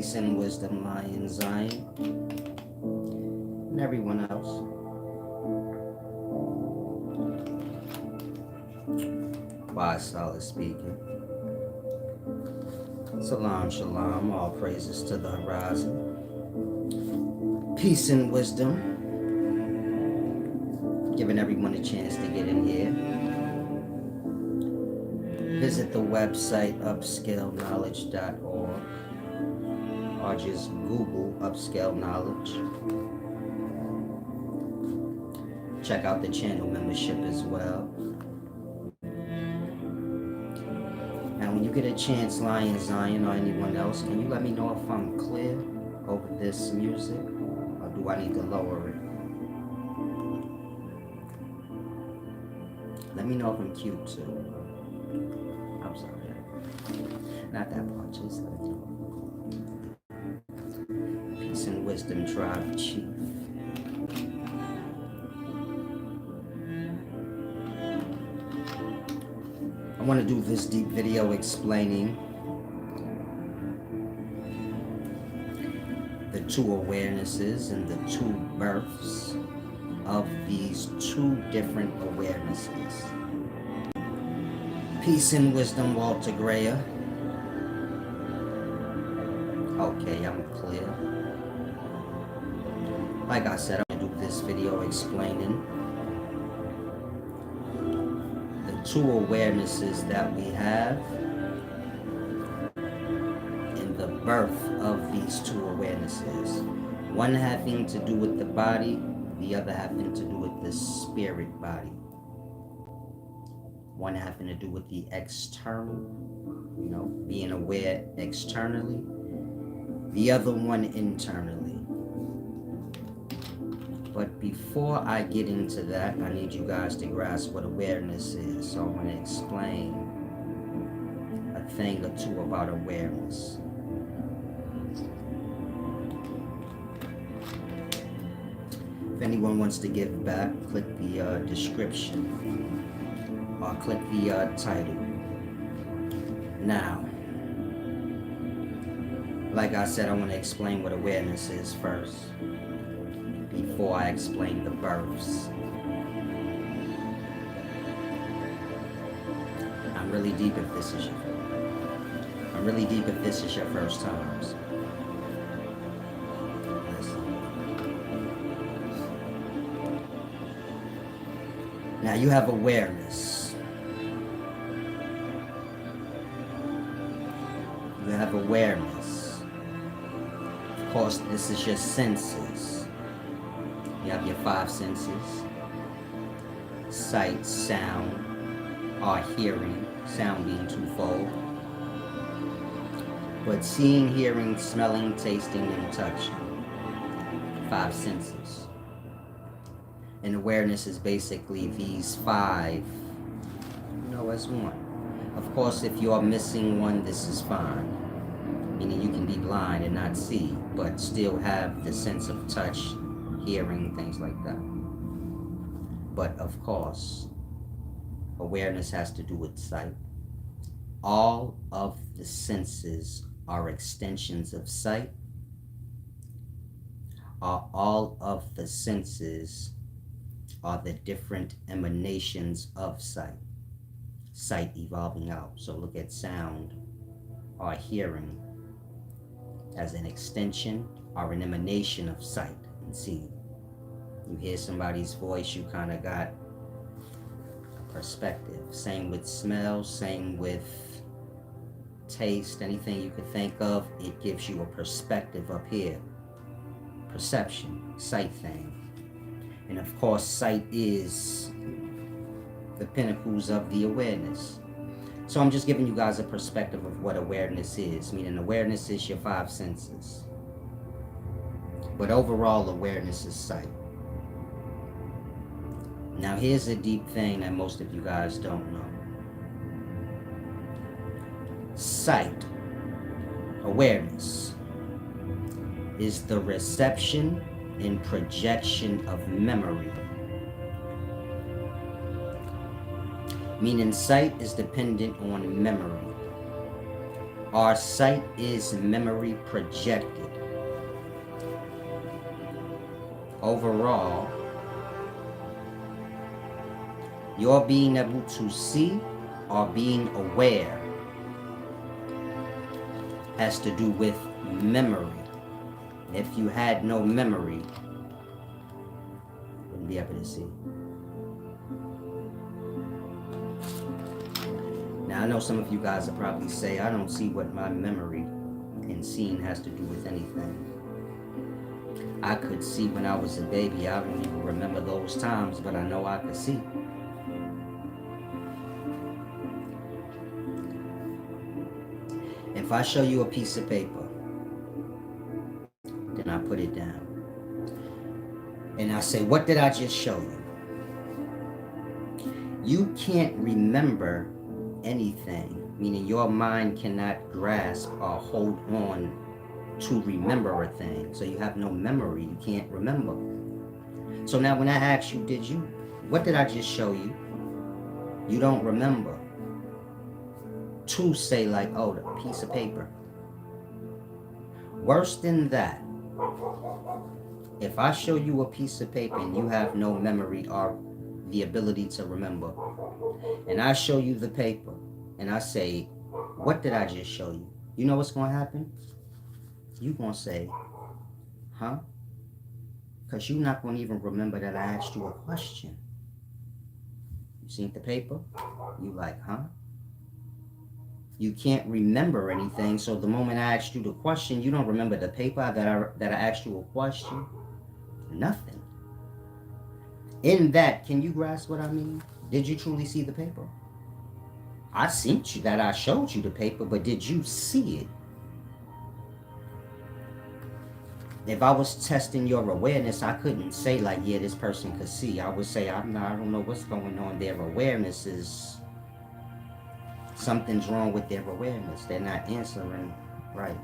Peace and wisdom, Lion Zion, and everyone else. Wise Solid speaking. Salam, shalom, all praises to the horizon. Peace and wisdom. Giving everyone a chance to get in here. Visit the website upscaleknowledge.org or just Google Upscale Knowledge. Check out the channel membership as well. Now when you get a chance, Lion Zion or anyone else, can you let me know if I'm clear over this music, or do I need to lower it? Let me know if I'm cute too. I'm sorry. Not that part, just let me know. Peace and wisdom, tribe chief. I want to do this deep video explaining the two awarenesses and the two births of these two different awarenesses. Peace and wisdom, Walter Greer. Okay, I'm clear. Like I said, I'm going to do this video explaining the two awarenesses that we have and the birth of these two awarenesses. One having to do with the body, the other having to do with the spirit body. One having to do with the external, being aware externally. The other one internally. But before I get into that, I need you guys to grasp what awareness is. So I'm going to explain a thing or two about awareness. If anyone wants to give back, click the description or click the title. Now, like I said, I want to explain what awareness is first before I explain the births. I'm really deep if this is your first times. Now you have awareness. You have awareness. Of course, this is your senses. You have your five senses. Sight, sound, or hearing. Sound being twofold. But seeing, hearing, smelling, tasting, and touching. Five senses. And awareness is basically these five, as one. Of course, if you are missing one, this is fine. Meaning you can be blind and not see, but still have the sense of touch, hearing, things like that. But of course, awareness has to do with sight. All of the senses are extensions of sight. All of the senses are the different emanations of sight. Sight evolving out. So look at sound or hearing as an extension or an emanation of sight. And see, you hear somebody's voice, you kind of got a perspective. Same with smell, same with taste, anything you could think of, it gives you a perspective up here. Perception, sight thing. And of course, sight is the pinnacles of the awareness. So I'm just giving you guys a perspective of what awareness is. Meaning awareness is your five senses. But overall, awareness is sight. Now here's a deep thing that most of you guys don't know. Sight, awareness, is the reception and projection of memory. Meaning sight is dependent on memory. Our sight is memory projected. Overall, your being able to see or being aware has to do with memory. If you had no memory, you wouldn't be able to see. Now, I know some of you guys will probably say, I don't see what my memory and seeing has to do with anything. I could see when I was a baby. I don't even remember those times, but I know I could see. If I show you a piece of paper, then I put it down. And I say, what did I just show you? You can't remember anything, meaning your mind cannot grasp or hold on to remember a thing. So you have no memory, you can't remember. So now when I ask you, what did I just show you? You don't remember. To say like, oh, the piece of paper. Worse than that, if I show you a piece of paper and you have no memory or the ability to remember, and I show you the paper and I say, what did I just show you? You know what's going to happen? You're going to say, huh? Because you're not going to even remember that I asked you a question. You seen the paper? You like, huh? You can't remember anything, so the moment I asked you the question, you don't remember the paper that I asked you a question. Nothing. In that, can you grasp what I mean? Did you truly see the paper? I seen you that I showed you the paper, but did you see it? If I was testing your awareness, I couldn't say like, yeah, this person could see. I would say, I don't know what's going on. Their awareness is, something's wrong with their awareness. They're not answering right.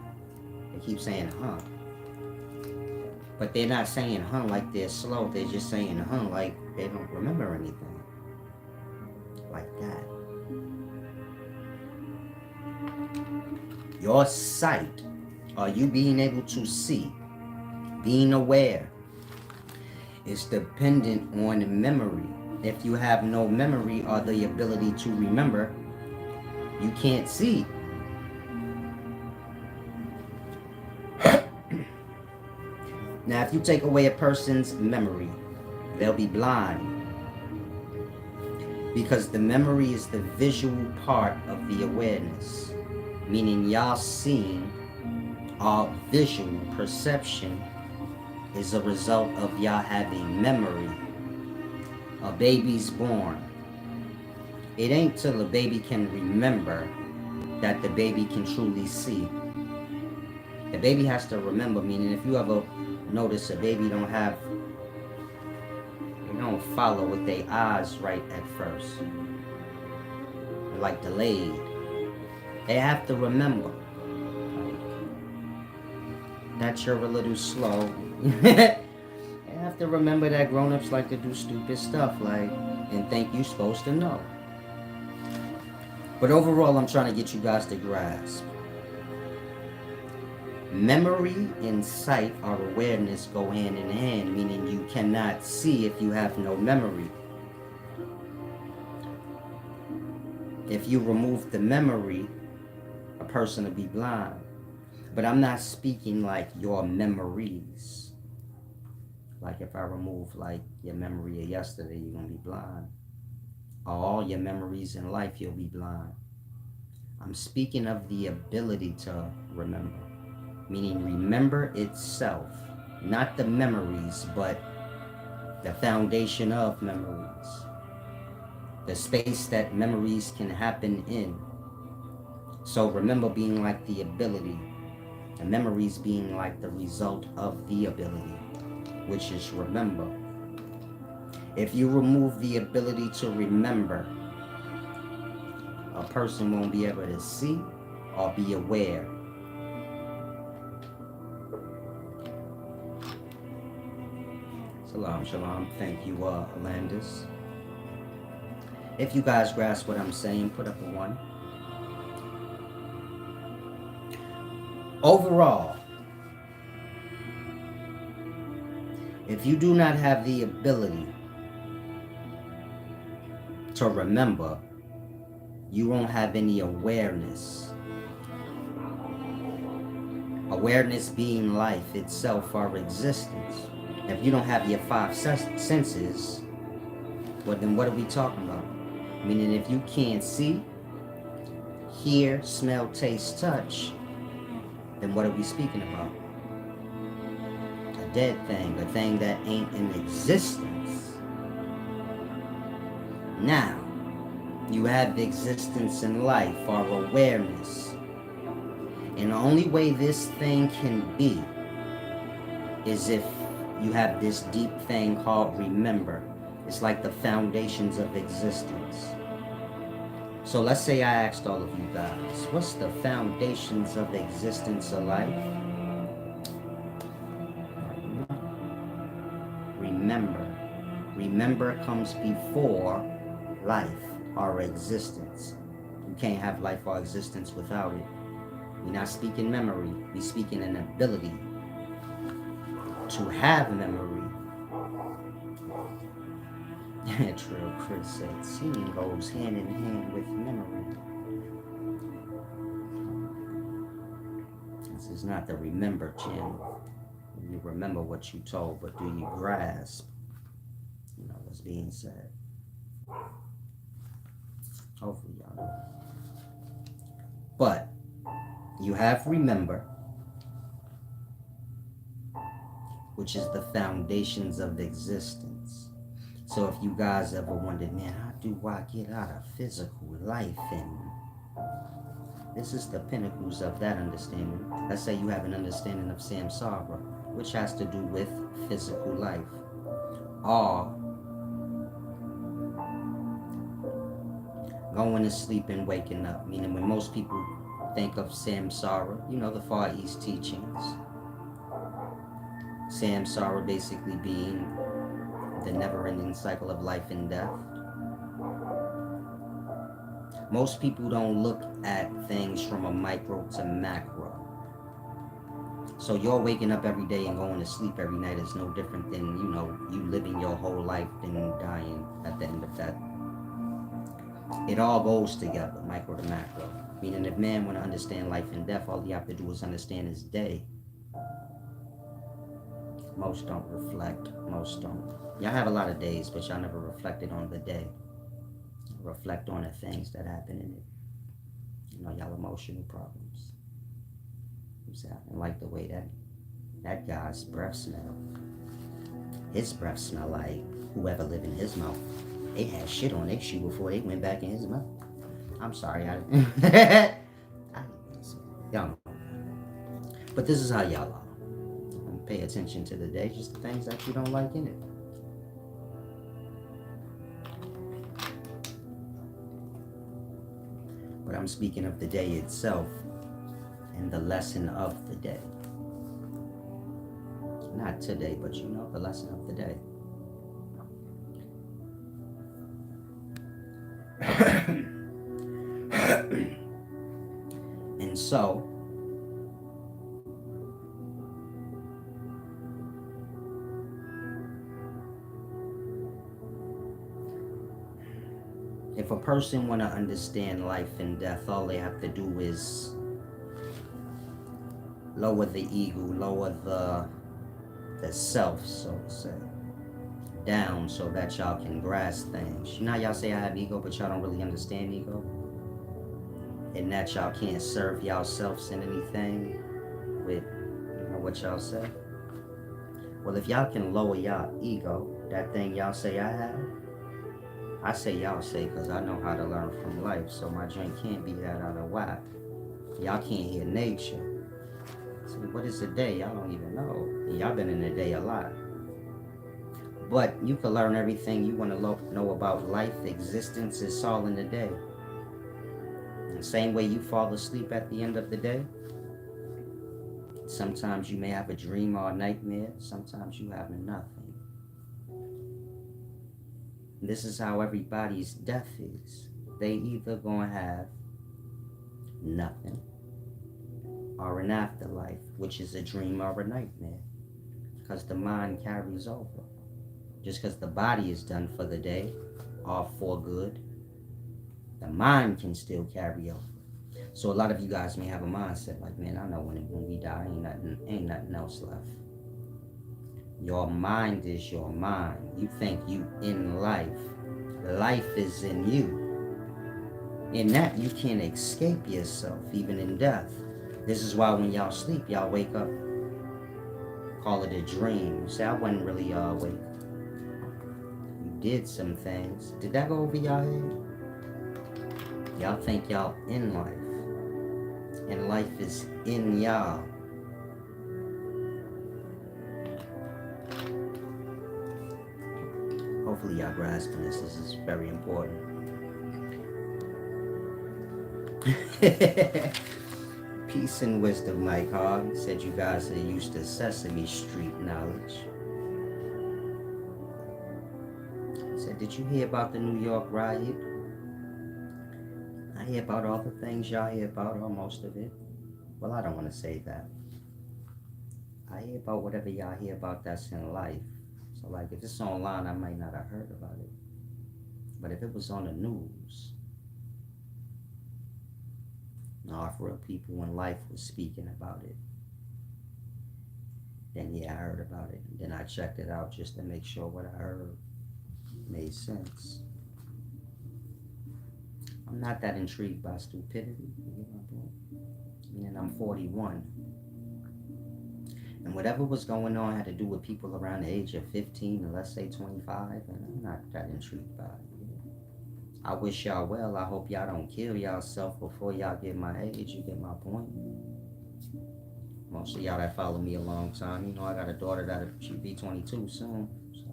They keep saying, huh. But they're not saying, huh, like they're slow. They're just saying, huh, like they don't remember anything. Like that. Your sight, or you being able to see, being aware, is dependent on memory. If you have no memory or the ability to remember, you can't see. Now, if you take away a person's memory, they'll be blind. Because the memory is the visual part of the awareness. Meaning y'all seeing or visual perception is a result of y'all having memory. A baby's born. It ain't till a baby can remember that the baby can truly see. The baby has to remember, meaning if you ever notice a baby they don't follow with their eyes right at first. They're like delayed. They have to remember. That you're a little slow. They have to remember that grown-ups like to do stupid stuff, like, and think you're supposed to know. But overall, I'm trying to get you guys to grasp. Memory and sight or awareness go hand in hand, meaning you cannot see if you have no memory. If you remove the memory, a person will be blind. But I'm not speaking like your memories. Like if I remove like your memory of yesterday, you're going to be blind. Or all your memories in life, you'll be blind. I'm speaking of the ability to remember. Meaning remember itself. Not the memories, but the foundation of memories. The space that memories can happen in. So remember being like the ability. And memories being like the result of the ability, which is remember. If you remove the ability to remember, a person won't be able to see or be aware. Salam, shalom. Thank you, Alandis. If you guys grasp what I'm saying, put up a 1. Overall, if you do not have the ability to remember, you won't have any awareness. Awareness being life itself, our existence. If you don't have your five senses, well, then what are we talking about? Meaning, if you can't see, hear, smell, taste, touch, then what are we speaking about? A dead thing, a thing that ain't in existence. Now, you have existence in life, our awareness. And the only way this thing can be is if you have this deep thing called remember. It's like the foundations of existence. So let's say I asked all of you guys, what's the foundations of existence of life? Remember. Remember comes before life, our existence. You can't have life or existence without it. We're not speaking memory. We're speaking an ability to have memory. Trill Chris said, seeing goes hand in hand with memory. This is not the remember channel. You remember what you told, but do you grasp, what's being said? Hopefully y'all know. But you have remember, which is the foundations of existence. So if you guys ever wondered, man, how do I get out of physical life? And this is the pinnacles of that understanding. Let's say you have an understanding of samsara, which has to do with physical life. Or going to sleep and waking up. Meaning when most people think of samsara, the Far East teachings. Samsara basically being the never-ending cycle of life and death. Most people don't look at things from a micro to macro. So you're waking up every day and going to sleep every night is no different than, you living your whole life and dying at the end of that. It all goes together, micro to macro. Meaning if man want to understand life and death, all you have to do is understand his day. Most don't reflect, most don't. Y'all have a lot of days, but y'all never reflected on the day. Reflect on the things that happen in it. Y'all emotional problems. You see, I didn't like the way that guy's breath smell. His breath smell like whoever lived in his mouth. They had shit on their shoe before they went back in his mouth. I'm sorry, y'all know. But this is how y'all are. Don't pay attention to the day, just the things that you don't like in it. But I'm speaking of the day itself and the lesson of the day. Not today, but the lesson of the day. And so, if a person want to understand life and death, all they have to do is lower the ego, lower the self, so to say, down so that y'all can grasp things. How y'all say I have ego, but y'all don't really understand ego? And that y'all can't serve y'all selves in anything with, what y'all say? Well, if y'all can lower y'all ego, that thing y'all say I have, I say y'all say because I know how to learn from life, so my joint can't be that out of whack. Y'all can't hear nature. So what is a day? Y'all don't even know. And y'all been in a day a lot. But you can learn everything you want to know about life, existence. It's all in the day. And the same way you fall asleep at the end of the day, sometimes you may have a dream or a nightmare. Sometimes you have nothing. And this is how everybody's death is. They either gonna have nothing or an afterlife, which is a dream or a nightmare, because the mind carries over. Just because the body is done for the day or for good, the mind can still carry over. So a lot of you guys may have a mindset like, man, I know when we die, ain't nothing else left. Your mind is your mind. You think you in life. Life is in you. In that, you can't escape yourself, even in death. This is why when y'all sleep, y'all wake up, call it a dream. You say, I wasn't really awake. You did some things. Did that go over y'all head? Y'all think y'all in life, and life is in y'all. Hopefully y'all grasping this. This is very important. Peace and wisdom, Mike Hogg. Said you guys are used to Sesame Street knowledge. Said, did you hear about the New York riot? I hear about all the things y'all hear about, or most of it. Well, I don't want to say that. I hear about whatever y'all hear about that's in life. So, like, if it's online, I might not have heard about it. But if it was on the news, or if real people in life was speaking about it, then yeah, I heard about it. And then I checked it out just to make sure what I heard made sense. I'm not that intrigued by stupidity. You get my point? Meaning I'm 41. And whatever was going on had to do with people around the age of 15 and let's say 25, and I'm not that intrigued by it. I wish y'all well. I hope y'all don't kill yourself before y'all get my age. You get my point? Most of y'all that follow me a long time, you know I got a daughter that she'll be 22 soon. So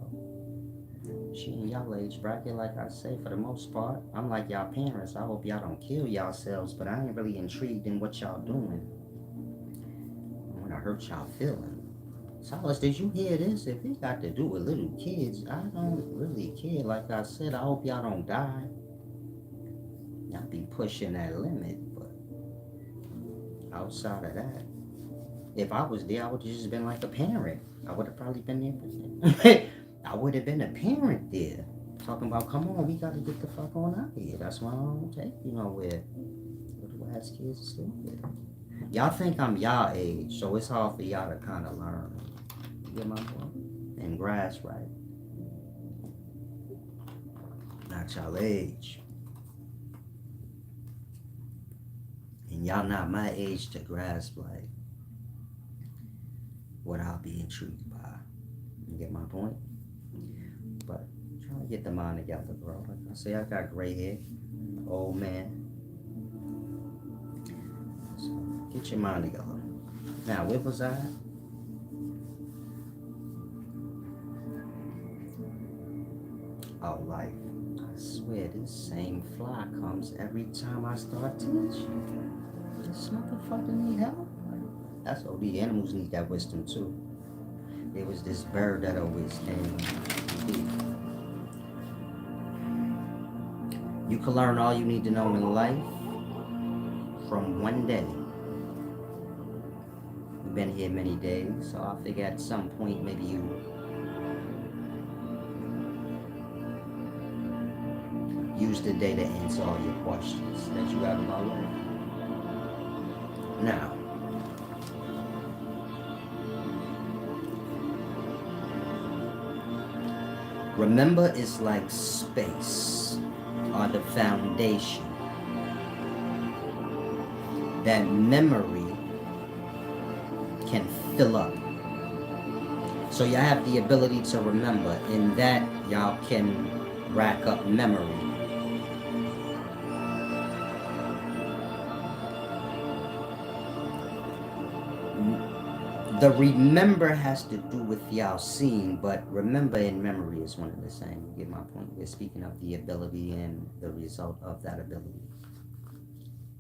she in y'all age bracket, like I say, for the most part. I'm like y'all parents. I hope y'all don't kill yourselves, but I ain't really intrigued in what y'all doing. I want to hurt y'all feeling. Solace, did you hear this? If it got to do with little kids, I don't really care. Like I said, I hope y'all don't die. Y'all be pushing that limit, but outside of that, if I was there, I would have just been like a parent. I would have probably been there. I would have been a parent there. Talking about, come on, we got to get the fuck on out of here. That's why I don't take you nowhere. Little ass kids are stupid. Y'all think I'm y'all age, so it's hard for y'all to kind of learn. You get my point? And grasp, right? Not y'all age. And y'all not my age to grasp, like, what I'll be intrigued by. You get my point? But try to get the mind together, bro. Like I say, I got gray hair. Old man. So get your mind together. Now, where was I at? Oh, life. I swear, this same fly comes every time I start teaching. This motherfucker need help. That's what the animals need that wisdom too. There was this bird that always came. You can learn all you need to know in life from one day. We've been here many days, so I figure at some point maybe you use the day to answer all your questions that you have about life. Now, remember, it's like space or the foundation. That memory can fill up. So you have the ability to remember. In that, y'all can rack up memory. The remember has to do with y'all seeing, but remember and memory is one and the same. You get my point? We're speaking of the ability and the result of that ability.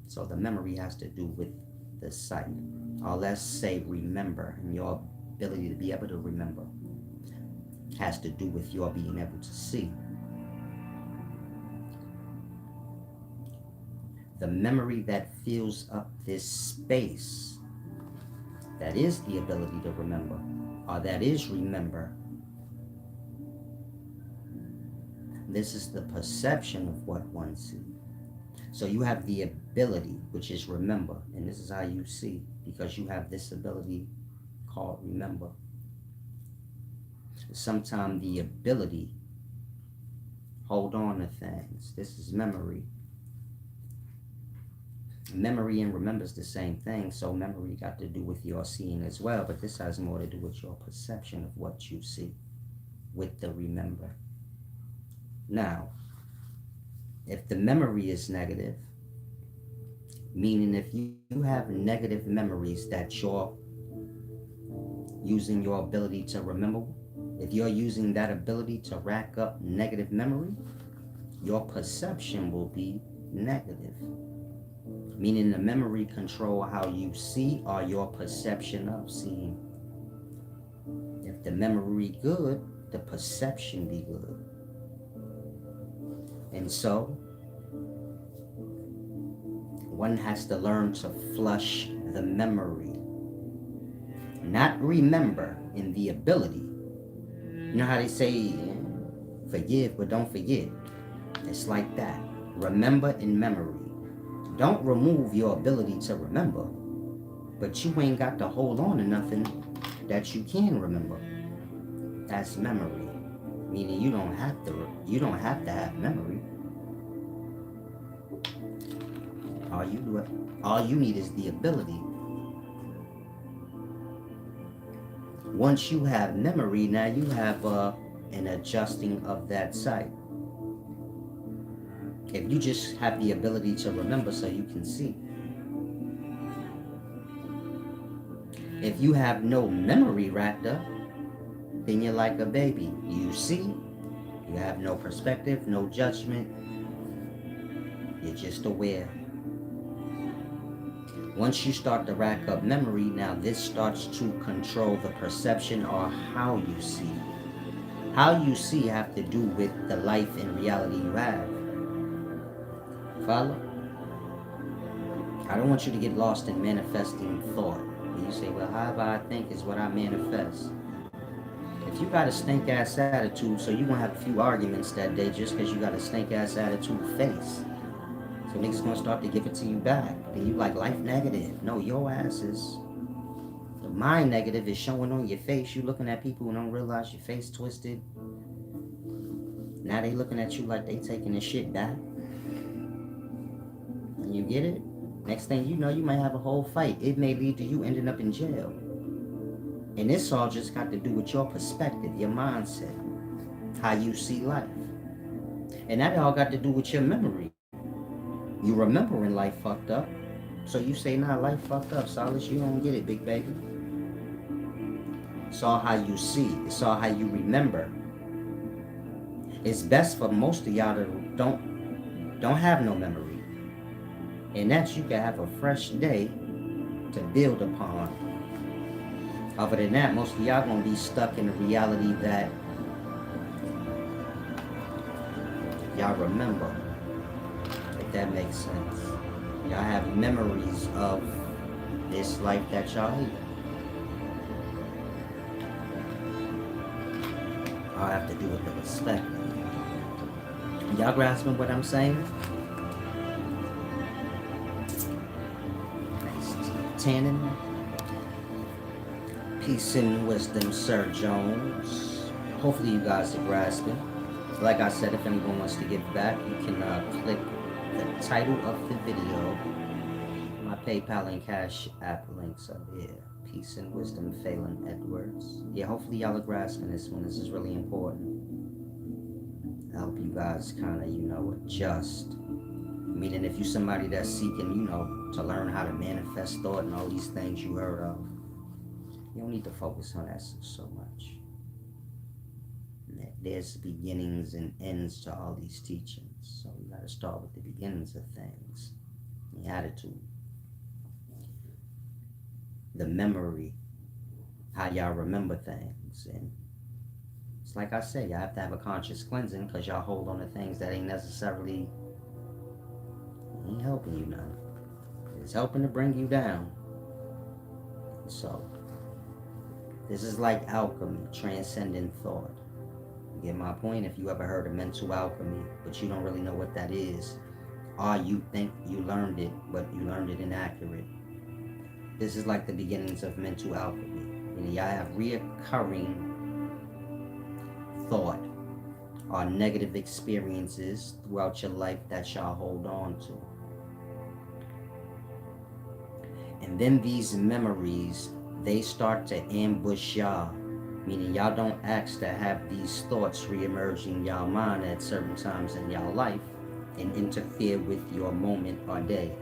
So the memory has to do with the sight. Or let's say remember, and your ability to be able to remember has to do with your being able to see. The memory that fills up this space that is the ability to remember, or that is remember. This is the perception of what one sees. So you have the ability, which is remember, and this is how you see, because you have this ability called remember. Sometimes the ability hold on to things. This is memory. Memory and remember is the same thing, so memory got to do with your seeing as well, but this has more to do with your perception of what you see with the remember. Now, if the memory is negative, meaning if you have negative memories that you're using your ability to remember, if you're using that ability to rack up negative memory, your perception will be negative. Meaning the memory control how you see or your perception of seeing. If the memory good, the perception be good. And so, one has to learn to flush the memory. Not remember in the ability. You know how they say, forgive but don't forget? It's like that. Remember in memory. Don't remove your ability to remember, but you ain't got to hold on to nothing that you can remember. That's memory. Meaning you don't have to have memory. All you need is the ability. Once you have memory, now you have an adjusting of that sight. If you just have the ability to remember so you can see. If you have no memory racked up, then you're like a baby. You see, you have no perspective, no judgment. You're just aware. Once you start to rack up memory, now this starts to control the perception or how you see. How you see have to do with the life and reality you have. Follow? I don't want you to get lost in manifesting thought. And you say, well, however I think is what I manifest. If you got a stink ass attitude, so you're gonna have a few arguments that day just because you got a stink ass attitude face. So niggas gonna start to give it to you back. Then you like life negative. No, your ass is the mind negative is showing on your face. You looking at people who don't realize your face twisted. Now they looking at you like they taking the shit back. And you get it? Next thing you know, you might have a whole fight. It may lead to you ending up in jail. And this all just got to do with your perspective, your mindset, how you see life. And that all got to do with your memory. You remembering life fucked up. So you say, nah, life fucked up, Solace. You don't get it, big baby. It's all how you see. It's all how you remember. It's best for most of y'all that don't have no memory. And that you can have a fresh day to build upon. Other than that, most of y'all gonna be stuck in the reality that y'all remember, if that makes sense. Y'all have memories of this life that y'all hate. All have to do with the perspective. Y'all grasping what I'm saying? Tannin. Peace and wisdom, Sir Jones. Hopefully you guys are grasping. Like I said, if anyone wants to give back, you can click the title of the video. My PayPal and Cash App links are there. Peace and wisdom, Phelan Edwards. Yeah, hopefully y'all are grasping this one. This is really important. I hope you guys kind of, adjust. Meaning if you're somebody that's seeking, to learn how to manifest thought and all these things you heard of, you don't need to focus on that so much. There's beginnings and ends to all these teachings. So we got to start with the beginnings of things. The attitude. The memory. How y'all remember things. And it's like I said, y'all have to have a conscious cleansing because y'all hold on to things that ain't necessarily helping you none. It's helping to bring you down. So this is like alchemy, transcendent thought. You get my point? If you ever heard of mental alchemy, but you don't really know what that is, or you think you learned it, but you learned it inaccurate. This is like the beginnings of mental alchemy. Y'all have reoccurring thought or negative experiences throughout your life that y'all hold on to. And then these memories, they start to ambush y'all, meaning y'all don't ask to have these thoughts reemerge in y'all mind at certain times in y'all life and interfere with your moment or day.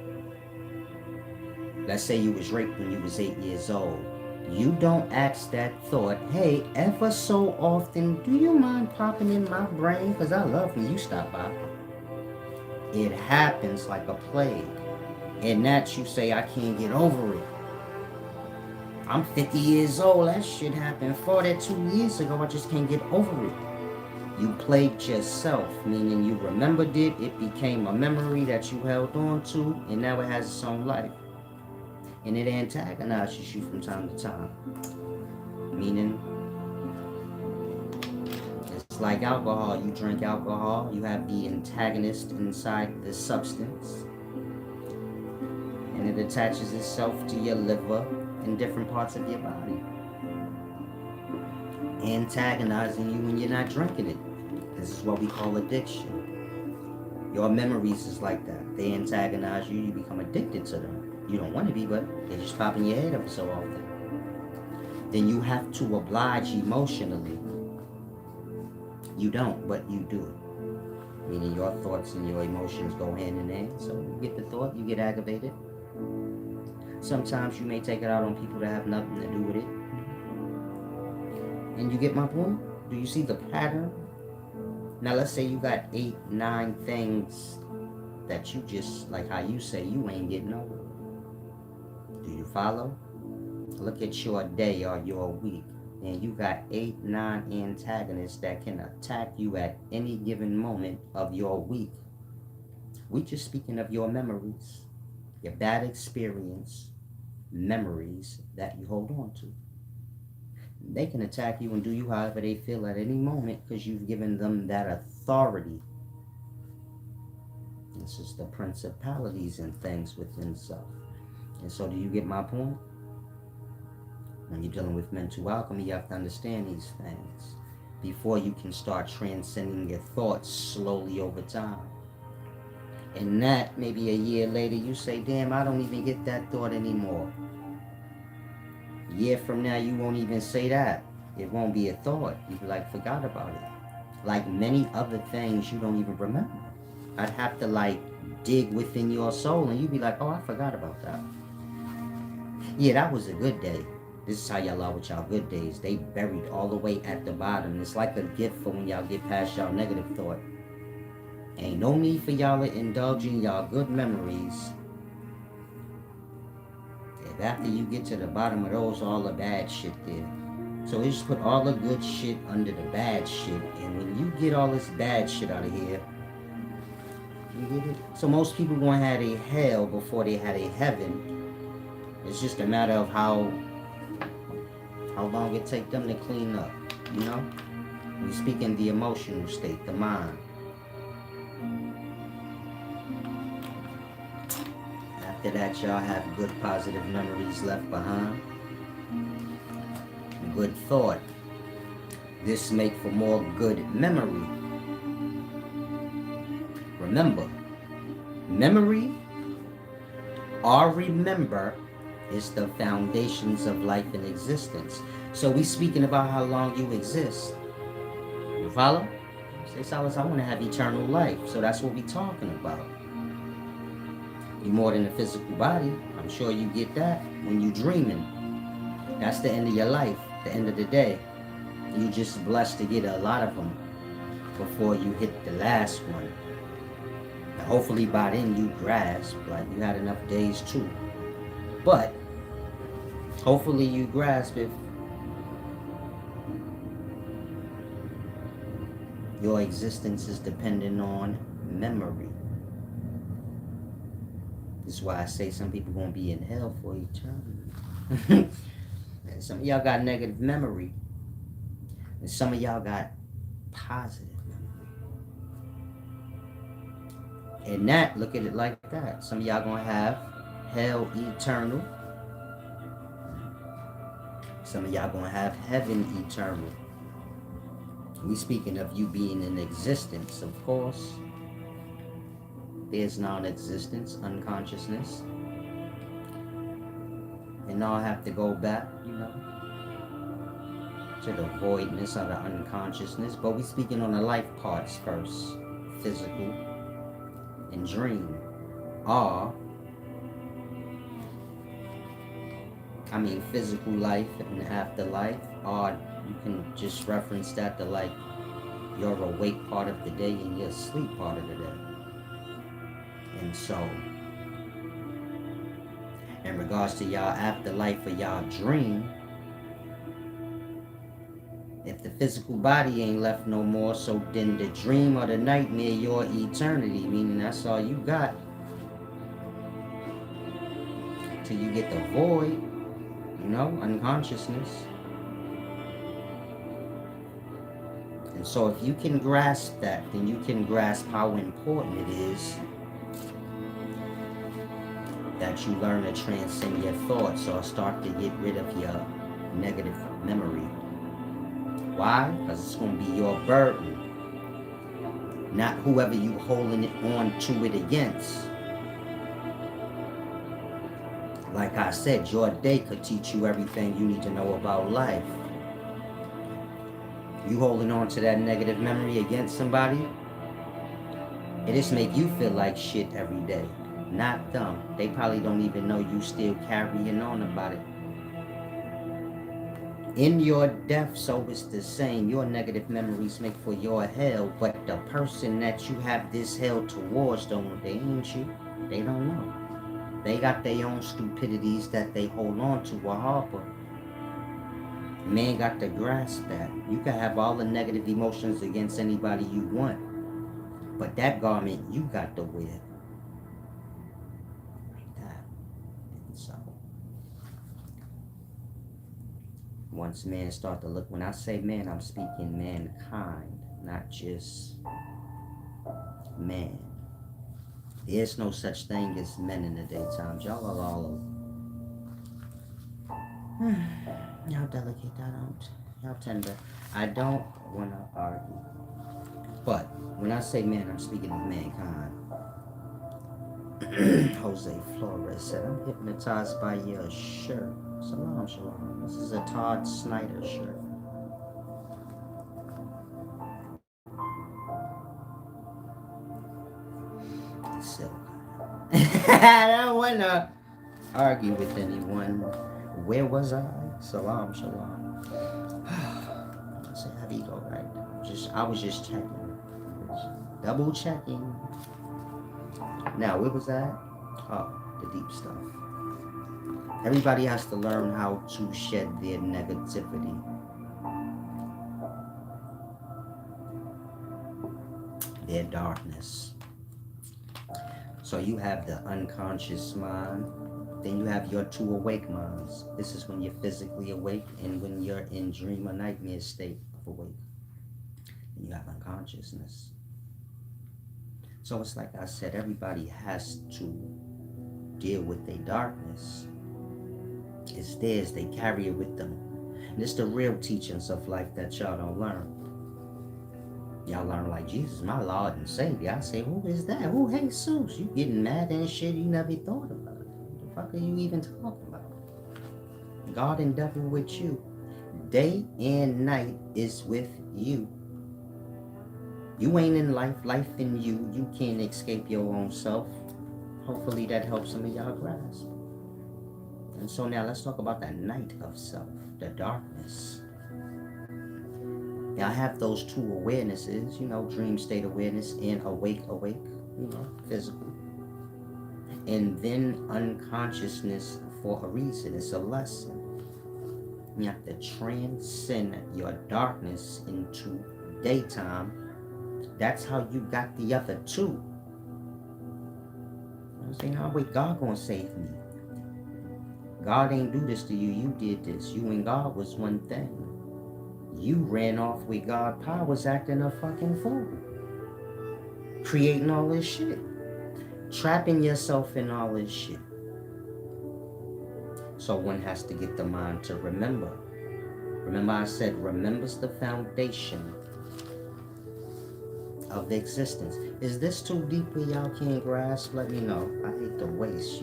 Let's say you was raped when you was 8 years old. You don't ask that thought, hey, ever so often, do you mind popping in my brain? Because I love when you stop by. It happens like a plague. And that you say, I can't get over it. I'm 50 years old. That shit happened 42 years ago. I just can't get over it. You plagued yourself, meaning you remembered it. It became a memory that you held on to, and now it has its own life. And it antagonizes you from time to time. Meaning, it's like alcohol. You drink alcohol, you have the antagonist inside the substance, and it attaches itself to your liver and different parts of your body, antagonizing you when you're not drinking it. This is what we call addiction. Your memories is like that. They antagonize you, you become addicted to them. You don't want to be, but they just pop in your head every so often. Then you have to oblige emotionally. You don't, but you do it. Meaning your thoughts and your emotions go hand in hand. So you get the thought, you get aggravated. Sometimes you may take it out on people that have nothing to do with it. And you get my point? Do you see the pattern? Now let's say you got 8, 9 things that you just, like how you say, you ain't getting over. Do you follow? Look at your day or your week, and you got 8, 9 antagonists that can attack you at any given moment of your week. We just speaking of your memories, your bad experience, memories that you hold on to. They can attack you and do you however they feel at any moment because you've given them that authority. This is the principalities and things within self. And so do you get my point? When you're dealing with mental alchemy, you have to understand these things before you can start transcending your thoughts slowly over time. And that, maybe a year later, you say, damn, I don't even get that thought anymore. A year from now, you won't even say that. It won't be a thought. You'd be like, forgot about it. Like many other things you don't even remember. I'd have to like dig within your soul and you'd be like, oh, I forgot about that. Yeah, that was a good day. This is how y'all are with y'all good days. They buried all the way at the bottom. It's like a gift for when y'all get past y'all negative thought. Ain't no need for y'all to indulge in y'all good memories. If after you get to the bottom of those, all the bad shit there. So we just put all the good shit under the bad shit. And when you get all this bad shit out of here, you get it? So most people gonna have a hell before they had a heaven. It's just a matter of how long it take them to clean up, you know? We speak in the emotional state, the mind. After that, y'all have good positive memories left behind. Good thought. This make for more good memory. Remember, memory or remember is the foundations of life and existence. So we speaking about how long you exist. You follow? Say, Silas, I want to have eternal life. So that's what we talking about. You more than a physical body. I'm sure you get that when you dreaming. That's the end of your life, the end of the day. You just blessed to get a lot of them before you hit the last one. And hopefully by then you grasp, like you had enough days too. But hopefully you grasp if your existence is dependent on memory. This is why I say some people gonna be in hell for eternity. And some of y'all got negative memory. And some of y'all got positive memory. And that, look at it like that. Some of y'all gonna have hell eternal. Some of y'all gonna have heaven eternal. We speaking of you being in existence, of course. There's non-existence, unconsciousness. And I'll have to go back, to the voidness of the unconsciousness. But we speaking on the life parts first. Physical and dream are, physical life and afterlife are, you can just reference that to like your awake part of the day and your sleep part of the day. And so, in regards to y'all afterlife or y'all dream, if the physical body ain't left no more, so then the dream or the nightmare, your eternity, meaning that's all you got till you get the void, unconsciousness. And so if you can grasp that, then you can grasp how important it is that you learn to transcend your thoughts or start to get rid of your negative memory. Why? Because it's going to be your burden, not whoever you holding it on to it against. Like I said, your day could teach you everything you need to know about life. You holding on to that negative memory against somebody, it just make you feel like shit every day. Not them. They probably don't even know you still carrying on about it. In your death, so it's the same. Your negative memories make for your hell, but the person that you have this hell towards, they ain't you. They don't know. They got their own stupidities that they hold on to or harbor. Man got to grasp that. You can have all the negative emotions against anybody you want, but that garment you got to wear. Like that. And so, once man start to look, when I say man, I'm speaking mankind, not just man. There's no such thing as men in the daytime. Y'all are all y'all delicate, y'all tender. I don't want to argue. But when I say man, I'm speaking of mankind. Jose Flores said, I'm hypnotized by your shirt. Salam, shalom. This is a Todd Snyder shirt. So, I don't want to argue with anyone. Where was I? Salam, shalom. I said, how do you go right now? I was just checking. Double checking. Now, where was that? Oh, the deep stuff. Everybody has to learn how to shed their negativity. Their darkness. So you have the unconscious mind. Then you have your two awake minds. This is when you're physically awake and when you're in dream or nightmare state of awake. And you have unconsciousness. So it's like I said, everybody has to deal with their darkness. It's theirs, they carry it with them. And it's the real teachings of life that y'all don't learn. Y'all learn like, Jesus, my Lord and Savior. I say, who is that? Who Jesus? You getting mad and shit you never thought about. What the fuck are you even talking about? God and devil with you. Day and night is with you. You ain't in life, life in you. You can't escape your own self. Hopefully that helps some of y'all grasp. And so now let's talk about the night of self, the darkness. Now I have those two awarenesses, dream state awareness and awake, physical. And then unconsciousness for a reason. It's a lesson. You have to transcend your darkness into daytime. That's how you got the other two. I'm saying, oh wait, God gonna save me. God ain't do this to you. You did this. You and God was one thing. You ran off with God powers acting a fucking fool. Creating all this shit. Trapping yourself in all this shit. So one has to get the mind to remember. Remember I said remember's the foundation of existence. Is this too deep where y'all can't grasp? Let me know. I hate to waste,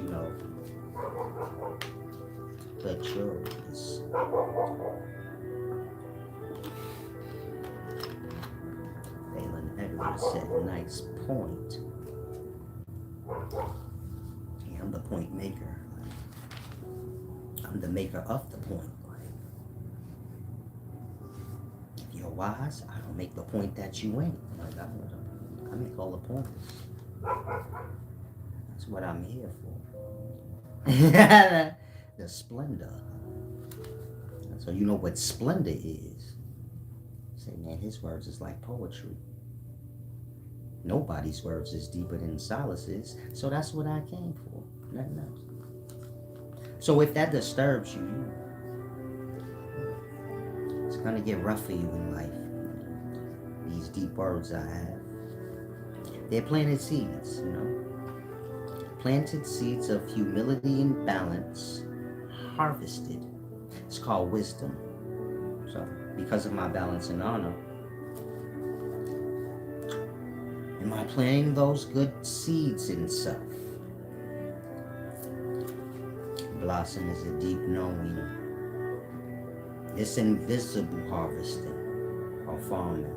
the choice. Valen Edwards said, nice point. Yeah, I'm the point maker. I'm the maker of the point. If you're wise, I don't make the point that you ain't. I make all the points. That's what I'm here for. The splendor. So you know what splendor is. Say, man, his words is like poetry. Nobody's words is deeper than Silas's. So that's what I came for. Nothing else. So if that disturbs you, it's gonna get rough for you in life. These deep words I have. They're planted seeds, Planted seeds of humility and balance, harvested. It's called wisdom. So, because of my balance and honor, am I planting those good seeds in self? Blossom is a deep knowing. It's invisible harvesting or farming.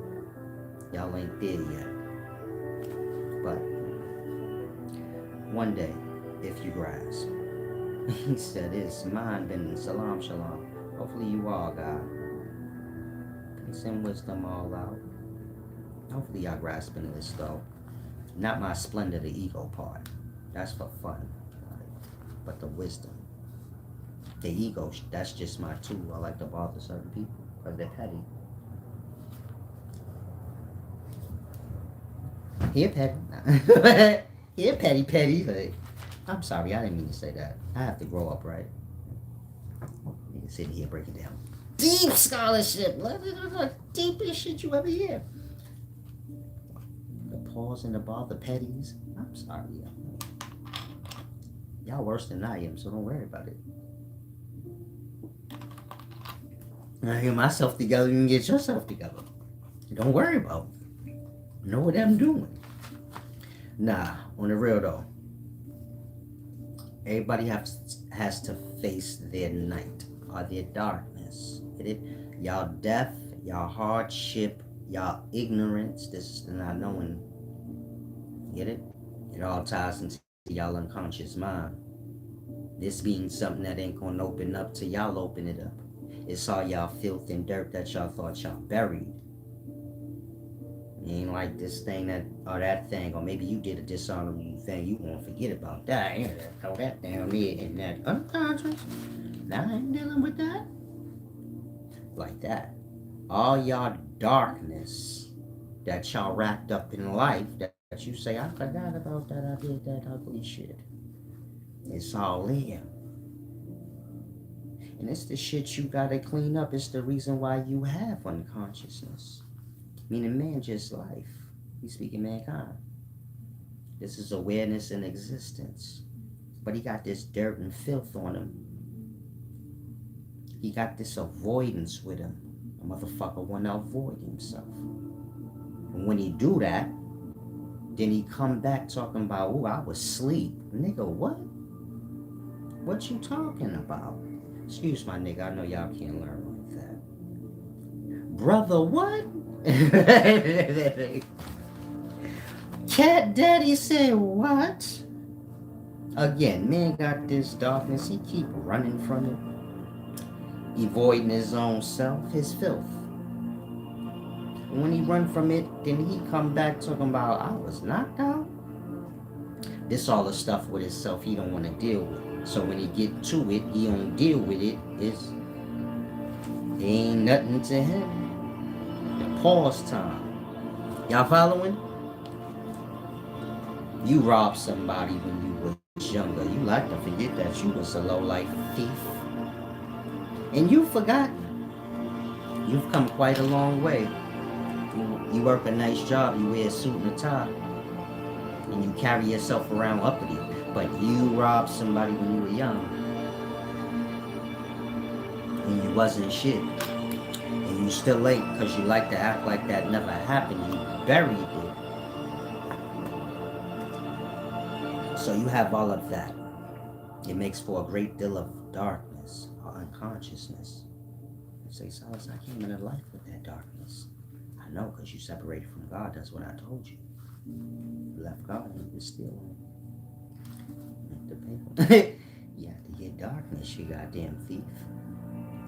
Y'all ain't there yet. But one day, if you grasp, he said, it's mine, been salam shalom. Hopefully you all got peace and wisdom all out. Hopefully y'all grasping this though. Not my splendor, the ego part. That's for fun. But the wisdom. The ego, that's just my tool. I like to bother certain people because they're petty. Here, petty. Here, petty. Like, I'm sorry, I didn't mean to say that. I have to grow up, right? You sitting here breaking down deep scholarship. Deepest shit you ever hear. The pause and the bar, the petties. I'm sorry, y'all worse than I am, so don't worry about it. I get myself together, you can get yourself together. Don't worry about it. Know what I'm doing. Nah, on the real though. Everybody has to face their night or their darkness. Get it? Y'all death, y'all hardship, y'all ignorance. This is the not knowing. Get it? It all ties into y'all unconscious mind. This being something that ain't gonna open up till y'all open it up. It's all y'all filth and dirt that y'all thought y'all buried. It ain't like this thing or that thing, or maybe you did a dishonorable thing. You won't forget about that. Throw that down there in that unconscious. Now I ain't dealing with that. Like that. All y'all darkness that y'all wrapped up in life that you say, I forgot about that, I did that ugly shit. It's all there. And it's the shit you gotta clean up. It's the reason why you have unconsciousness. Meaning man just life. He's speaking mankind. This is awareness and existence. But he got this dirt and filth on him. He got this avoidance with him. A motherfucker wanna avoid himself. And when he do that, then he come back talking about, oh, I was asleep. Nigga, what? What you talking about? Excuse my nigga, I know y'all can't learn like that. Brother, what? Cat Daddy said, what? Again, man got this darkness. He keep running from it. Avoiding his own self, his filth. And when he run from it, then he come back talking about, I was knocked out. This all the stuff with himself he don't want to deal with. So when he get to it, he don't deal with it. It ain't nothing to him. Pause time. Y'all following? You robbed somebody when you was younger. You like to forget that you was a low-life thief. And you've forgotten. You've come quite a long way. You work a nice job, you wear a suit and a tie, and you carry yourself around uppity. But you robbed somebody when you were young. And you wasn't shit. And you still late because you like to act like that never happened. You buried it. So you have all of that. It makes for a great deal of darkness or unconsciousness. You say, Silas, I came into life with that darkness. I know, because you separated from God. That's what I told you. You left God and you were still the paper. You have to get darkness, you goddamn thief.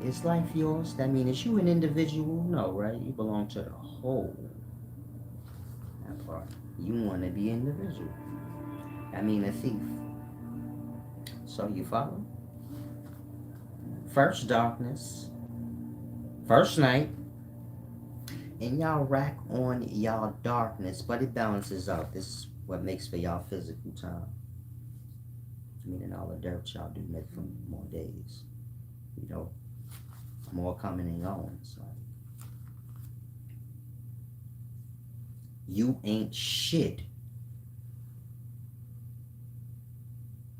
Is life yours? That means, is you an individual? No, right? You belong to the whole. That part. You want to be individual. I mean a thief. So you follow? First darkness, first night, and y'all rack on y'all darkness, but it balances out. This is what makes for y'all physical time. Meaning all the dirt y'all do make for more days. You know, more coming and going. So you ain't shit.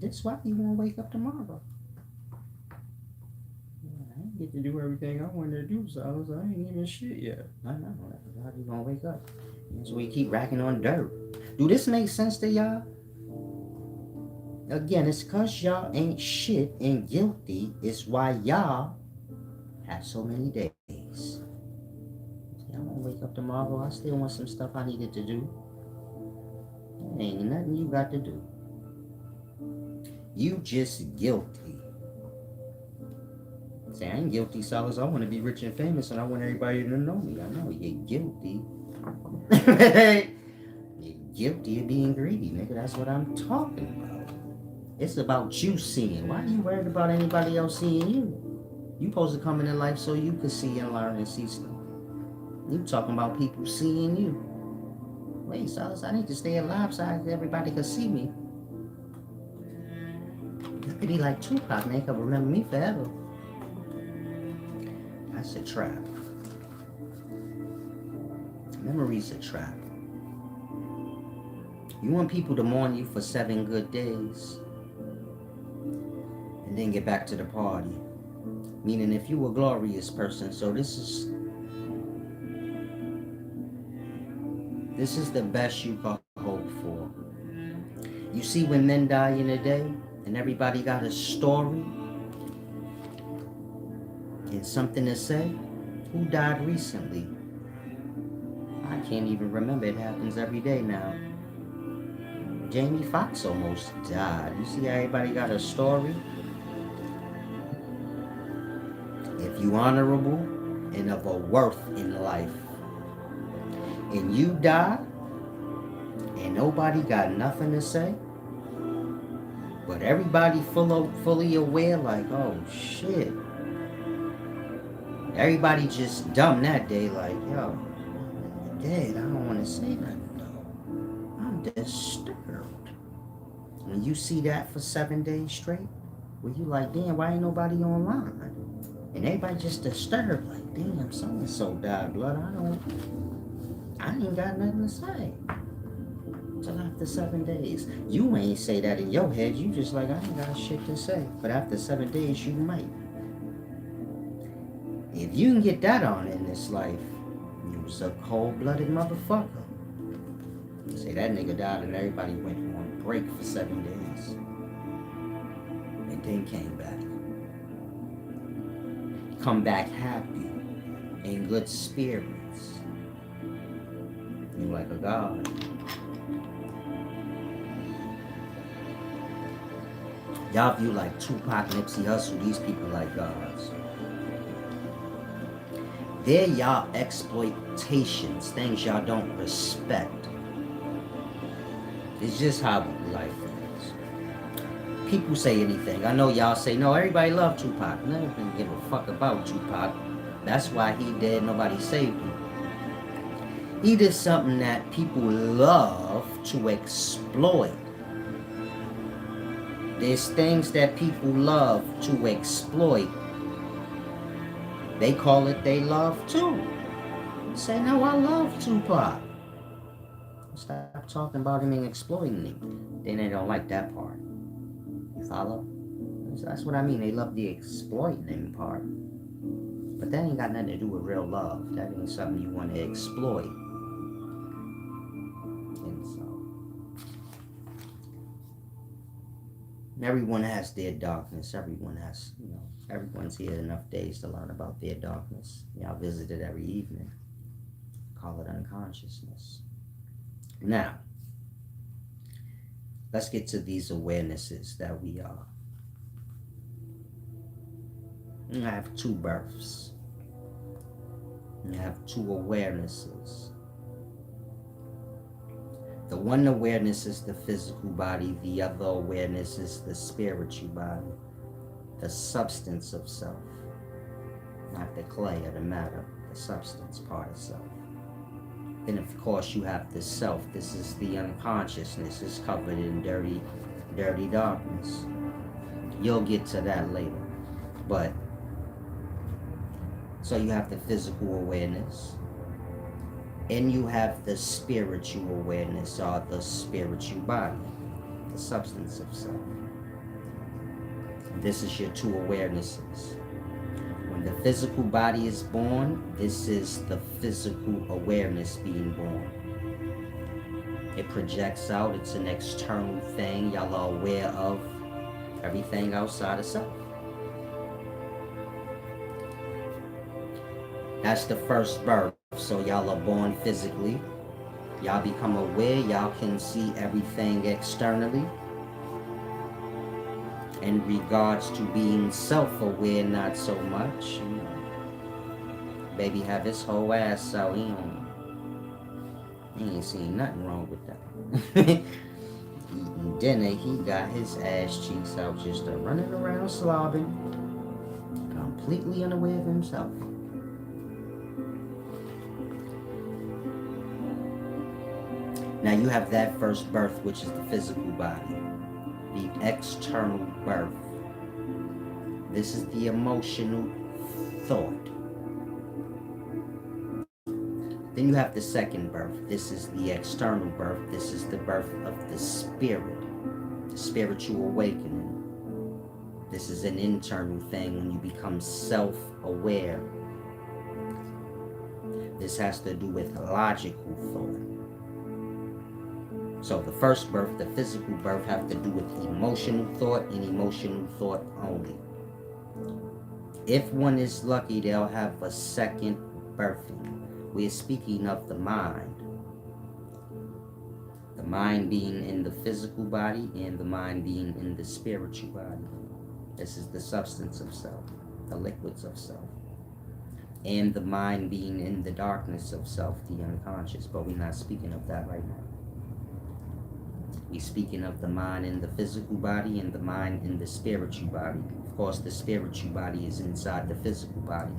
That's why you won't wake up tomorrow. I ain't get to do everything I wanted to do, so I ain't even shit yet. I know. How you gonna wake up? So we keep racking on dirt. Do this make sense to y'all? Again, it's cause y'all ain't shit and guilty. It's why y'all have so many days. I won't wake up tomorrow. I still want some stuff I needed to do. Ain't nothing you got to do. You just guilty. Say, I ain't guilty, Silas. I want to be rich and famous and I want everybody to know me. I know you're guilty. You're guilty of being greedy, nigga. That's what I'm talking about. It's about you seeing. Why are you worried about anybody else seeing you? You supposed to come into life so you could see and learn and see stuff. You talking about people seeing you. Wait, Silas, I need to stay alive so everybody could see me. I could be like Tupac, man. They could remember me forever. That's a trap. Memory's a trap. You want people to mourn you for 7 good days and then get back to the party. Meaning if you a glorious person, so this is the best you can hope for. You see when men die in a day and everybody got a story and something to say, who died recently? I can't even remember. It happens every day now. Jamie Foxx almost died. You see how everybody got a story? If you honorable and of a worth in life, and you die, and nobody got nothing to say, but everybody fully aware, like, oh shit. Everybody just dumb that day, like, yo, I'm dead. I don't want to say nothing though. I'm disturbed. When you see that for 7 days straight, where you like, damn, why ain't nobody online? And everybody just disturbed, like, damn, so-and-so died, blood. I ain't got nothing to say. Till after 7 days. You ain't say that in your head. You just like, I ain't got shit to say. But after 7 days, you might. If you can get that on in this life, you was a cold-blooded motherfucker. Say that nigga died and everybody went on break for 7 days. And then came back. Come back happy. In good spirits. You like a god. Y'all view like Tupac, Nipsey Hussle, these people like gods. They're y'all exploitations, things y'all don't respect. It's just how life is. People say anything. I know y'all say, no, everybody love Tupac. None of them give a fuck about Tupac. That's why he dead, nobody saved him. It is something that people love to exploit. There's things that people love to exploit. They call it they love too. You say, no, I love Tupac. Stop talking about him and exploiting him. Then they don't like that part. You follow? That's what I mean. They love the exploiting him part. But that ain't got nothing to do with real love. That ain't something you want to exploit. And so, everyone has their darkness. Everyone has, everyone's here enough days to learn about their darkness. Y'all visit it every evening. Call it unconsciousness. Now, let's get to these awarenesses that we are. You have two births. You have two awarenesses. The one awareness is the physical body. The other awareness is the spiritual body. The substance of self. Not the clay or the matter. The substance part of self. Then of course you have the self. This is the unconsciousness. It's covered in dirty darkness. You'll get to that later. But so you have the physical awareness, and you have the spiritual awareness, or the spiritual body, the substance of self. This is your two awarenesses. When the physical body is born, this is the physical awareness being born. It projects out, it's an external thing. Y'all are aware of everything outside of self. That's the first birth. So y'all are born physically. Y'all become aware. Y'all can see everything externally. In regards to being self-aware, not so much. Baby have his whole ass out. He ain't seen nothing wrong with that. Eating dinner, he got his ass cheeks out just running around slobbing. Completely unaware of himself. Now you have that first birth, which is the physical body, the external birth. This is the emotional thought. Then you have the second birth. This is the external birth. This is the birth of the spirit, the spiritual awakening. This is an internal thing when you become self-aware. This has to do with logical thought. So the first birth, the physical birth, have to do with emotional thought and emotional thought only. If one is lucky, they'll have a second birthing. We're speaking of the mind. The mind being in the physical body and the mind being in the spiritual body. This is the substance of self, the liquids of self. And the mind being in the darkness of self, the unconscious. But we're not speaking of that right now. We're speaking of the mind in the physical body and the mind in the spiritual body. Of course, the spiritual body is inside the physical body.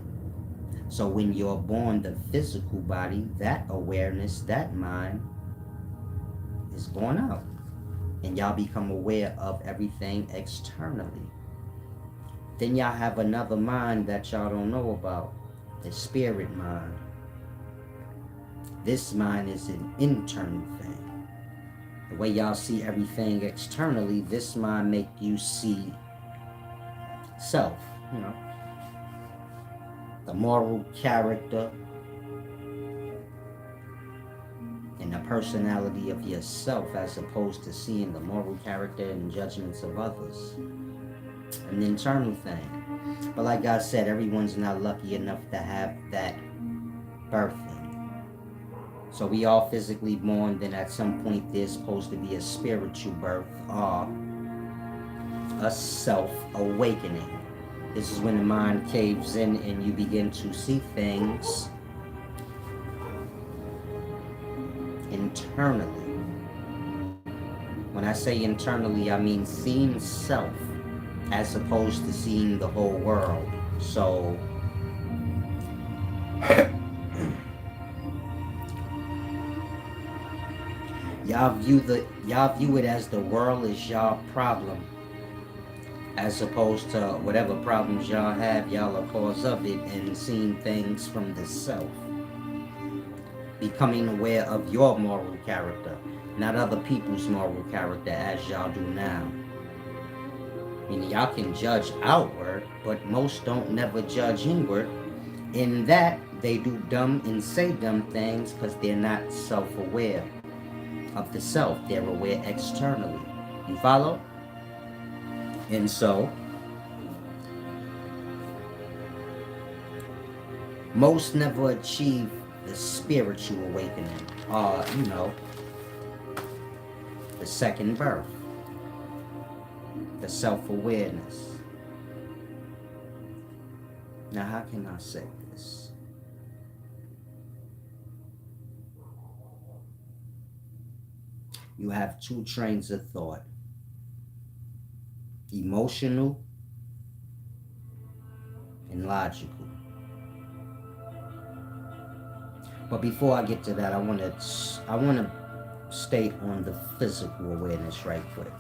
So when you're born, the physical body, that awareness, that mind is born out. And y'all become aware of everything externally. Then y'all have another mind that y'all don't know about, the spirit mind. This mind is an internal thing. The way y'all see everything externally, this mind make you see self, the moral character and the personality of yourself, as opposed to seeing the moral character and judgments of others. An internal thing. But like I said, everyone's not lucky enough to have that birthing. So we all physically born, then at some point there's supposed to be a spiritual birth or a self-awakening. This is when the mind caves in and you begin to see things internally. When I say internally, I mean seeing self as opposed to seeing the whole world. So Y'all view it as the world is y'all problem, as opposed to whatever problems y'all have, y'all are cause of it, and seeing things from the self. Becoming aware of your moral character, not other people's moral character as y'all do now. Meaning y'all can judge outward, but most don't never judge inward. In that, they do dumb and say dumb things because they're not self-aware of the self. They're aware externally. You follow? And so, most never achieve the spiritual awakening, or, the second birth, the self-awareness. Now, how can I say this? You have two trains of thought: emotional and logical. But before I get to that, I want to state on the physical awareness right quick.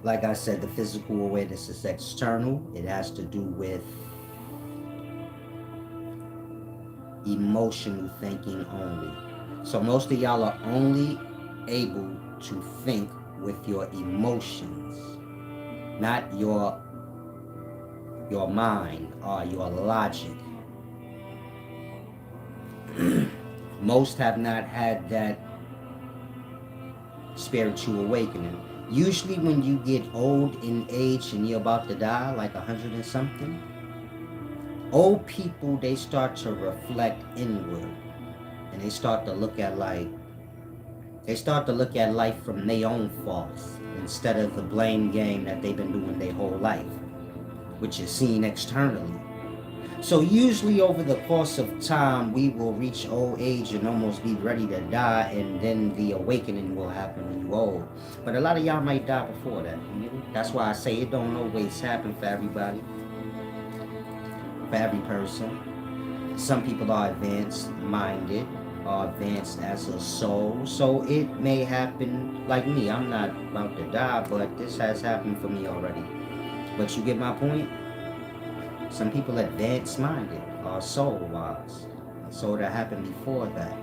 Like I said, the physical awareness is external. It has to do with emotional thinking only. So most of y'all are only able to think with your emotions, not your mind or your logic. Most have not had that spiritual awakening. Usually when you get old in age and you're about to die, like 100 and something, old people, they start to reflect inward, and they start to look at life from their own faults instead of the blame game that they've been doing their whole life, which is seen externally. So usually over the course of time, we will reach old age and almost be ready to die, and then the awakening will happen when you're old. But a lot of y'all might die before that. That's why I say it don't always happen for everybody, for every person. Some people are advanced minded, or advanced as a soul, so it may happen. Like me, I'm not about to die, but this has happened for me already. But you get my point? Some people advanced minded or soul wise, so that happened before that.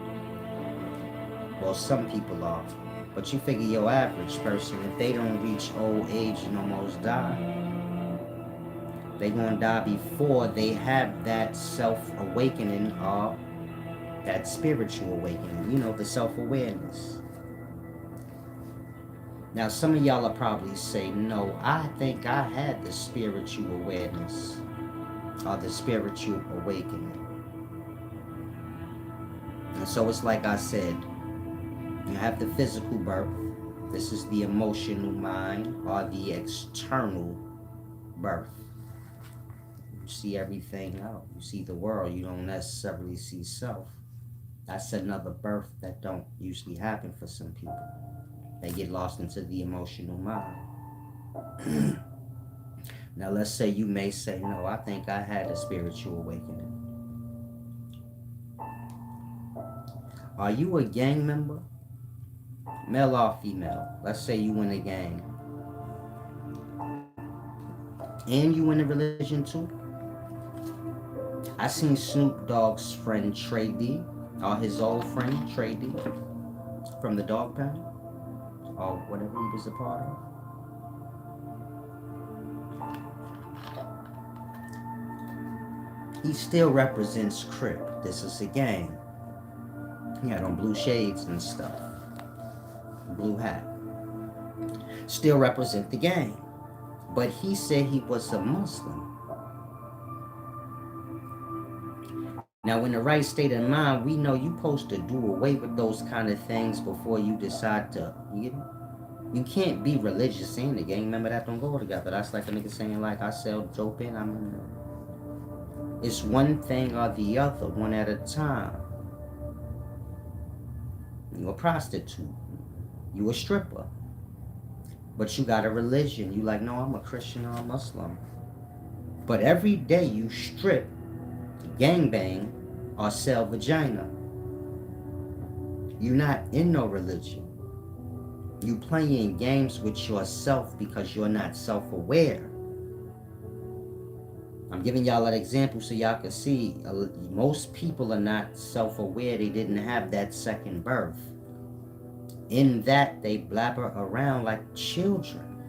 Well, some people are, but you figure your average person, if they don't reach old age and almost die, they gonna die before they have that self-awakening or that spiritual awakening, the self-awareness. Now, some of y'all will probably say, no, I think I had the spiritual awareness or the spiritual awakening. And so it's like I said, you have the physical birth. This is the emotional mind, or the external birth. You see everything out. You see the world. You don't necessarily see self. That's another birth that don't usually happen for some people. They get lost into the emotional mind. Now let's say you may say, no, I think I had a spiritual awakening. Are you a gang member? Male or female? Let's say you in a gang. And you in a religion too? I seen Snoop Dogg's friend Trey D, or his old friend Trey D, from the Dog Pound, or whatever he was a part of. He still represents Crip. This is a gang. He had on blue shades and stuff. Blue hat. Still represent the gang. But he said he was a Muslim. Now, in the right state of mind, we know you're supposed to do away with those kind of things before you decide to, you can't be religious and a gang member. That don't go together. That's like a nigga saying, like, I sell dope and it's one thing or the other, one at a time. You a prostitute. You a stripper. But you got a religion. You like, no, I'm a Christian or a Muslim. But every day you strip, gangbang, or sell vagina. You're not in no religion. You playing games with yourself because you're not self-aware. I'm giving y'all that example so y'all can see most people are not self-aware. They didn't have that second birth. In that, they blabber around like children,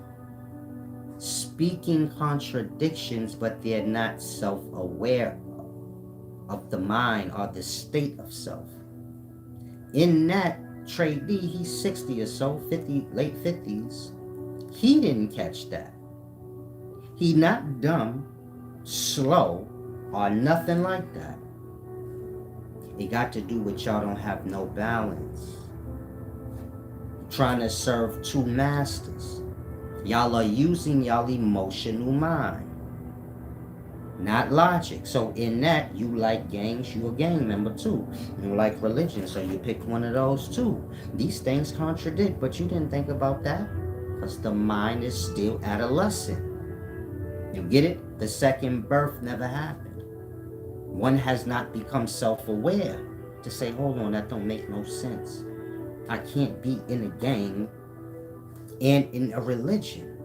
speaking contradictions, but they're not self-aware of the mind or the state of self. In that, Trey D, he's 60 or so, 50, late 50s. He didn't catch that. He not dumb, slow, or nothing like that. It got to do with y'all don't have no balance. Trying to serve two masters. Y'all are using y'all emotional mind, not logic. So in that, you like gangs, you a gang member too. You like religion, so you pick one of those too. These things contradict, but you didn't think about that because the mind is still adolescent. You get it? The second birth never happened. One has not become self-aware to say, hold on, that don't make no sense. I can't be in a gang and in a religion.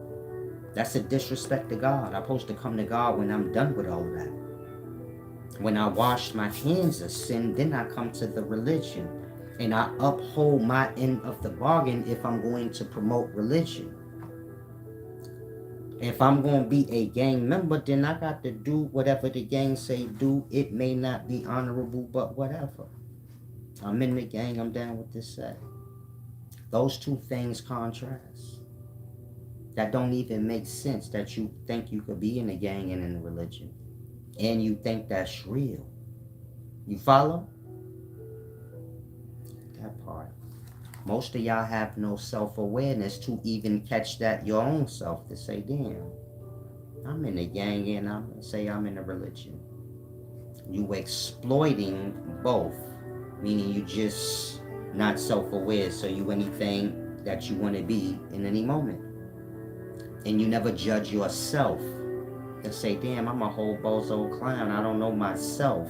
That's a disrespect to God. I'm supposed to come to God when I'm done with all of that. When I wash my hands of sin, then I come to the religion. And I uphold my end of the bargain if I'm going to promote religion. If I'm going to be a gang member, then I got to do whatever the gang say do. It may not be honorable, but whatever. I'm in the gang, I'm down with this set. Those two things contrast. That don't even make sense that you think you could be in a gang and in a religion. And you think that's real. You follow? That part. Most of y'all have no self-awareness to even catch that your own self to say, damn, I'm in a gang and I'm in a religion. You exploiting both, meaning you just not self-aware, so you anything that you want to be in any moment. And you never judge yourself and say, damn, I'm a whole bozo clown. I don't know myself.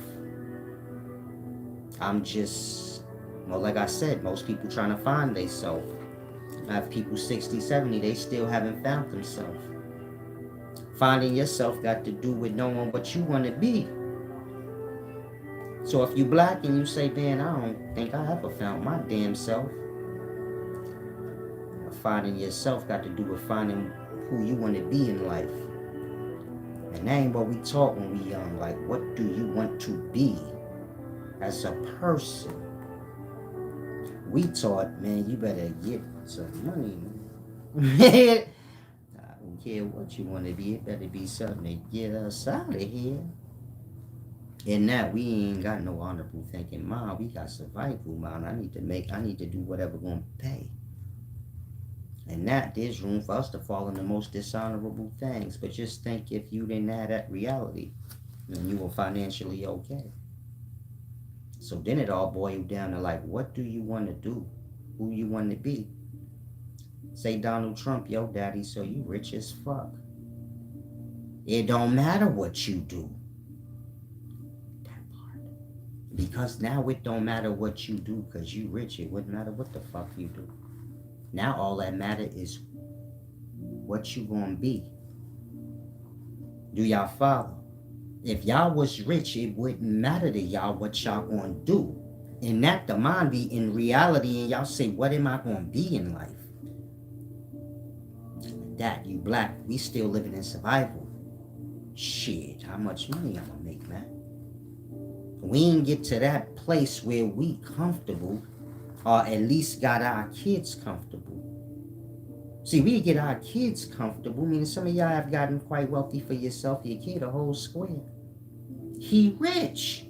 I'm just, well, like I said, most people trying to find themselves. I have people 60, 70, they still haven't found themselves. Finding yourself got to do with knowing what you want to be. So if you black and you say, man, I don't think I ever found my damn self. Finding yourself got to do with finding who you want to be in life. And that ain't what we taught when we young. Like, what do you want to be as a person? We taught, man, you better get some money. I don't care what you want to be. It better be something to get us out of here. In that, we ain't got no honorable thinking mind. We got survival mind. I need to do whatever gonna pay. And that, there's room for us to fall in the most dishonorable things. But just think, if you didn't have that reality, then you were financially okay. So then it all boiled down to like, what do you want to do? Who you want to be? Say Donald Trump, yo daddy, so you rich as fuck. It don't matter what you do. That part. Because now it don't matter what you do because you rich. It wouldn't matter what the fuck you do. Now all that matter is what you gonna be. Do y'all follow? If y'all was rich, it wouldn't matter to y'all what y'all gonna do. And that the mind be in reality and y'all say, what am I gonna be in life? That you black, we still living in survival. Shit, how much money I'm gonna make, man? We ain't get to that place where we comfortable, or at least got our kids comfortable. See, we get our kids comfortable, meaning some of y'all have gotten quite wealthy for yourself, your kid a whole square. He rich.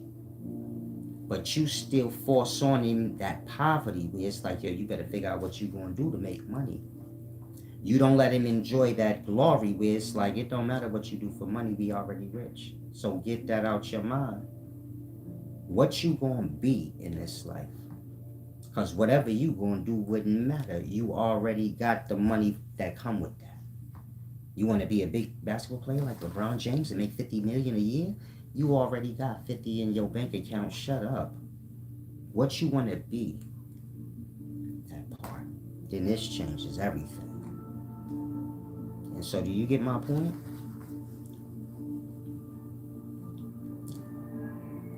But you still force on him that poverty where it's like, yo, you better figure out what you gonna do to make money. You don't let him enjoy that glory where it's like, it don't matter what you do for money, we already rich. So get that out your mind. What you gonna be in this life? Because whatever you gonna do wouldn't matter. You already got the money that come with that. You want to be a big basketball player like LeBron James and make $50 million a year? You already got 50 in your bank account. Shut up. What you want to be, that part. Then this changes everything. And so do you get my point?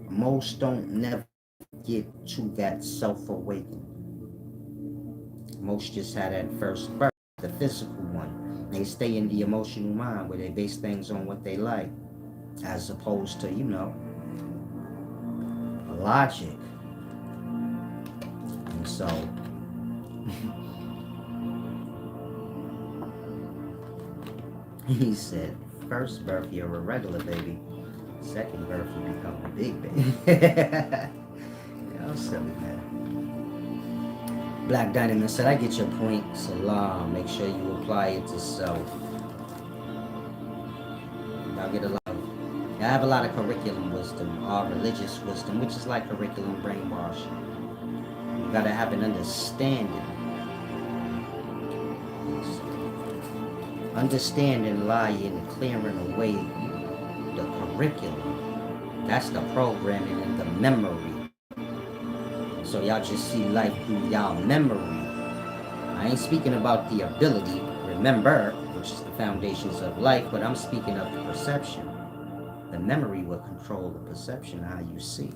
Most don't never get to that self-awakening. Most just have that first birth, the physical one. They stay in the emotional mind where they base things on what they like, as opposed to, logic. And so, he said, first birth, you're a regular baby. Second birth, you become a big baby. I'm silly, man. Black Dynamite said, I get your point. Salam. Make sure you apply it to self. Y'all get a lot of, I have a lot of curriculum wisdom, or religious wisdom, which is like curriculum brainwashing. You gotta have an understanding. Understanding lie in clearing away the curriculum. That's the programming and the memory. So y'all just see life through y'all memory. I ain't speaking about the ability, remember, which is the foundations of life, but I'm speaking of the perception. The memory will control the perception, how you see.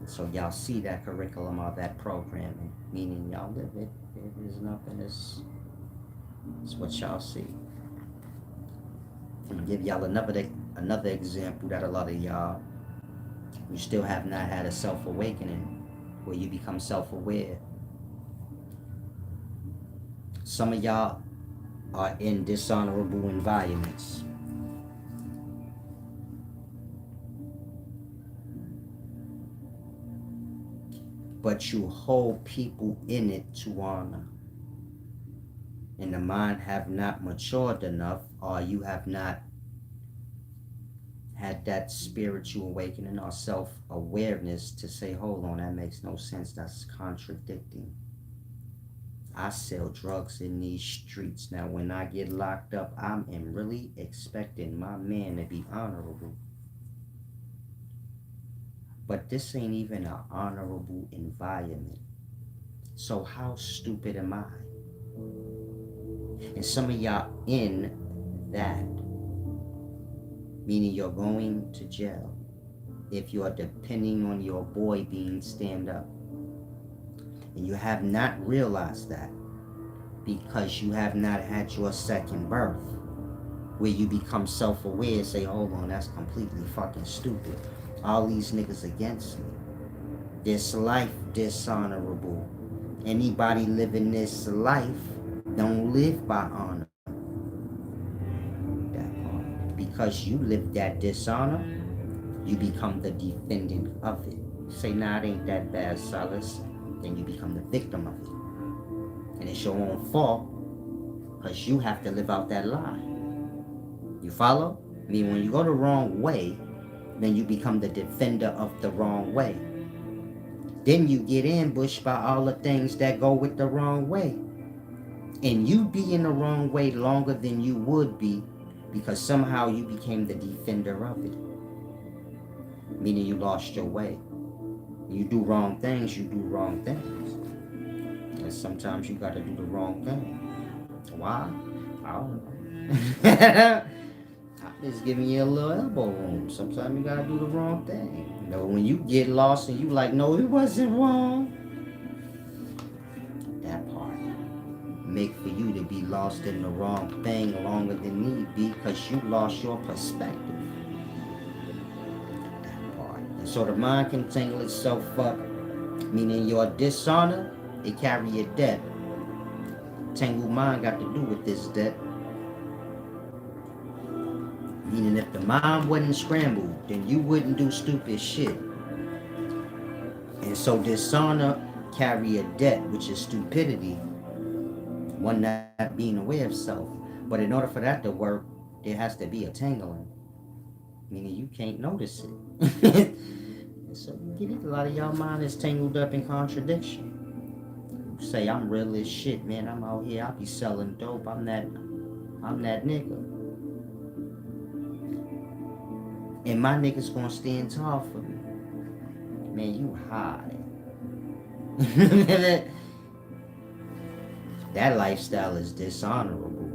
So y'all see that curriculum or that programming, meaning y'all live it. It is nothing, it's what y'all see. I'm gonna give y'all another example that a lot of y'all, you still have not had a self-awakening where you become self-aware. Some of y'all are in dishonorable environments. But you hold people in it to honor. And the mind have not matured enough, or you have not had that spiritual awakening or self-awareness to say, hold on, that makes no sense, that's contradicting. I sell drugs in these streets. Now when I get locked up, I am really expecting my man to be honorable. But this ain't even an honorable environment. So how stupid am I? And some of y'all in that, meaning you're going to jail if you are depending on your boy being stand up. And you have not realized that because you have not had your second birth where you become self-aware and say, hold on, that's completely fucking stupid. All these niggas against me. This life dishonorable. Anybody living this life don't live by honor. That part. Because you live that dishonor, you become the defendant of it. Say, nah, it ain't that bad, Silas. Then you become the victim of it. And it's your own fault because you have to live out that lie. You follow? I mean, when you go the wrong way, then you become the defender of the wrong way. Then you get ambushed by all the things that go with the wrong way. And you be in the wrong way longer than you would be because somehow you became the defender of it. Meaning you lost your way. You do wrong things, you do wrong things. And sometimes you gotta do the wrong thing. Why? I don't know. I'm just giving you a little elbow room. Sometimes you gotta do the wrong thing. You know, when you get lost and you like, no, it wasn't wrong. That part. Make for you to be lost in the wrong thing longer than need be because you lost your perspective. So the mind can tangle itself up, meaning your dishonor, it carry a debt. Tangled mind got to do with this debt. Meaning if the mind wasn't scrambled, then you wouldn't do stupid shit. And so dishonor carry a debt, which is stupidity, one not being aware of self. But in order for that to work, there has to be a tangling. Meaning you can't notice it. So you get it, a lot of y'all mind is tangled up in contradiction. You say, I'm real as shit, man. I'm out here, I be selling dope. I'm that nigga. And my niggas gonna stand tall for me. Man, you high. That lifestyle is dishonorable.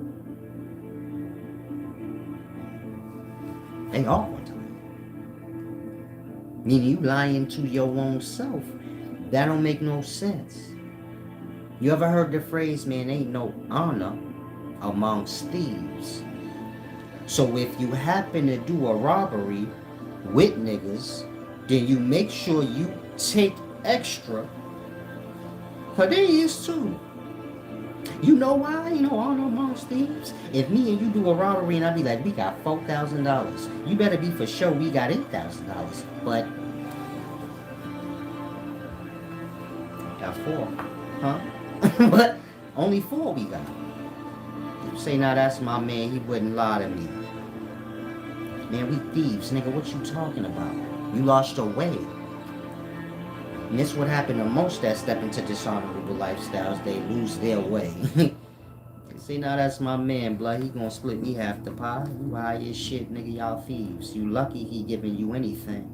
They all want to. Meaning you lying to your own self. That don't make no sense. You ever heard the phrase, man, ain't no honor amongst thieves? So if you happen to do a robbery with niggas, then you make sure you take extra. Cause there is too. You know why? You know honor amongst thieves? If me and you do a robbery and I be like, we got $4,000. You better be for sure we got $8,000. But got 4. Huh? But only 4 we got. You say, now that's my man, he wouldn't lie to me. Man, we thieves, nigga, what you talking about? You lost your way. And this what happened to most that step into dishonorable lifestyles. They lose their way. You say, now that's my man, blood, he gonna split me half the pie. You high as shit, nigga, y'all thieves. You lucky he giving you anything.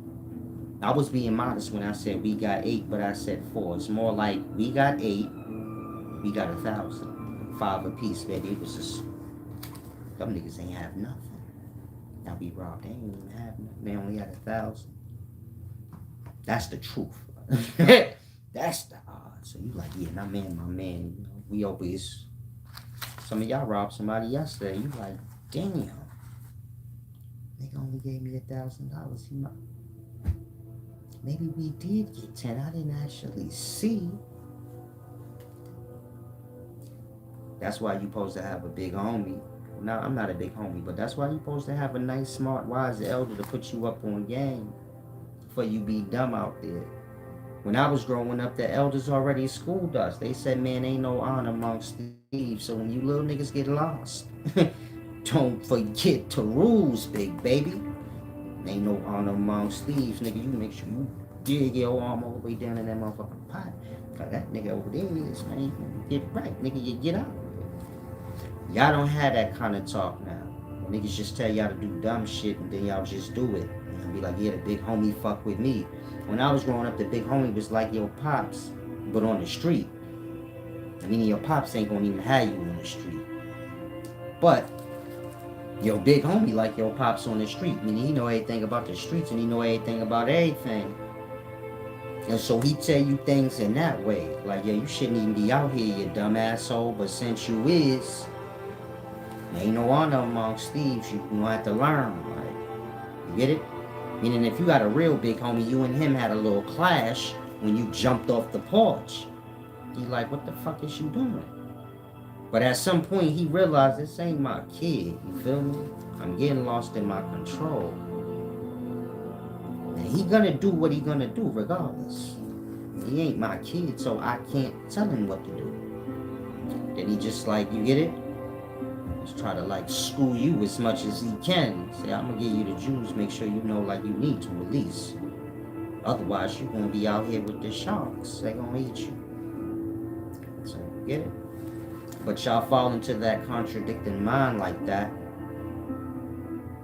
I was being modest when I said we got 8, but I said 4. It's more like we got 8, we got 1,000. 5 apiece, baby. It was just, them niggas ain't have nothing. Now we robbed, they ain't even have nothing. They only had 1,000. That's the truth. That's the odds. So you like, yeah, my man. You know, we always, some of y'all robbed somebody yesterday. You like, damn. Nigga only gave me $1,000. He might, maybe we did get 10. I didn't actually see. That's why you supposed to have a big homie. Now, I'm not a big homie, but that's why you supposed to have a nice, smart, wise elder to put you up on game before you be dumb out there. When I was growing up, the elders already schooled us. They said, man, ain't no honor amongst thieves. So when you little niggas get lost, don't forget the rules, big baby. Ain't no honor amongst thieves, nigga. You make sure you dig your arm all the way down in that motherfucking pot. Cause that nigga over there is, man, you get right, nigga, you get out. Y'all don't have that kind of talk now. Niggas just tell y'all to do dumb shit and then y'all just do it. And be like, yeah, the big homie fuck with me. When I was growing up, the big homie was like your pops, but on the street. I mean, your pops ain't gonna even have you on the street. But your big homie like your pops on the street. Meaning he know everything about the streets and he know everything about everything. And so he tell you things in that way. Like, yeah, you shouldn't even be out here, you dumb asshole. But since you is, there ain't no honor amongst thieves. You gonna have to learn. Like, you get it? Meaning if you got a real big homie, you and him had a little clash when you jumped off the porch. He like, what the fuck is you doing? But at some point he realized this ain't my kid. You feel me? I'm getting lost in my control. And he gonna do what he gonna do regardless. He ain't my kid, so I can't tell him what to do. Then he just like, you get it? Just try to like school you as much as he can. Say, I'm gonna give you the Jews, make sure you know like you need to at least. Otherwise you're gonna be out here with the sharks. They gonna eat you. So get it? But y'all fall into that contradicting mind like that.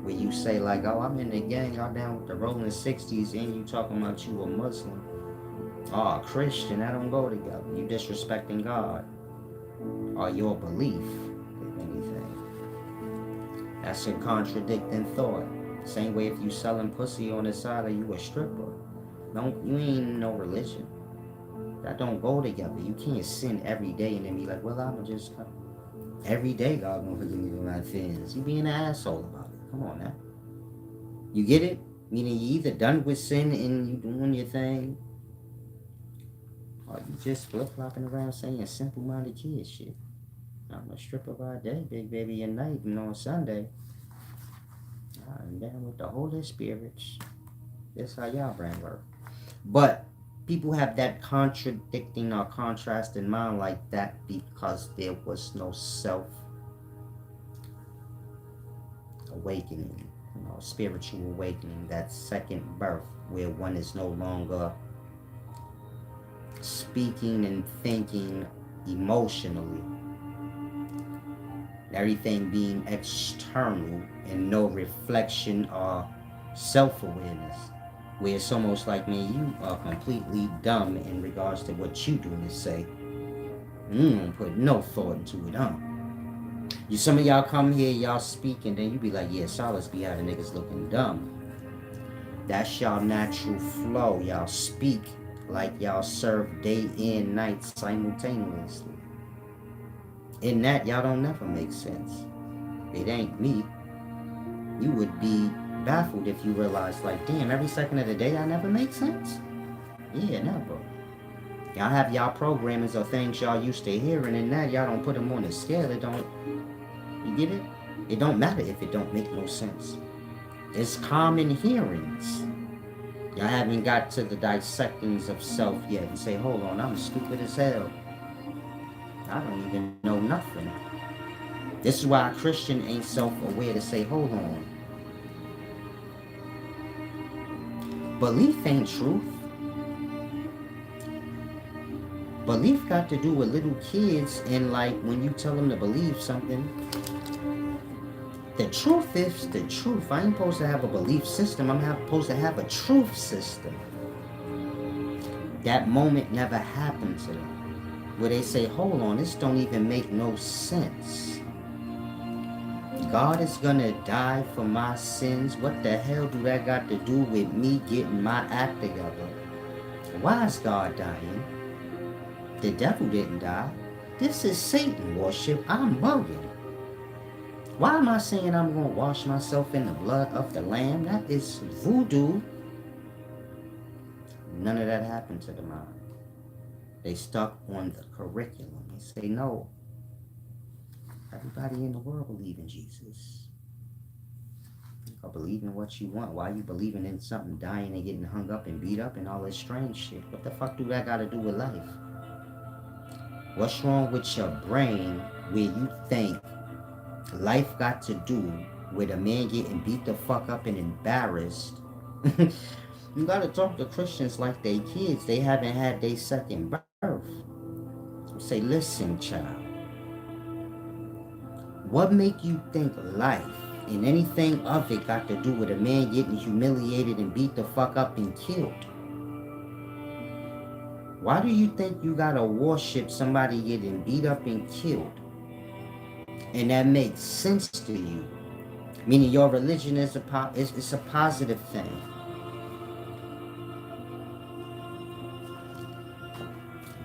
Where you say like, oh, I'm in the gang, y'all down with the rolling 60s, and you talking about you a Muslim. Oh, a Christian, that don't go together. You disrespecting God. Or your belief. That's a contradicting thought. Same way if you selling pussy on the side, or you a stripper. You ain't no religion. That don't go together. You can't sin every day and then be like, well, I'ma just come. Every day God gonna forgive me for my sins. You being an asshole about it. Come on now. You get it? Meaning you either done with sin and you doing your thing, or you just flip-flopping around saying simple-minded kid shit. I'm a stripper by day, big baby at night, and on Sunday, I'm down with the Holy Spirits. That's how y'all brain work. But people have that contradicting or contrast in mind like that because there was no self-awakening, spiritual awakening, that second birth where one is no longer speaking and thinking emotionally. Everything being external and no reflection or self-awareness, where it's almost like, man, you are completely dumb in regards to what you do and say. You don't put no thought into it, huh? Some of y'all come here, y'all speak, and then you be like, yeah, Solace be having niggas looking dumb. That's y'all natural flow. Y'all speak like y'all serve day and night simultaneously. In that, y'all don't never make sense. It ain't me. You would be baffled if you realized, like, damn, every second of the day I never make sense? Yeah, never. Y'all have y'all programmings or things y'all used to hearing, and that y'all don't put them on the scale. It don't, you get it? It don't matter if it don't make no sense. It's common hearings. Y'all haven't got to the dissectings of self yet and say, hold on, I'm stupid as hell. I don't even know nothing. This is why a Christian ain't self-aware to say, hold on. Belief ain't truth. Belief got to do with little kids, and like when you tell them to believe something, the truth is the truth. I ain't supposed to have a belief system. I'm supposed to have a truth system. That moment never happened to them, where they say, hold on, this don't even make no sense. God is gonna die for my sins. What the hell do that got to do with me getting my act together? Why is God dying? The devil didn't die. This is Satan worship. I'm bugging. Why am I saying I'm going to wash myself in the blood of the Lamb? That is voodoo. None of that happened to the mind. They stuck on the curriculum. They say, no, everybody in the world believe in Jesus. You can believe in what you want. Why are you believing in something dying and getting hung up and beat up and all this strange shit? What the fuck do that got to do with life? What's wrong with your brain where you think life got to do with a man getting beat the fuck up and embarrassed? You gotta talk to Christians like they kids. They haven't had their second birth. Say, listen, child. What make you think life and anything of it got to do with a man getting humiliated and beat the fuck up and killed? Why do you think you gotta worship somebody getting beat up and killed? And that makes sense to you. Meaning your religion is a positive thing.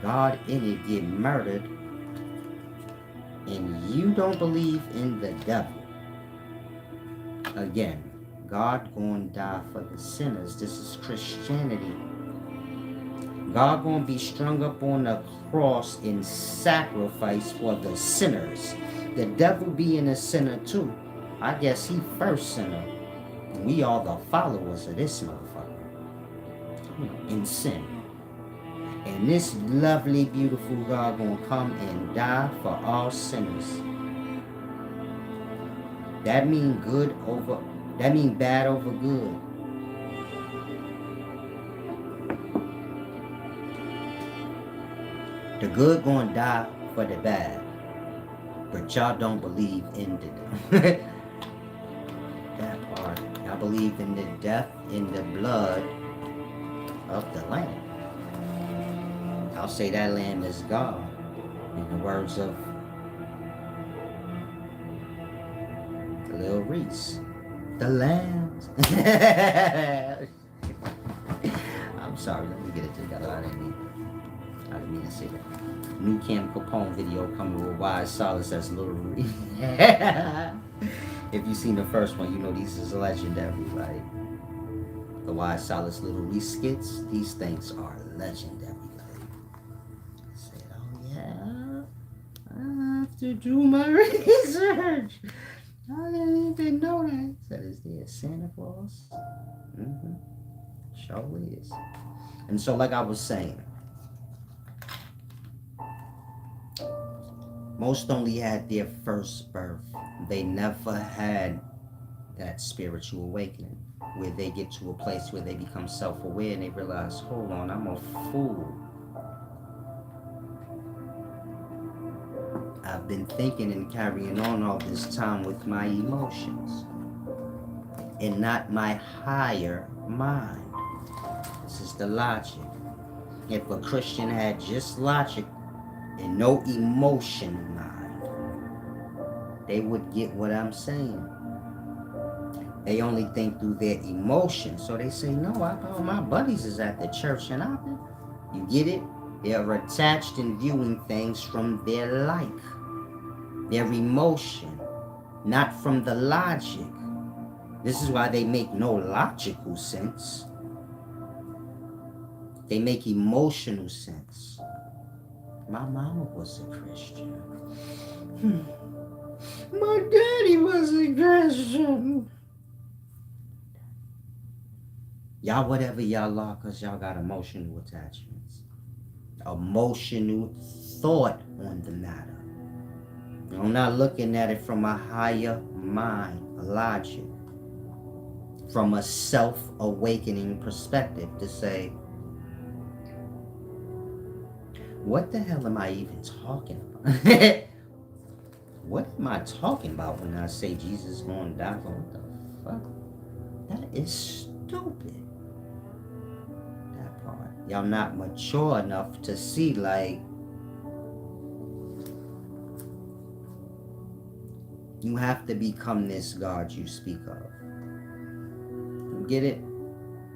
God in it get murdered, and you don't believe in the devil. Again, God gonna die for the sinners. This is Christianity. God gonna be strung up on the cross in sacrifice for the sinners. The devil being a sinner too. I guess he first sinner. We are the followers of this motherfucker in sin. And this lovely, beautiful God gonna come and die for all sinners. That mean bad over good. The good gonna die for the bad. But y'all don't believe in the that part. Y'all believe in the death in the blood of the Lamb. I'll say that Lamb is God. In the words of Lil Reese. The lambs. I'm sorry, let me get it together. I didn't mean to say that. New Cam Capone video coming with Wise Solace as Lil Reese. If you seen the first one, you know these is legendary, right? The Wise Solace Lil Reese skits, these things are legendary. I said, oh yeah, I have to do my research. I didn't even know that. Said, is there Santa Claus? Sure is. And so, like I was saying, most only had their first birth. They never had that spiritual awakening where they get to a place where they become self-aware and they realize, hold on, I'm a fool. I've been thinking and carrying on all this time with my emotions. and not my higher mind. This is the logic. If a Christian had just logic and no emotion mind, they would get what I'm saying. They only think through their emotions. So they say, no, all my buddies is at the church and I've been. You get it? They're attached and viewing things from their like, their emotion, not from the logic. This is why they make no logical sense. They make emotional sense. My mama was a Christian. My daddy was a Christian. Y'all whatever y'all are, because y'all got emotional attachments. Emotional thought on the matter. I'm not looking at it from a higher mind, a logic, from a self-awakening perspective to say, what the hell am I even talking about? What am I talking about when I say Jesus is going to die? What the fuck? That is stupid. That part. Y'all not mature enough to see, like, you have to become this God you speak of. You get it?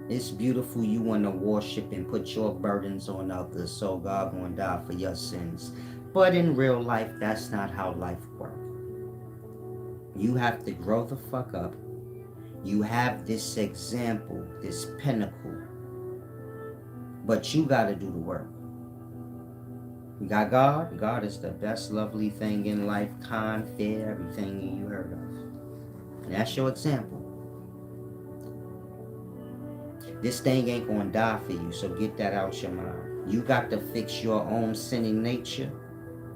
It's beautiful you want to worship and put your burdens on others so God won't die for your sins. But in real life, that's not how life works. You have to grow the fuck up. You have this example, this pinnacle. But you got to do the work. You got God. God is the best lovely thing in life, kind, fair, everything you heard of. And that's your example. This thing ain't gonna die for you, so get that out your mind. You got to fix your own sinning nature,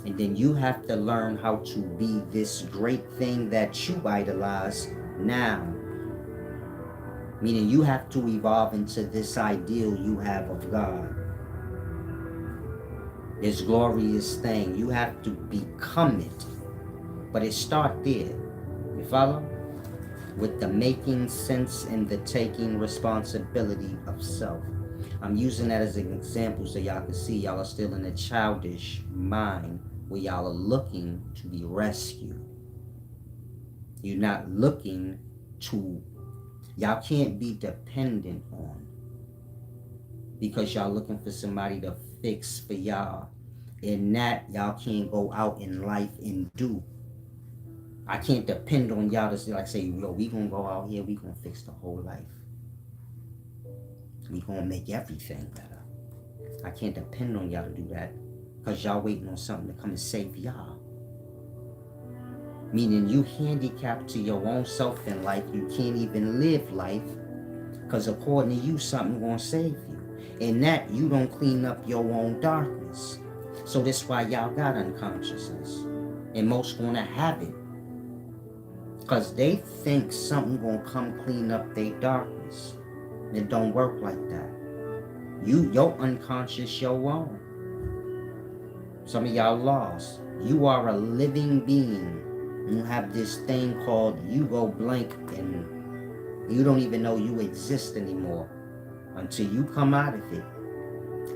and then you have to learn how to be this great thing that you idolize now. Meaning you have to evolve into this ideal you have of God. This glorious thing. You have to become it. But it starts there. You follow? With the making sense and the taking responsibility of self. I'm using that as an example so y'all can see y'all are still in a childish mind where y'all are looking to be rescued. You're not looking to, y'all can't be dependent on, because y'all looking for somebody to fix for y'all. And that y'all can't go out in life and do. I can't depend on y'all to like say, yo, we gonna go out here, we gonna fix the whole life. We gonna make everything better. I can't depend on y'all to do that, because y'all waiting on something to come and save y'all. Meaning you handicapped to your own self in life, you can't even live life, because according to you, something gonna save you. And that you don't clean up your own darkness. So that's why y'all got unconsciousness. And most gonna have it. Because they think something gonna come clean up their darkness. It don't work like that. Your unconscious, your own. Some of y'all lost. You are a living being. You have this thing called you go blank and you don't even know you exist anymore until you come out of it.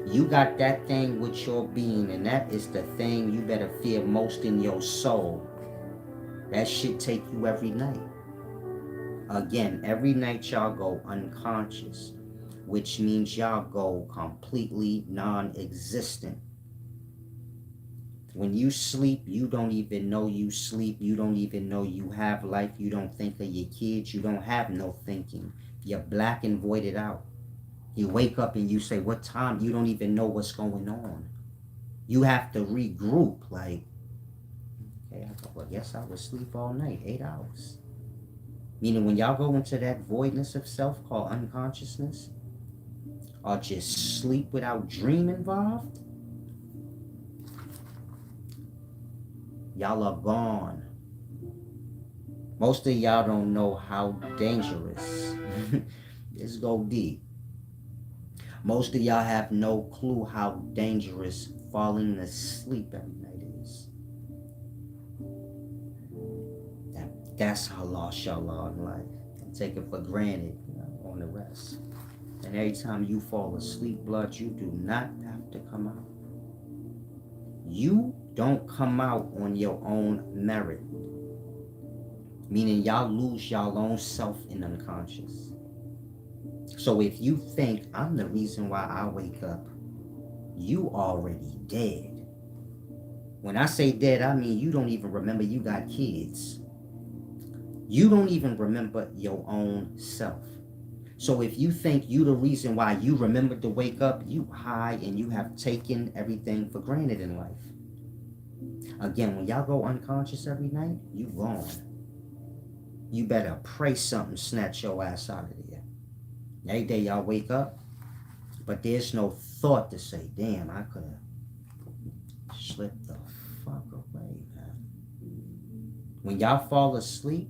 You got that thing with your being, and that is the thing you better fear most in your soul. That shit take you every night. Again, every night y'all go unconscious, which means y'all go completely non-existent. When you sleep, you don't even know you sleep. You don't even know you have life. You don't think of your kids. You don't have no thinking. You're black and voided out. You wake up and you say, what time? You don't even know what's going on. You have to regroup, like, okay, I guess I would sleep all night, 8 hours. Meaning when y'all go into that voidness of self called unconsciousness, or just sleep without dream involved, y'all are gone. Most of y'all don't know how dangerous. Let's go deep. Most of y'all have no clue how dangerous falling asleep every night is. That's how lost y'all are in life. Take it for granted, on the rest. And every time you fall asleep, blood, you do not have to come out. You don't come out on your own merit. Meaning y'all lose y'all own self in unconscious. So if you think I'm the reason why I wake up, you already dead. When I say dead, I mean you don't even remember you got kids. You don't even remember your own self. So if you think you the reason why you remembered to wake up, you high and you have taken everything for granted in life. Again, when y'all go unconscious every night, you gone. You better pray something snatch your ass out of there. Every day y'all wake up, but there's no thought to say, damn, I could have slipped the fuck away, man. When y'all fall asleep,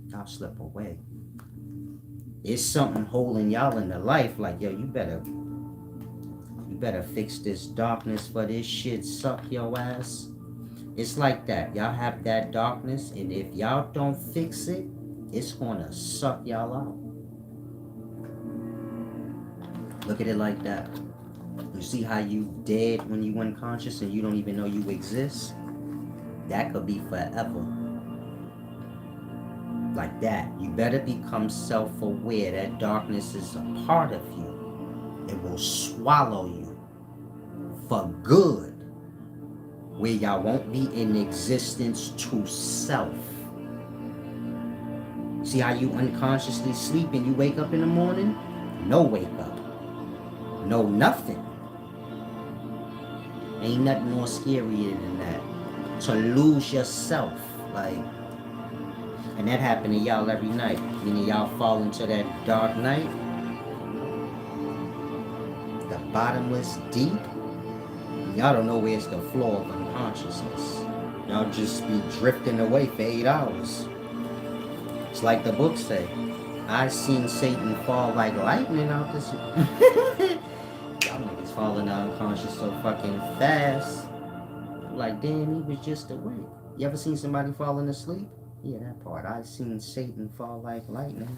y'all slip away. There's something holding y'all in the life like, yo, you better fix this darkness for this shit suck your ass. It's like that. Y'all have that darkness, and if y'all don't fix it, it's gonna suck y'all out. Look at it like that. You see how you dead when you unconscious and you don't even know you exist? That could be forever. Like that. You better become self-aware. That darkness is a part of you. It will swallow you for good. Where y'all won't be in existence to self. See how you unconsciously sleep and you wake up in the morning? No wake up. No nothing. Ain't nothing more scarier than that. To lose yourself. Like, and that happen to y'all every night. Meaning y'all fall into that dark night. The bottomless deep. Y'all don't know where's the floor of unconsciousness. Y'all just be drifting away for 8 hours. It's like the book say, I seen Satan fall like lightning out this. Y'all niggas falling out unconscious so fucking fast. Like, damn, he was just awake. You ever seen somebody falling asleep? Yeah, that part. I seen Satan fall like lightning.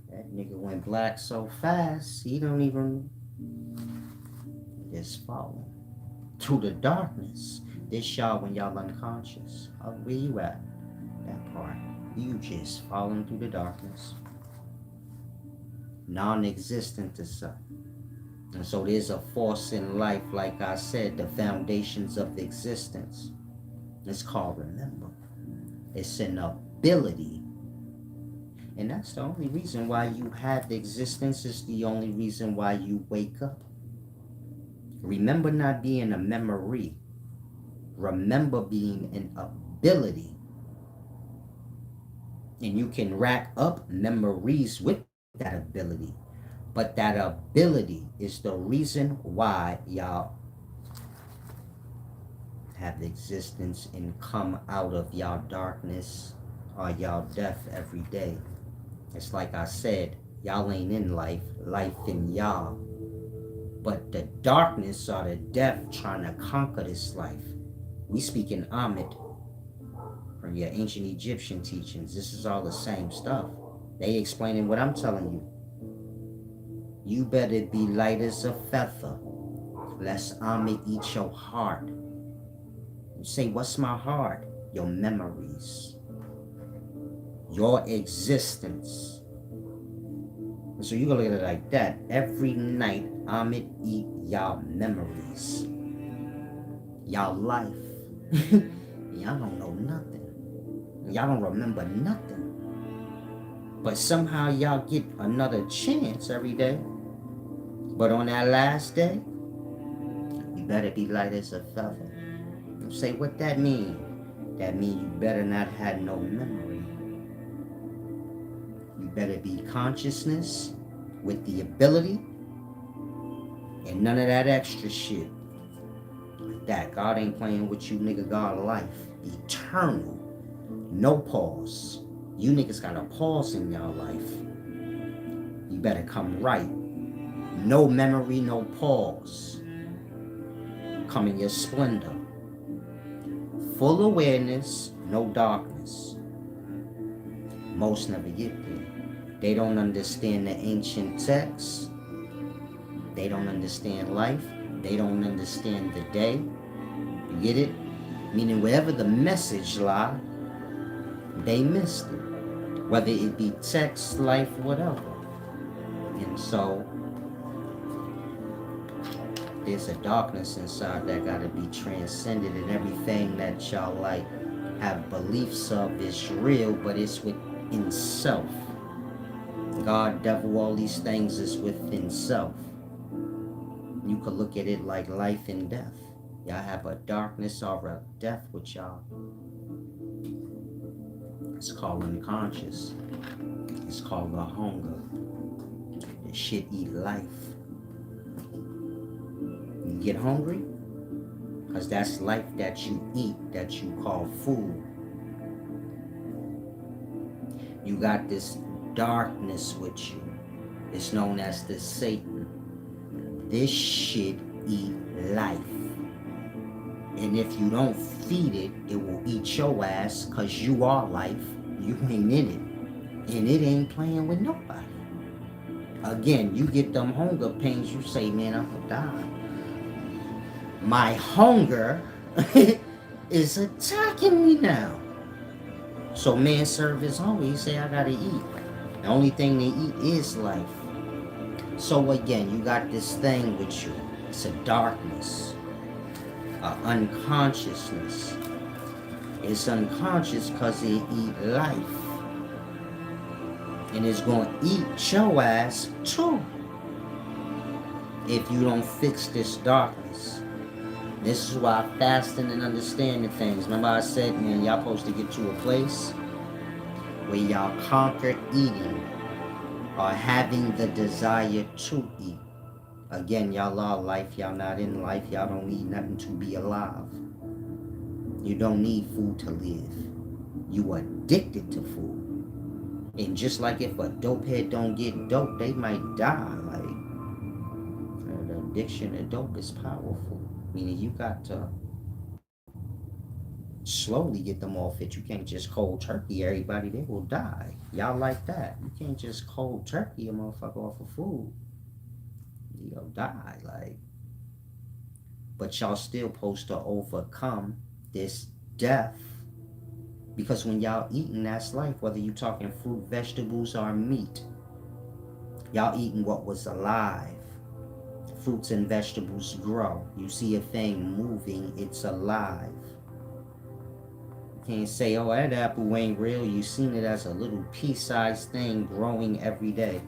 That nigga went black so fast, he don't even just falling through the darkness. This y'all when y'all unconscious. Where you at? That part. You just falling through the darkness. Non-existent to self. And so there's a force in life, like I said, the foundations of existence. It's called remember. It's an ability. And that's the only reason why you have existence. Is the only reason why you wake up. Remember not being a memory. Remember being an ability. And you can rack up memories with that ability. But that ability is the reason why y'all have existence and come out of y'all darkness or y'all death every day. It's like I said, y'all ain't in life, life in y'all. But the darkness or the death trying to conquer this life. We speak in Amit from your ancient Egyptian teachings. This is all the same stuff. They explaining what I'm telling you. You better be light as a feather, lest Amit eat your heart. You say, what's my heart? Your memories. Your existence. And so you gotta look at it like that. Every night, Amit eat y'all memories. Y'all life. Y'all don't know nothing. Y'all don't remember nothing. But somehow y'all get another chance every day. But on that last day, you better be light as a feather. You say, what that mean? That mean you better not have no memory. You better be consciousness with the ability and none of that extra shit. That God ain't playing with you, nigga. God life. Eternal. No pause. You niggas got a pause in y'all life. You better come right. No memory, no pause. Come in your splendor. Full awareness, no darkness. Most never get there. They don't understand the ancient texts. They don't understand life. They don't understand the day. You get it? Meaning wherever the message lie, they missed it. Whether it be text, life, whatever. And so there's a darkness inside that gotta be transcended, and everything that y'all like have beliefs of is real, but it's within self. God, devil, all these things is within self. You could look at it like life and death. Y'all have a darkness or a death with y'all. It's called unconscious. It's called a hunger. The shit eat life. You get hungry? Because that's life that you eat, that you call food. You got this darkness with you. It's known as the Satan. This shit eat life. And if you don't feed it, it will eat your ass, because you are life. You ain't in it. And it ain't playing with nobody. Again, you get them hunger pains, you say, man, I'm gonna die. My hunger is attacking me now. So man serve his hunger. He say, I gotta eat. The only thing they eat is life. So again, you got this thing with you. It's a darkness, unconsciousness. It's unconscious because it eat life. And it's going to eat your ass too if you don't fix this darkness. This is why fasting and understanding things. Remember I said, man, y'all supposed to get to a place where y'all conquer eating or having the desire to eat. Again, y'all are life. Y'all not in life. Y'all don't need nothing to be alive. You don't need food to live. You are addicted to food. And just like if a dope head don't get dope, they might die. Like, the addiction to dope is powerful. Meaning you got to slowly get them off it. You can't just cold turkey everybody. They will die. Y'all like that. You can't just cold turkey a motherfucker off of food. You'll die. Like, but y'all still supposed to overcome this death. Because when y'all eating, that's life. Whether you talking fruit, vegetables, or meat. Y'all eating what was alive. Fruits and vegetables grow. You see a thing moving, it's alive. You can't say, oh, that apple ain't real. You seen it as a little pea-sized thing growing every day.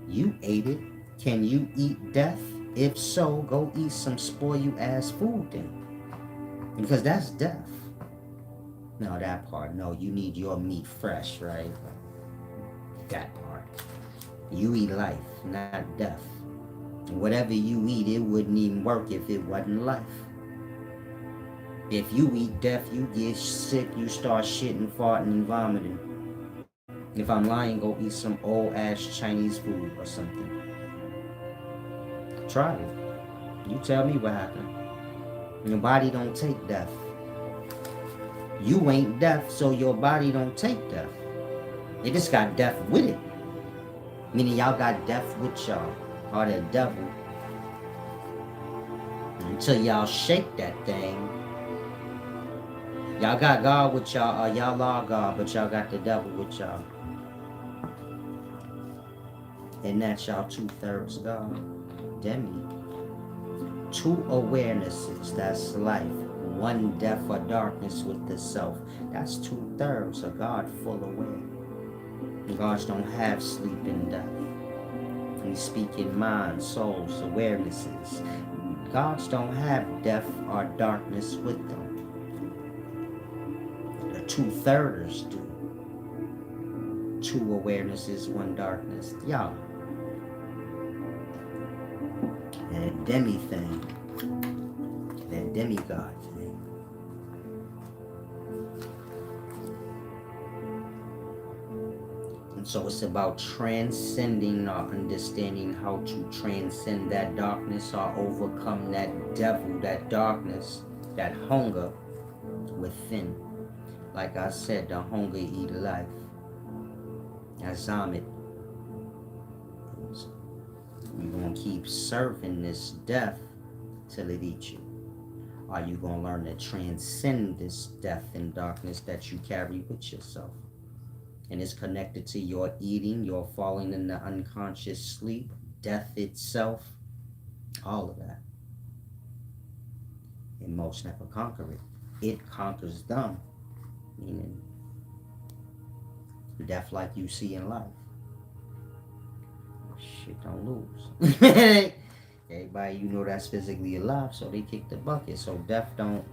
You ate it. Can you eat death? If so, go eat some spoil-you-ass food then. Because that's death. No, that part. No, you need your meat fresh, right? That part. You eat life, not death. And whatever you eat, it wouldn't even work if it wasn't life. If you eat death, you get sick, you start shitting, farting, and vomiting. If I'm lying, go eat some old-ass Chinese food or something. Try it. You tell me what happened. Your body don't take death. You ain't death, so your body don't take death. It just got death with it. Meaning y'all got death with y'all, or the devil. Until y'all shake that thing. Y'all got God with y'all, or y'all are God, but y'all got the devil with y'all. And that's y'all 2/3 God. Demi. 2 awarenesses, that's life. 1 death or darkness with the self. That's 2/3 of God full aware. Gods don't have sleep and death. We speak in minds, souls, awarenesses. Gods don't have death or darkness with them. The 2/3 do. 2 awarenesses, 1 darkness. Y'all. That demi thing. That demigod thing. And so it's about transcending or understanding how to transcend that darkness or overcome that devil, that darkness, that hunger within. Like I said, the hunger eat life. Azamit. You're going to keep serving this death till it eats you. Are you going to learn to transcend this death and darkness that you carry with yourself? And it's connected to your eating, your falling into unconscious sleep, death itself, all of that. And most never conquer it. It conquers them, meaning death like you see in life. Shit, don't lose. Everybody you know that's physically alive, so they kick the bucket. So death don't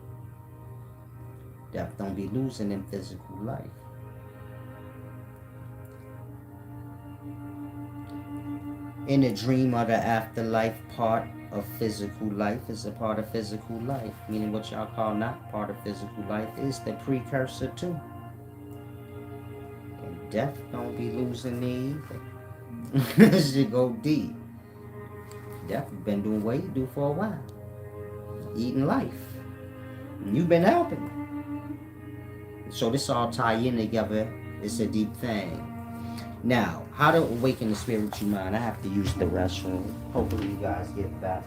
be losing in physical life. In the dream or the afterlife part of physical life is a part of physical life, meaning what y'all call not part of physical life is the precursor to. And death don't be losing there either. Should go deep. Death been doing what you do for a while. Eating life. And you've been helping. So this all tie in together. It's a deep thing. Now, how to awaken the spiritual mind? I have to use the restroom. Hopefully you guys get back.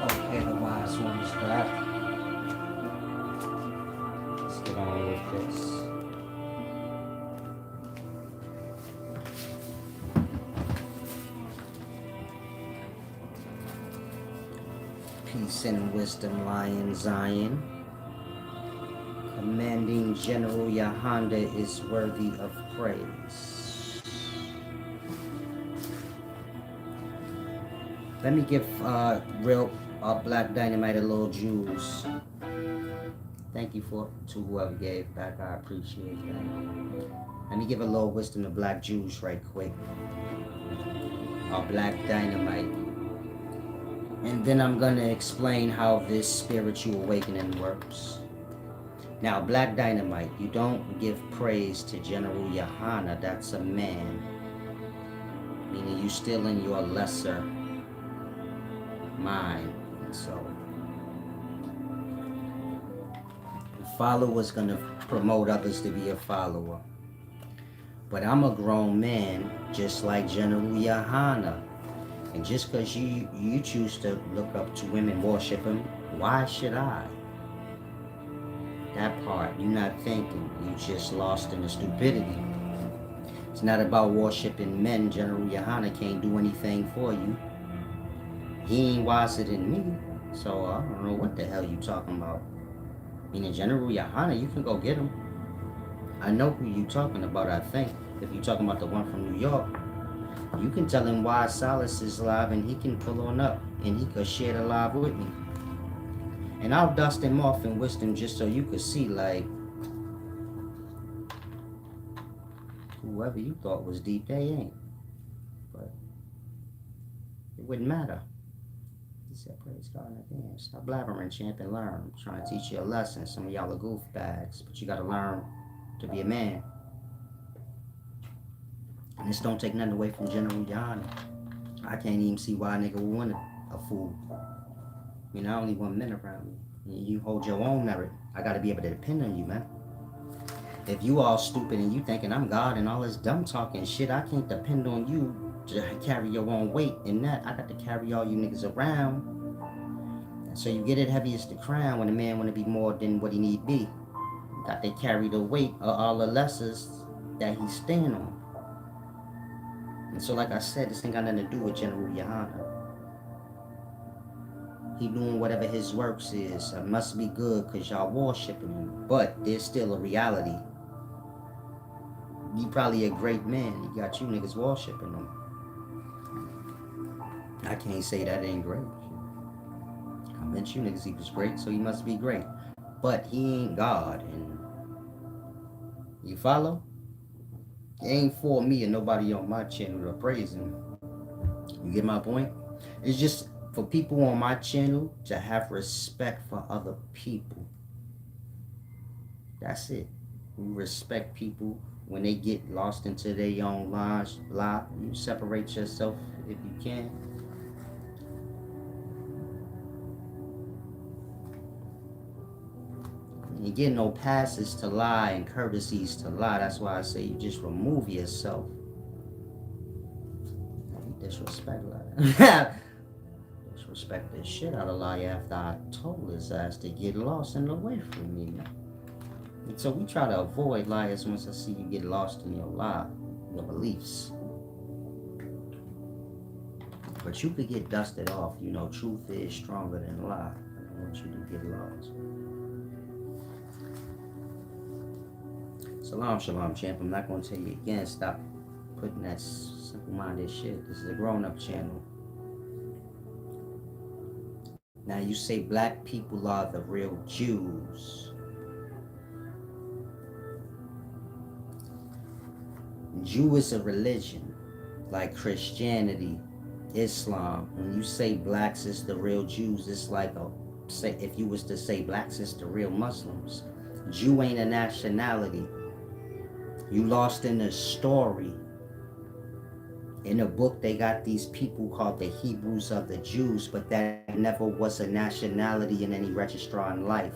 Okay, the wise one's back. Let's get on with this. Peace and wisdom lie in Zion. Commanding General Yahanda is worthy of praise. Let me give real Black Dynamite a little juice. Thank you to whoever gave back. I appreciate that. Let me give a little wisdom to Black Jews right quick. Black Dynamite. And then I'm going to explain how this spiritual awakening works. Now, Black Dynamite, you don't give praise to General Yahana. That's a man. Meaning you still in your lesser mind. So, the follower's going to promote others to be a follower. But I'm a grown man, just like General Yahana. And just because you choose to look up to him and worship him, why should I? That part, you're not thinking. You just lost in the stupidity. It's not about worshiping men. General Yahana can't do anything for you. He ain't wiser than me. So I don't know what the hell you talking about. Meaning General Yahana, you can go get him. I know who you talking about, I think. If you talking about the one from New York, you can tell him why Silas is live and he can pull on up and he could share the live with me. And I'll dust him off in wisdom just so you could see, like, whoever you thought was deep, they ain't. But it wouldn't matter. He said, praise God again. Stop blabbering, champ, and learn. I'm trying to teach you a lesson. Some of y'all are goofbags, but you gotta learn to be a man. And this don't take nothing away from General Yana. I can't even see why a nigga would want a fool. I only want men around me. You hold your own merit. I gotta be able to depend on you, man. If you all stupid and you thinking I'm God and all this dumb talking shit, I can't depend on you to carry your own weight in that. I got to carry all you niggas around. So you get it heavy as the crown when a man want to be more than what he need be. Got to carry the weight of all the lessers that he stand on. And so like I said, this ain't got nothing to do with General Yohana. He doing whatever his works is. It must be good because y'all worshiping him. But there's still a reality. He probably a great man. He got you niggas worshiping him. I can't say that ain't great. I meant you niggas he was great, so he must be great. But he ain't God. And you follow? It ain't for me and nobody on my channel to praise him. You get my point? It's just for people on my channel to have respect for other people. That's it. We respect people when they get lost into their own lives. You separate yourself if you can. You get no passes to lie and courtesies to lie. That's why I say you just remove yourself. You disrespect lie. Disrespect the shit out of lie after I told his ass to get lost and away from me, man. And so we try to avoid liars once I see you get lost in your lie, your beliefs. But you could get dusted off. Truth is stronger than lie. I don't want you to get lost. Salam, shalom, champ. I'm not going to tell you again, stop putting that simple-minded shit. This is a grown-up channel. Now, you say black people are the real Jews. Jew is a religion, like Christianity, Islam. When you say blacks is the real Jews, it's like if you was to say blacks is the real Muslims. Jew ain't a nationality. You lost in the story. In a book, they got these people called the Hebrews of the Jews, but that never was a nationality in any registrar in life.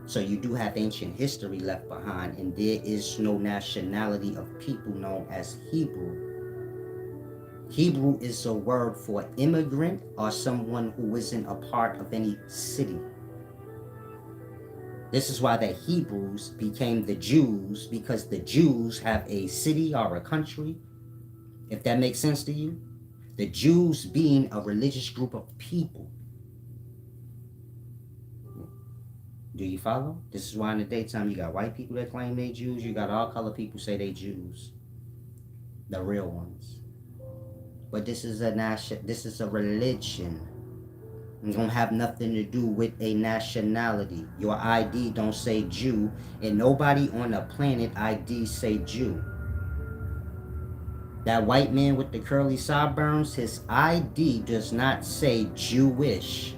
So you do have ancient history left behind, and there is no nationality of people known as Hebrew. Hebrew is a word for immigrant or someone who isn't a part of any city. This is why the Hebrews became the Jews, because the Jews have a city or a country, if that makes sense to you. The Jews being a religious group of people. Do you follow? This is why in the daytime you got white people that claim they Jews, you got all color people say they Jews. The real ones. But this is a religion. It don't have nothing to do with a nationality. Your ID don't say Jew, and nobody on the planet ID say Jew. That white man with the curly sideburns, his ID does not say Jewish.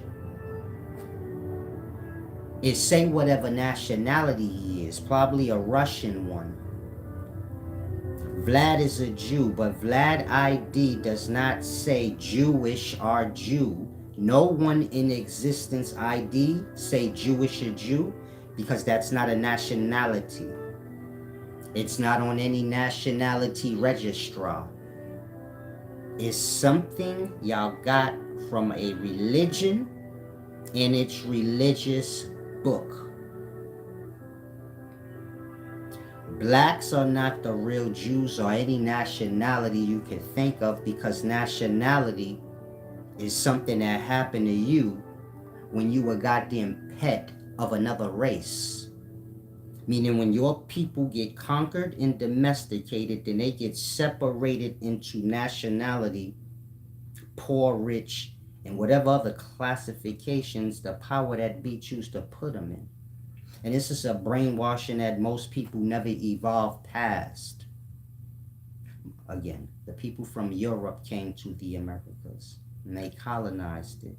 It say whatever nationality he is, probably a Russian one. Vlad is a Jew, but Vlad ID does not say Jewish or Jew. No one in existence ID say Jewish or Jew, because that's not a nationality. It's not on any nationality registrar. It's something y'all got from a religion in its religious book. Blacks are not the real Jews or any nationality you can think of, because nationality is something that happened to you when you were a goddamn pet of another race. Meaning when your people get conquered and domesticated, then they get separated into nationality, poor, rich, and whatever other classifications the power that be choose to put them in. And this is a brainwashing that most people never evolved past. Again, the people from Europe came to the Americas and they colonized it.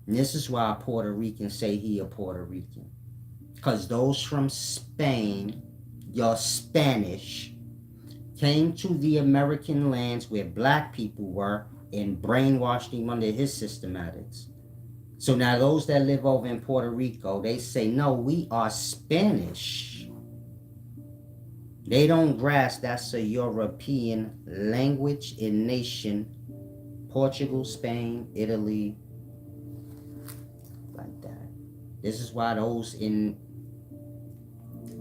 And this is why Puerto Ricans say he a Puerto Rican. Because those from Spain, your Spanish, came to the American lands where black people were and brainwashed him under his systematics. So now those that live over in Puerto Rico, they say, no, we are Spanish. They don't grasp that's a European language and nation. Portugal, Spain, Italy, like that. This is why those in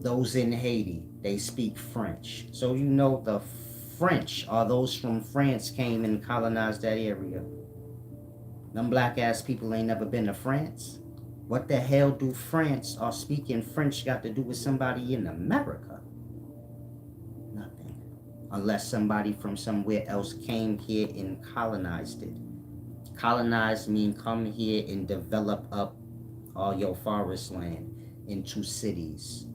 Haiti, they speak French. So you know the French, or those from France, came and colonized that area. Them black ass people ain't never been to France. What the hell do France or speaking French got to do with somebody in America? Nothing. Unless somebody from somewhere else came here and colonized it. Colonize mean come here and develop up all your forest land into cities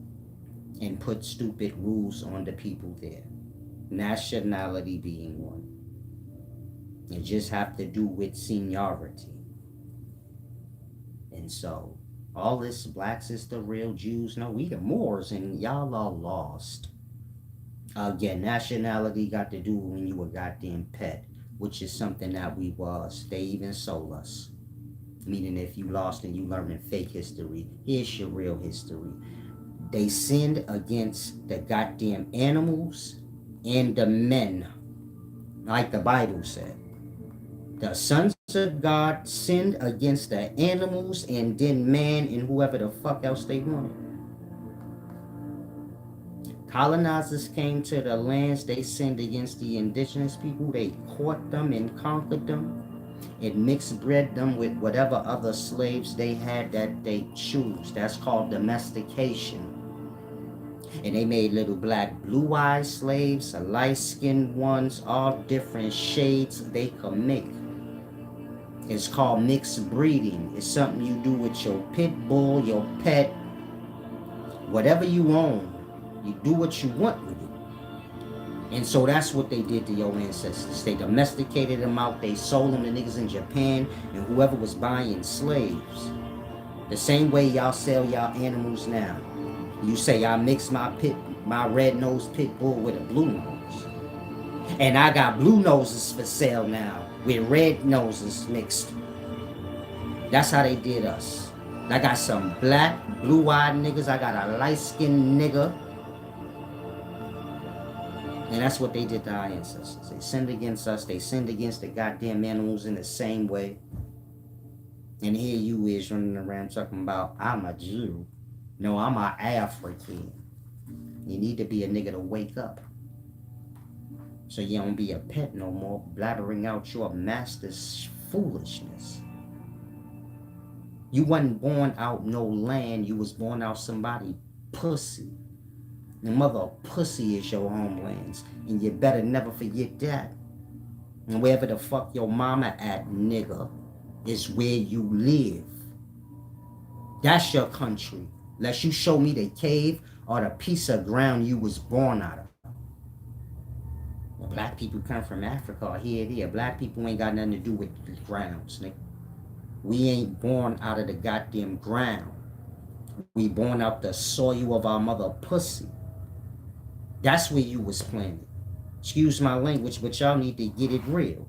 and put stupid rules on the people there. Nationality being one. It just have to do with seniority. And so, all this blacks is the real Jews. No, we the Moors and y'all are lost. Again, nationality got to do when you a goddamn pet, which is something that we was. They even sold us. Meaning if you lost and you learning fake history, here's your real history. They sinned against the goddamn animals and the men, like the Bible said. The sons of God sinned against the animals and then man and whoever the fuck else they wanted. Colonizers came to the lands, they sinned against the indigenous people. They caught them and conquered them and mixed bred them with whatever other slaves they had that they choose. That's called domestication. And they made little black blue-eyed slaves, light-skinned ones, all different shades they could make. It's called mixed breeding. It's something you do with your pit bull, your pet, whatever you own. You do what you want with it. And so that's what they did to your ancestors. They domesticated them out. They sold them to niggas in Japan and whoever was buying slaves. The same way y'all sell y'all animals now. You say I mix my red-nosed pit bull with a blue nose. And I got blue noses for sale now with red noses mixed. That's how they did us. I got some black, blue-eyed niggas. I got a light-skinned nigga. And that's what they did to our ancestors. They sinned against us. They sinned against the goddamn animals in the same way. And here you is running around talking about, I'm a Jew. No, I'm an African. You need to be a nigga to wake up. So you don't be a pet no more, blabbering out your master's foolishness. You wasn't born out no land. You was born out somebody pussy. The mother of pussy is your homelands. And you better never forget that. And wherever the fuck your mama at, nigga, is where you live. That's your country. Unless you show me the cave or the piece of ground you was born out of. The black people come from Africa or here. Black people ain't got nothing to do with the grounds, nigga. We ain't born out of the goddamn ground. We born out the soil of our mother pussy. That's where you was planted. Excuse my language, but y'all need to get it real.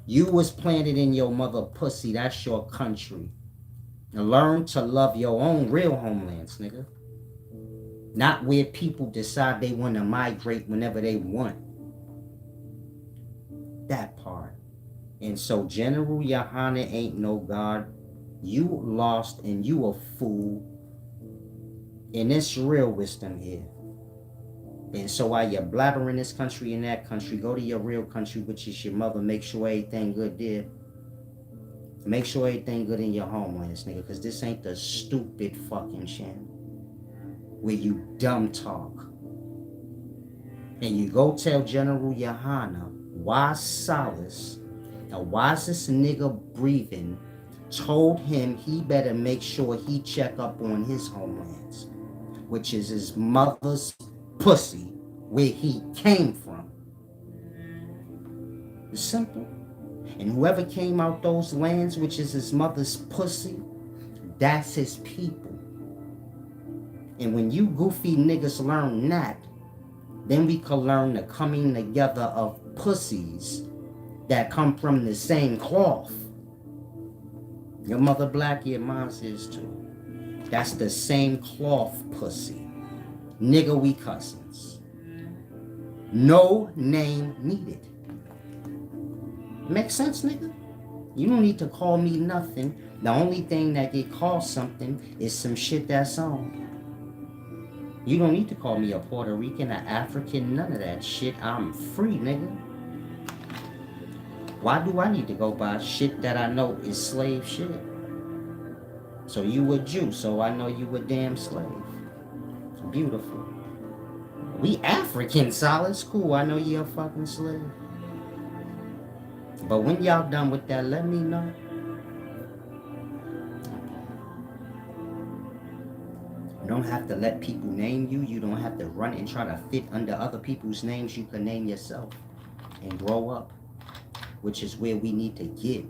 You was planted in your mother pussy. That's your country. Now learn to love your own real homelands, nigga. Not where people decide they want to migrate whenever they want. That part. And so General Yohana ain't no God. You lost and you a fool. And it's real wisdom here. And so while you're blabbering this country and that country, go to your real country, which is your mother. Make sure everything good there. Make sure everything good in your homelands, nigga, because this ain't the stupid fucking channel. where you dumb talk. And you go tell General Yohana why Solace, the wisest nigga breathing, told him he better make sure he check up on his homelands, which is his mother's pussy, where he came from. It's simple. And whoever came out those lands, which is his mother's pussy, that's his people. And when you goofy niggas learn that, then we can learn the coming together of pussies that come from the same cloth. Your mother black, your mom's is too. That's the same cloth pussy. Nigga, we cousins. No name needed. Make sense, nigga? You don't need to call me nothing. The only thing that get called something is some shit that's on. You don't need to call me a Puerto Rican, an African, none of that shit. I'm free, nigga. Why do I need to go by shit that I know is slave shit? So you a Jew, so I know you a damn slave. Beautiful. We African, Solace. Cool, I know you a fucking slave. But when y'all done with that, let me know. You don't have to let people name you. You don't have to run and try to fit under other people's names. You can name yourself and grow up, which is where we need to get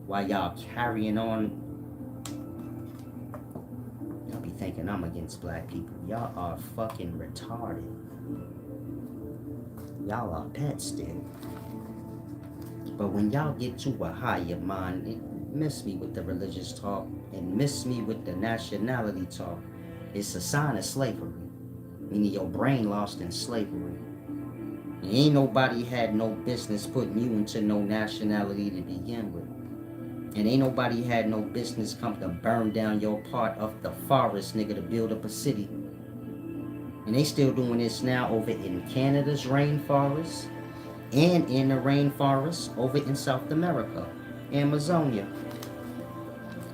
while y'all carrying on. Y'all be thinking I'm against black people. Y'all are fucking retarded. Y'all are pets still. But when y'all get to a higher mind, it miss me with the religious talk and miss me with the nationality talk. It's a sign of slavery, meaning your brain lost in slavery. And ain't nobody had no business putting you into no nationality to begin with. And ain't nobody had no business come to burn down your part of the forest, nigga, to build up a city. And they still doing this now over in Canada's rainforest and in the rainforest over in South America, Amazonia.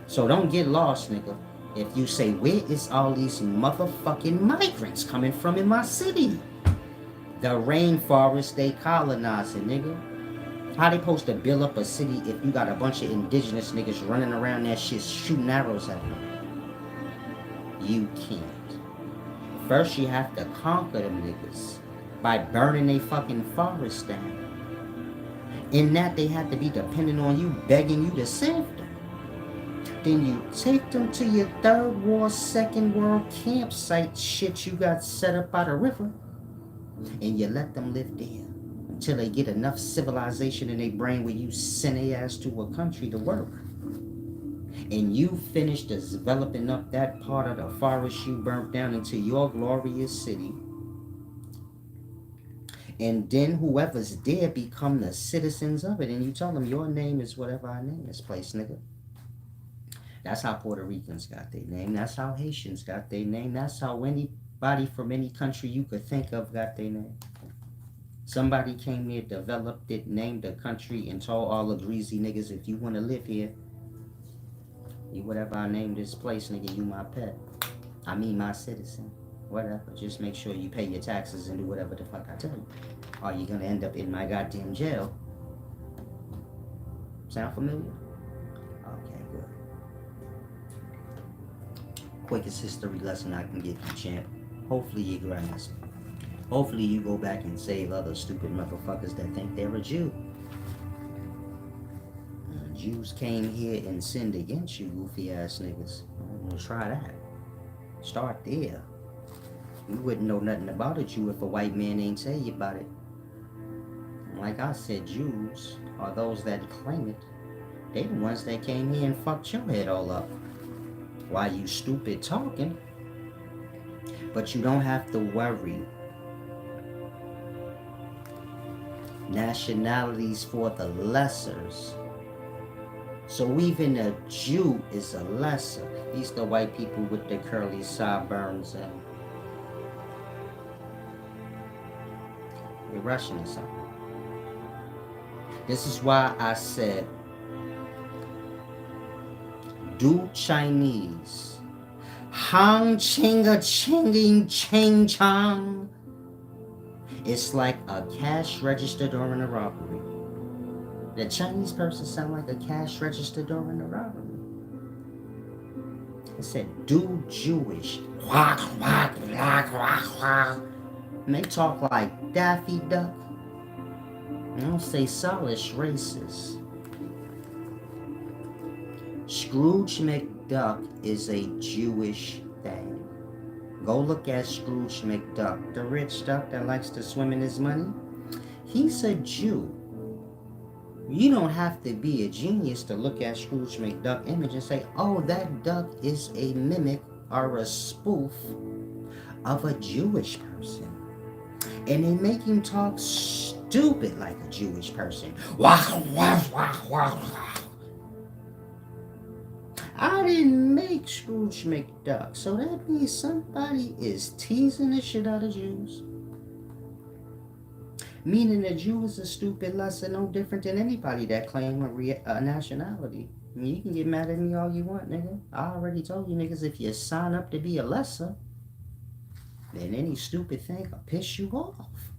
So don't get lost, nigga. If you say, where is all these motherfucking migrants coming from in my city? The rainforest they colonizing, nigga. How they supposed to build up a city if you got a bunch of indigenous niggas running around that shit shooting arrows at them? You can't. First you have to conquer them niggas by burning they fucking forests down. In that they have to be dependent on you, begging you to save them. Then you take them to your third world, second world campsite shit you got set up by the river, and you let them live there until they get enough civilization in their brain where you send their ass to a country to work. And you finish developing up that part of the forest you burnt down into your glorious city. And then whoever's there become the citizens of it, and you tell them your name is whatever I name this place, nigga. That's how Puerto Ricans got their name. That's how Haitians got their name. That's how anybody from any country you could think of got their name. Somebody came here, developed it, named the country, and told all the greasy niggas, if you want to live here, you whatever I name this place, nigga, you my pet. I mean my citizen. Whatever. Just make sure you pay your taxes and do whatever the fuck I tell you. Or you're going to end up in my goddamn jail. Sound familiar? Okay, good. Quickest history lesson I can give you, champ. Hopefully you grasp. Hopefully you go back and save other stupid motherfuckers that think they're a Jew. Jews came here and sinned against you, goofy ass niggas. Well, try that. Start there. You wouldn't know nothing about a Jew if a white man ain't tell you about it. Like I said, Jews are those that claim it. They the ones that came here and fucked your head all up. Why you stupid talking? But you don't have to worry. Nationalities for the lessers. So even a Jew is a lesser. These the white people with the curly sideburns and you're Russian or something. This is why I said, do Chinese Hang chinga chinging ching chong. It's like a cash register during a robbery. The Chinese person sound like a cash register during a robbery. It said, do Jewish. Quack, quack, quack, quack, quack. And they talk like Daffy Duck. They don't say Solish racist. Scrooge McDuck is a Jewish thing. Go look at Scrooge McDuck, the rich duck that likes to swim in his money. He's a Jew. You don't have to be a genius to look at Scrooge McDuck image and say, oh, that duck is a mimic or a spoof of a Jewish person. And they make him talk stupid like a Jewish person. Wah, wah, wah, wah, wah. I didn't make Scrooge McDuck, so that means somebody is teasing the shit out of Jews. Meaning a Jew is a stupid lesser, no different than anybody that claim a nationality. I mean, you can get mad at me all you want, nigga. I already told you niggas, if you sign up to be a lesser, then any stupid thing will piss you off.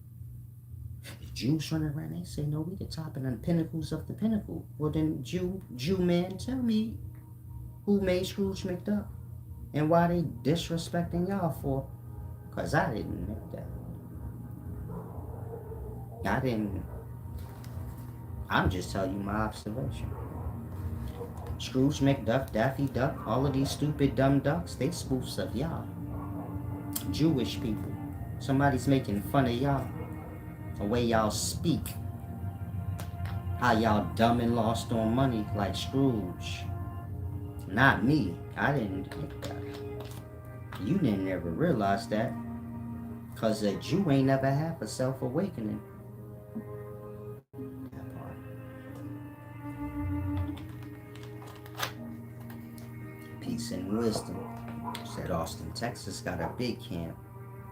The Jews running around, they say, no, we the top and the pinnacles of the pinnacle. Well then, Jew man, tell me who made Scrooge McDuck and why they disrespecting y'all for? Because I didn't make that. I'm just telling you my observation. Scrooge McDuck, Daffy Duck, all of these stupid dumb ducks, they spoofs of y'all. Jewish people. Somebody's making fun of y'all. The way y'all speak. How y'all dumb and lost on money like Scrooge. Not me. I didn't think that. You didn't ever realize that. Because a Jew ain't never have a self-awakening. That part. Peace and wisdom. Said Austin, Texas got a big camp.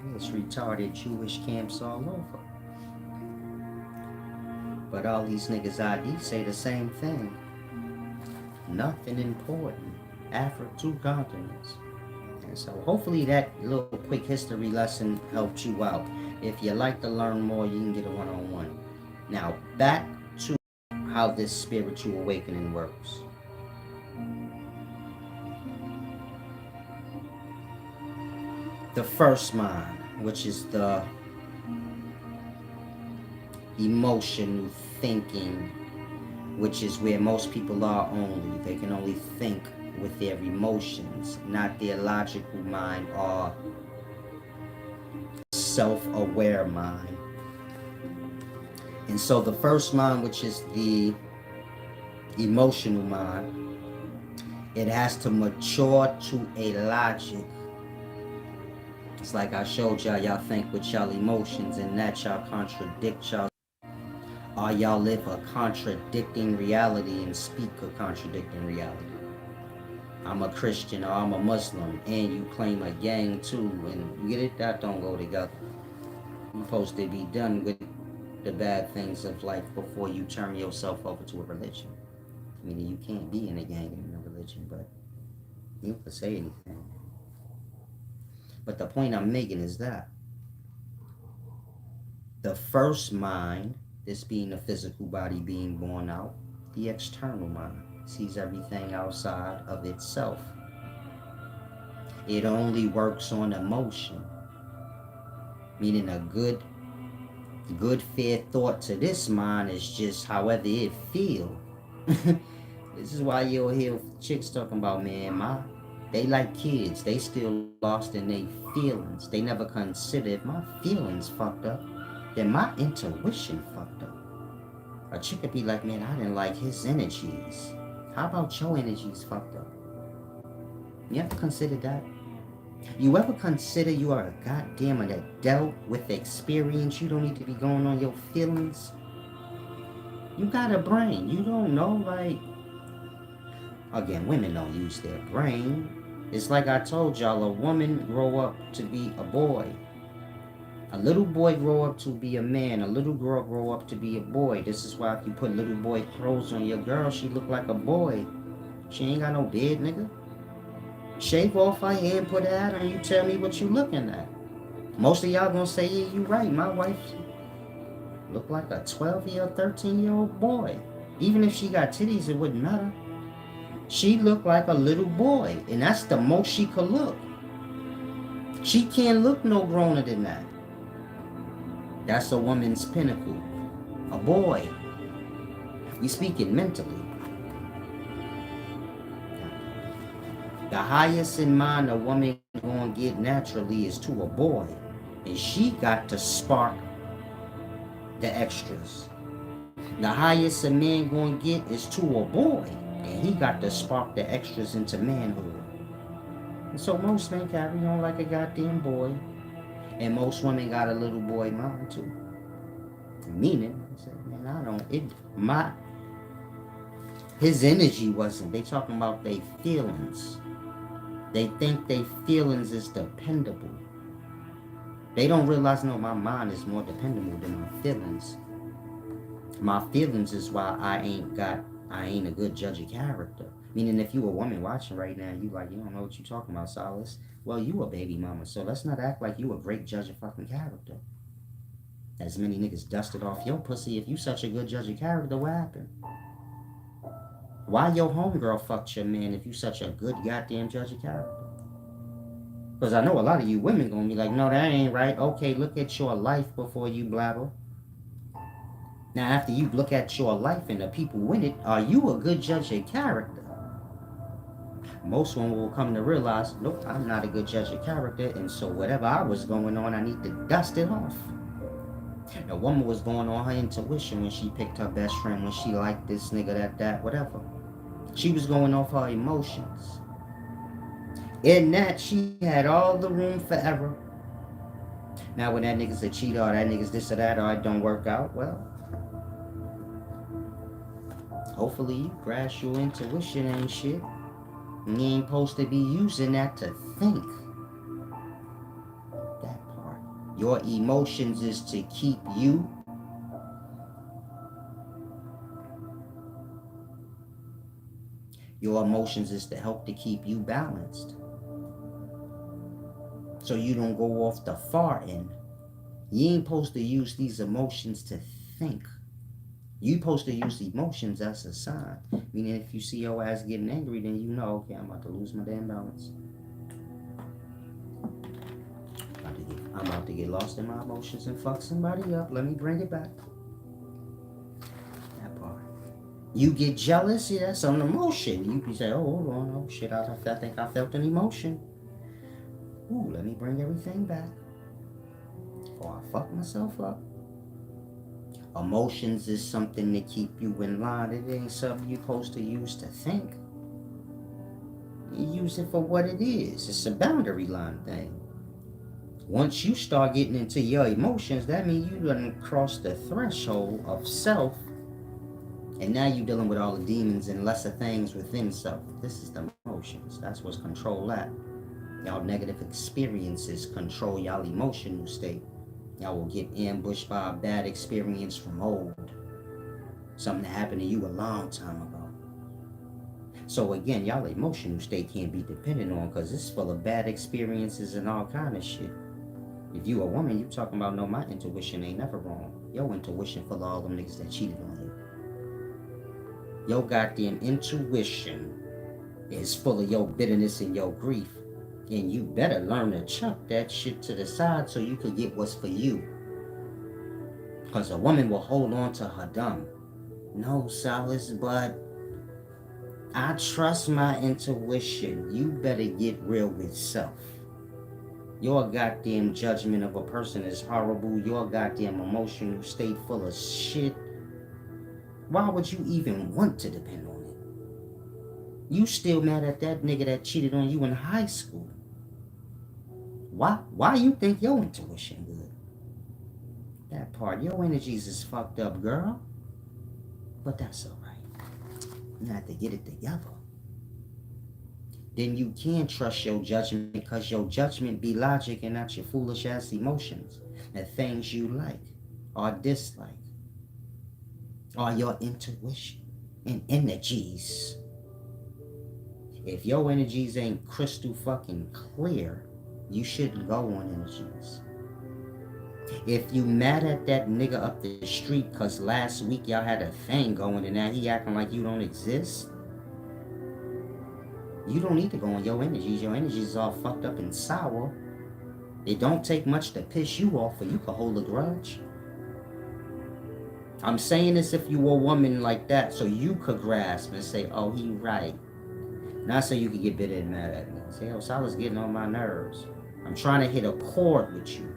There's retarded Jewish camps all over. But all these niggas ID say the same thing. Nothing important. Africa, 2 continents. And so hopefully that little quick history lesson helped you out. If you like to learn more, you can get a one-on-one. Now, back to how this spiritual awakening works. The first mind, which is the emotional thinking, which is where most people are only. They can only think with their emotions, not their logical mind or self-aware mind. And so the first mind, which is the emotional mind, it has to mature to a logic. It's like I showed y'all think with y'all emotions and that y'all contradict y'all. Or y'all live a contradicting reality and speak a contradicting reality. I'm a Christian or I'm a Muslim and you claim a gang too, and you get it? That don't go together. You're supposed to be done with the bad things of life before you turn yourself over to a religion. Meaning you can't be in a gang and in a religion, but you can say anything. But the point I'm making is that the first mind, this being the physical body being born out, the external mind sees everything outside of itself. It only works on emotion, meaning a good fair thought to this mind is just however it feel. This is why you'll hear chicks talking about, man, they like kids, they still lost in their feelings. They never consider, if my feelings fucked up, then my intuition fucked up. A chick could be like, man, I didn't like his energies. How about your energies fucked up? You ever consider that? You ever consider you are a goddamn adult with experience? You don't need to be going on your feelings. You got a brain. You don't know, like, again, women don't use their brain. It's like I told y'all, a woman grow up to be a boy. A little boy grow up to be a man. A little girl grow up to be a boy. This is why if you put little boy clothes on your girl, she look like a boy. She ain't got no beard, nigga. Shave off her hair and put a hat on. You tell me what you looking at. Most of y'all gonna say, yeah, you right. My wife look like a 12-year, 13-year-old boy. Even if she got titties, it wouldn't matter. She looked like a little boy, and that's the most she could look. She can't look no growner than that. That's a woman's pinnacle. A boy. We speaking mentally. The highest in mind a woman gonna get naturally is to a boy. And she got to spark the extras. The highest a man gonna get is to a boy. And he got to spark the extras into manhood. And so most men carry on like a goddamn boy. And most women got a little boy mind too. Meaning, I said, man, his energy wasn't. They talking about their feelings. They think their feelings is dependable. They don't realize, no, my mind is more dependable than my feelings. My feelings is why I ain't a good judge of character. Meaning, if you a woman watching right now, you don't know what you talking about, Solace. Well, you a baby mama, so let's not act like you a great judge of fucking character. As many niggas dusted off your pussy. If you such a good judge of character, what happened? Why your homegirl fucked your man if you such a good goddamn judge of character? Because I know a lot of you women gonna be like, no, that ain't right. Okay, look at your life before you blabber. Now, after you look at your life and the people in it, are you a good judge of character? Most women will come to realize, nope, I'm not a good judge of character, and so whatever I was going on, I need to dust it off. The woman was going on her intuition when she picked her best friend, when she liked this nigga, that, whatever. She was going off her emotions. In that, she had all the room for error. Now, when that nigga's a cheater, or that nigga's this or that, or it don't work out, well, hopefully you grasp your intuition and shit. And you ain't supposed to be using that to think. That part. Your emotions is to keep you. Your emotions is to help to keep you balanced. So you don't go off the far end. You ain't supposed to use these emotions to think. You supposed to use emotions as a sign. Meaning if you see your ass getting angry, then you know, okay, I'm about to lose my damn balance. I'm about to get lost in my emotions and fuck somebody up. Let me bring it back. That part. You get jealous, yeah, that's an emotion. You can say, oh, hold on, oh shit, I think I felt an emotion. Ooh, let me bring everything back. Or I fuck myself up. Emotions is something to keep you in line. It ain't something you're supposed to use to think. You use it for what it is. It's a boundary line thing. Once you start getting into your emotions, that means you done crossed the threshold of self, and now you're dealing with all the demons and lesser things within self. This is the emotions. That's what's control at. Y'all negative experiences control y'all emotional state. Y'all will get ambushed by a bad experience from old. Something that happened to you a long time ago. So again, y'all emotional state can't be dependent on, because it's full of bad experiences and all kind of shit. If you a woman, you talking about, no, my intuition ain't never wrong. Your intuition full of all them niggas that cheated on you. Your goddamn intuition is full of your bitterness and your grief. And you better learn to chuck that shit to the side so you could get what's for you. Because a woman will hold on to her dumb. No, Solace, but I trust my intuition. You better get real with self. Your goddamn judgment of a person is horrible. Your goddamn emotional state full of shit. Why would you even want to depend on it? You still mad at that nigga that cheated on you in high school. Why you think your intuition good? That part, your energies is fucked up, girl. But that's alright. You have to get it together. Then you can trust your judgment, because your judgment be logic and not your foolish ass emotions. The things you like or dislike are your intuition and energies. If your energies ain't crystal fucking clear, you shouldn't go on energies. If you mad at that nigga up the street cause last week y'all had a thing going and now he acting like you don't exist, you don't need to go on your energies. Your energies is all fucked up and sour. It don't take much to piss you off or you can hold a grudge. I'm saying this if you were a woman like that so you could grasp and say, oh, he right. Not so you could get bitter and mad at me. Say, oh, Salah's getting on my nerves. I'm trying to hit a chord with you.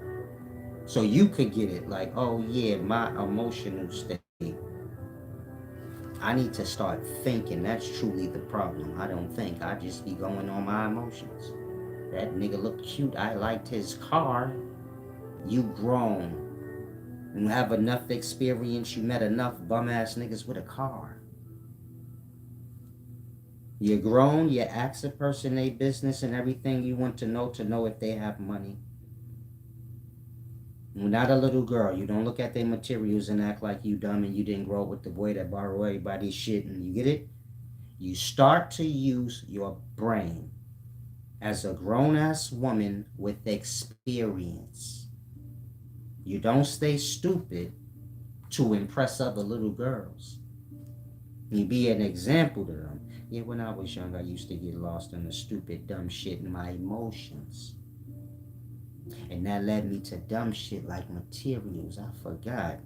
So you could get it like, oh yeah, my emotional state. I need to start thinking. That's truly the problem. I don't think. I just be going on my emotions. That nigga looked cute. I liked his car. You grown. You have enough experience. You met enough bum ass niggas with a car. You're grown. You ask a person their business and everything you want to know if they have money. You're not a little girl. You don't look at their materials and act like you dumb and you didn't grow up with the boy that borrow everybody's shit. And you get it? You start to use your brain as a grown-ass woman with experience. You don't stay stupid to impress other little girls. You be an example to them. Yeah, when I was young, I used to get lost in the stupid, dumb shit in my emotions. And that led me to dumb shit like materials. I forgot.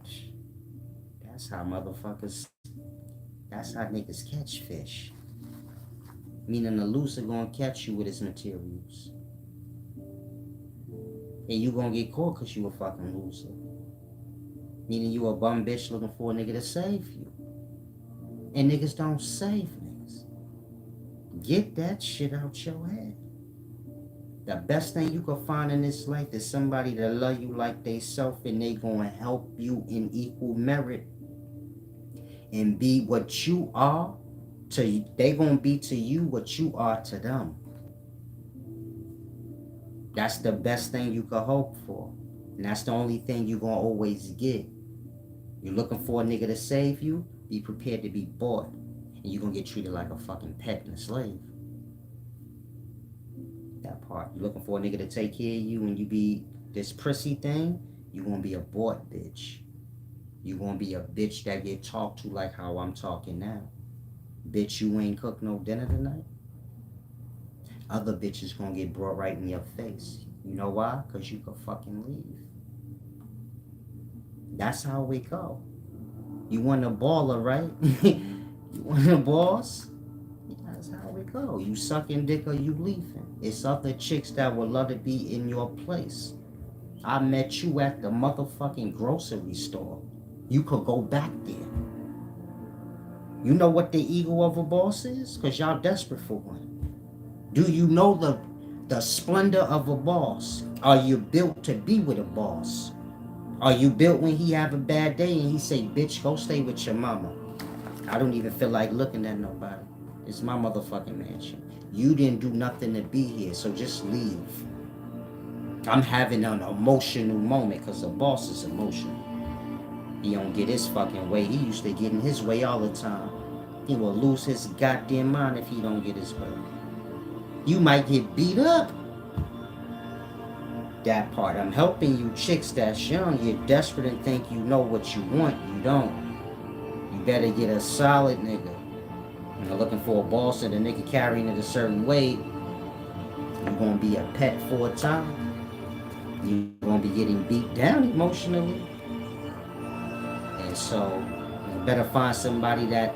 That's how niggas catch fish. Meaning the loser gonna catch you with his materials. And you gonna get caught cause you a fucking loser. Meaning you a bum bitch looking for a nigga to save you. And niggas don't save niggas. Get that shit out your head. The best thing you can find in this life is somebody that love you like they self and they gonna help you in equal merit and be what you are to they gonna be to you what you are to them. That's the best thing you can hope for. And that's the only thing you're gonna always get. You're looking for a nigga to save you, be prepared to be bought. And you're gonna get treated like a fucking pet and a slave. That part. You're looking for a nigga to take care of you and you be this prissy thing, you're gonna be a bought bitch. You're gonna be a bitch that get talked to like how I'm talking now. Bitch, you ain't cooked no dinner tonight? Other bitches gonna get brought right in your face. You know why? Because you could fucking leave. That's how we go. You want a baller, right? You want a boss? That's how we go. You sucking dick or you leaving. It's other chicks that would love to be in your place. I met you at the motherfucking grocery store. You could go back there. You know what the ego of a boss is? Because y'all desperate for one. Do you know the splendor of a boss? Are you built to be with a boss? Are you built when he have a bad day and he say, bitch, go stay with your mama? I don't even feel like looking at nobody. It's my motherfucking mansion. You didn't do nothing to be here, so just leave. I'm having an emotional moment because the boss is emotional. He don't get his fucking way. He used to get in his way all the time. He will lose his goddamn mind if he don't get his way. You might get beat up. That part. I'm helping you chicks that's young. You're desperate and think you know what you want. You don't. You better get a solid nigga. You're looking for a boss and a nigga carrying it a certain way. You're gonna be a pet for a time. You're gonna be getting beat down emotionally. And so you better find somebody that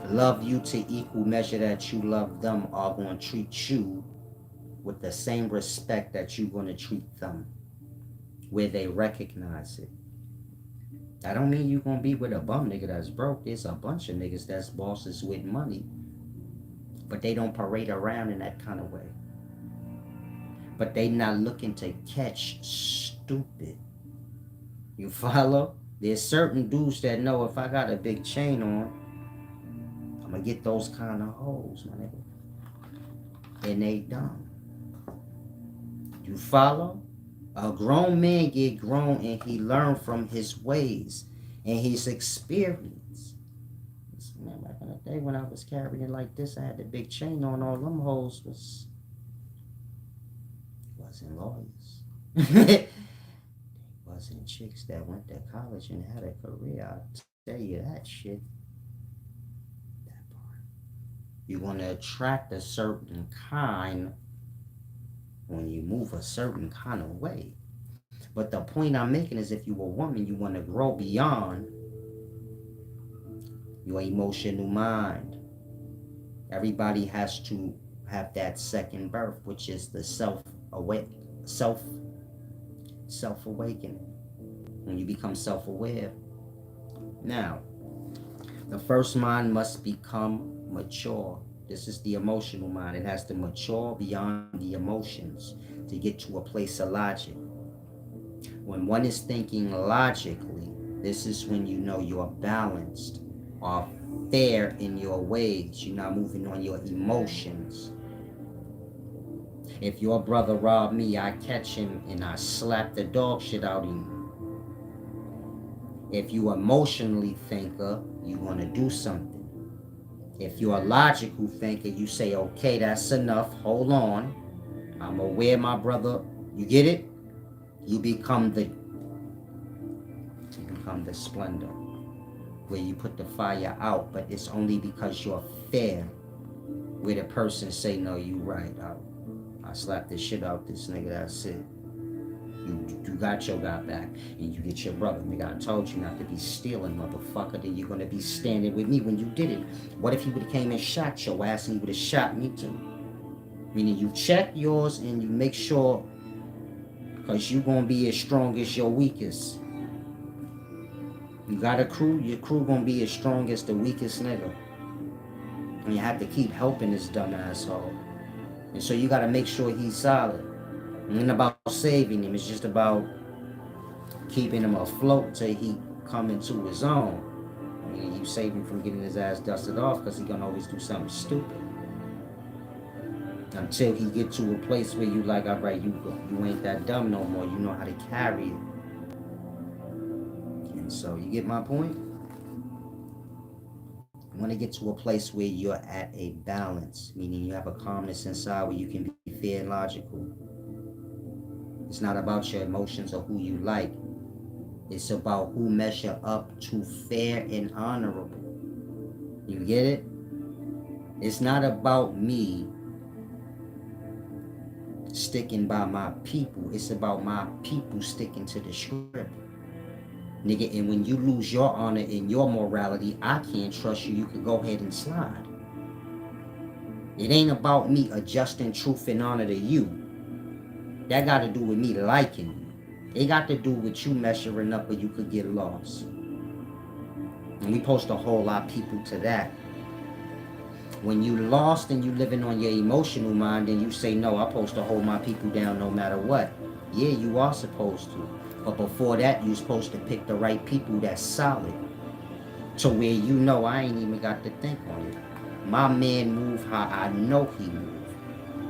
love you to equal measure that you love them, are going to treat you with the same respect that you're going to treat them, where they recognize it. I don't mean you're going to be with a bum nigga that's broke. There's a bunch of niggas that's bosses with money, but they don't parade around in that kind of way. But they not looking to catch stupid. You follow? There's certain dudes that know if I got a big chain on, I'm gonna get those kind of hoes, my nigga. And they dumb. You follow? A grown man get grown and he learn from his ways and his experience. Man, back in that day when I was carrying like this, I had the big chain on. All them hoes wasn't lawyers. Wasn't chicks that went to college and had a career. I'll tell you that shit. That part. You want to attract a certain kind when you move a certain kind of way. But the point I'm making is if you're a woman, you want to grow beyond your emotional mind. Everybody has to have that second birth, which is the self-awakening. When you become self-aware. Now, the first mind must become mature. This is the emotional mind. It has to mature beyond the emotions to get to a place of logic. When one is thinking logically, this is when you know you are balanced or fair in your ways. You're not moving on your emotions. If your brother robbed me, I catch him and I slap the dog shit out of him. If you emotionally thinker, you want to do something. If you're a logical thinker, you say, okay, that's enough. Hold on. I'm aware, my brother. You get it? You become the splendor, where you put the fire out, but it's only because you're fair. Where the person say, no, you right. I slap this shit out this nigga. That's it. You got your guy back, and you get your brother. Nigga, I told you not to be stealing, motherfucker. Then you're gonna be standing with me when you did it. What if he would have came and shot your ass, and he would have shot me too? Meaning you check yours and you make sure, because you're gonna be as strong as your weakest. You got a crew, your crew gonna be as strong as the weakest nigga. And you have to keep helping this dumb asshole. And so you gotta make sure he's solid. It ain't about saving him, it's just about keeping him afloat till he come into his own. I mean, you save him from getting his ass dusted off because he's gonna always do something stupid. Until he get to a place where you like, all right, you ain't that dumb no more. You know how to carry it. And so you get my point? You want to get to a place where you're at a balance, meaning you have a calmness inside where you can be fair and logical. It's not about your emotions or who you like. It's about who measure up to fair and honorable. You get it? It's not about me sticking by my people. It's about my people sticking to the script. Nigga, and when you lose your honor and your morality, I can't trust you. You can go ahead and slide. It ain't about me adjusting truth and honor to you. That got to do with me liking you. It got to do with you measuring up or you could get lost. And we supposed to hold our people to that. When you lost and you living on your emotional mind and you say, no, I'm supposed to hold my people down no matter what. Yeah, you are supposed to. But before that, you're supposed to pick the right people that's solid. To where you know I ain't even got to think on it. My man move how I know he move.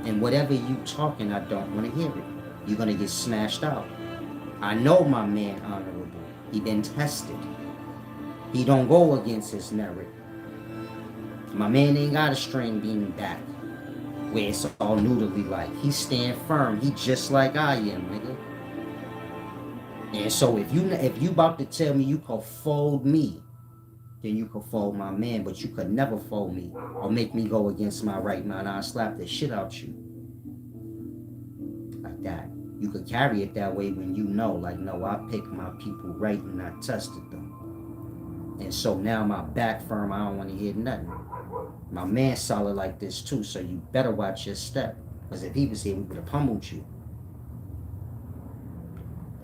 And whatever you talking, I don't want to hear it. You're going to get smashed out. I know my man honorable. He been tested. He don't go against his merit. My man ain't got a string being back where it's all noodly like. He stand firm. He just like I am, nigga. And so if you about to tell me you could fold me, then you could fold my man, but you could never fold me or make me go against my right mind. I'll slap the shit out you. Like that. You could carry it that way when you know, like, no, I picked my people right and I tested them. And so now my back firm, I don't want to hear nothing. My man solid like this too, so you better watch your step. Because if he was here, we would have pummeled you.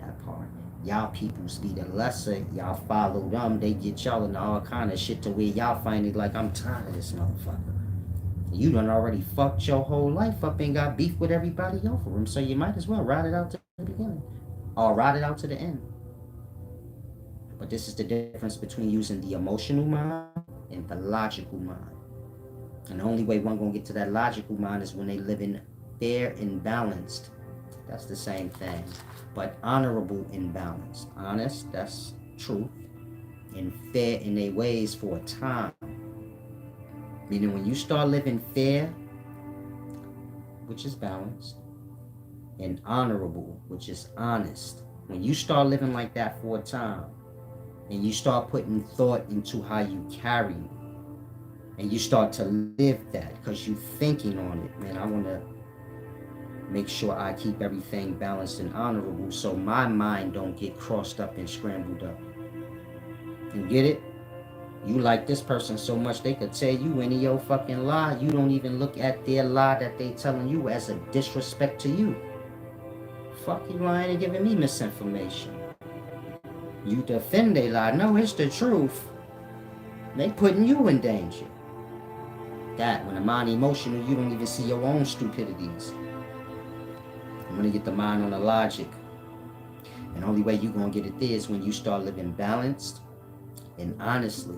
That part. Y'all peoples be the lesser. Y'all follow them. They get y'all into all kind of shit to where y'all find it like, I'm tired of this motherfucker. You done already fucked your whole life up and got beef with everybody over him. So you might as well ride it out to the beginning. Or ride it out to the end. But this is the difference between using the emotional mind and the logical mind. And the only way one gonna get to that logical mind is when they live in fair and balanced. That's the same thing. But honorable and balanced. Honest, that's truth. And fair in their ways for a time. Meaning when you start living fair, which is balanced, and honorable, which is honest, when you start living like that for a time, and you start putting thought into how you carry it, and you start to live that because you're thinking on it, man, I want to make sure I keep everything balanced and honorable so my mind don't get crossed up and scrambled up. You get it? You like this person so much they could tell you any your fucking lie. You don't even look at their lie that they telling you as a disrespect to you. Fuck you lying and giving me misinformation. You defend they lie. No, it's the truth. They putting you in danger. That when the mind emotional, you don't even see your own stupidities. I'm gonna get the mind on the logic. And the only way you gonna get it there is when you start living balanced and honestly.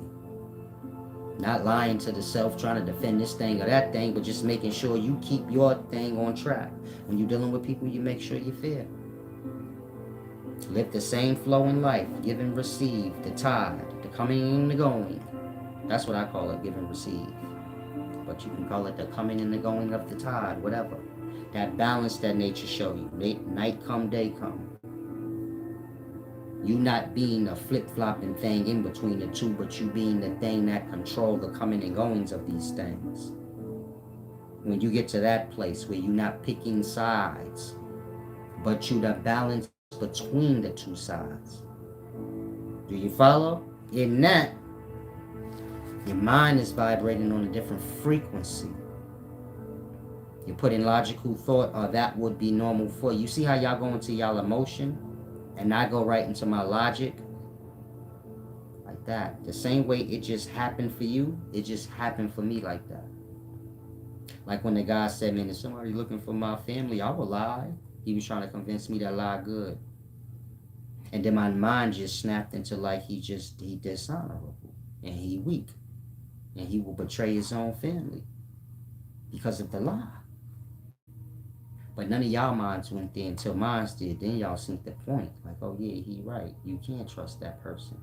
Not lying to the self, trying to defend this thing or that thing, but just making sure you keep your thing on track. When you're dealing with people, you make sure you're fair. Live the same flow in life, give and receive, the tide, the coming and the going. That's what I call it, give and receive. But you can call it the coming and the going of the tide, whatever. That balance that nature show you. Night come, day come. You not being a flip-flopping thing in between the two, but you being the thing that control the coming and goings of these things. When you get to that place where you're not picking sides, but you the balance between the two sides. Do you follow? In that, your mind is vibrating on a different frequency. You put in logical thought, or that would be normal for you. See how y'all go into y'all emotion? And I go right into my logic, like that. The same way it just happened for you, it just happened for me like that. Like when the guy said, man, is somebody looking for my family? I would lie. He was trying to convince me that lie good. And then my mind just snapped into like he dishonorable. And he weak. And he will betray his own family because of the lie. But none of y'all minds went there until mine did. Then y'all seen the point. Like, oh yeah, he right. You can't trust that person.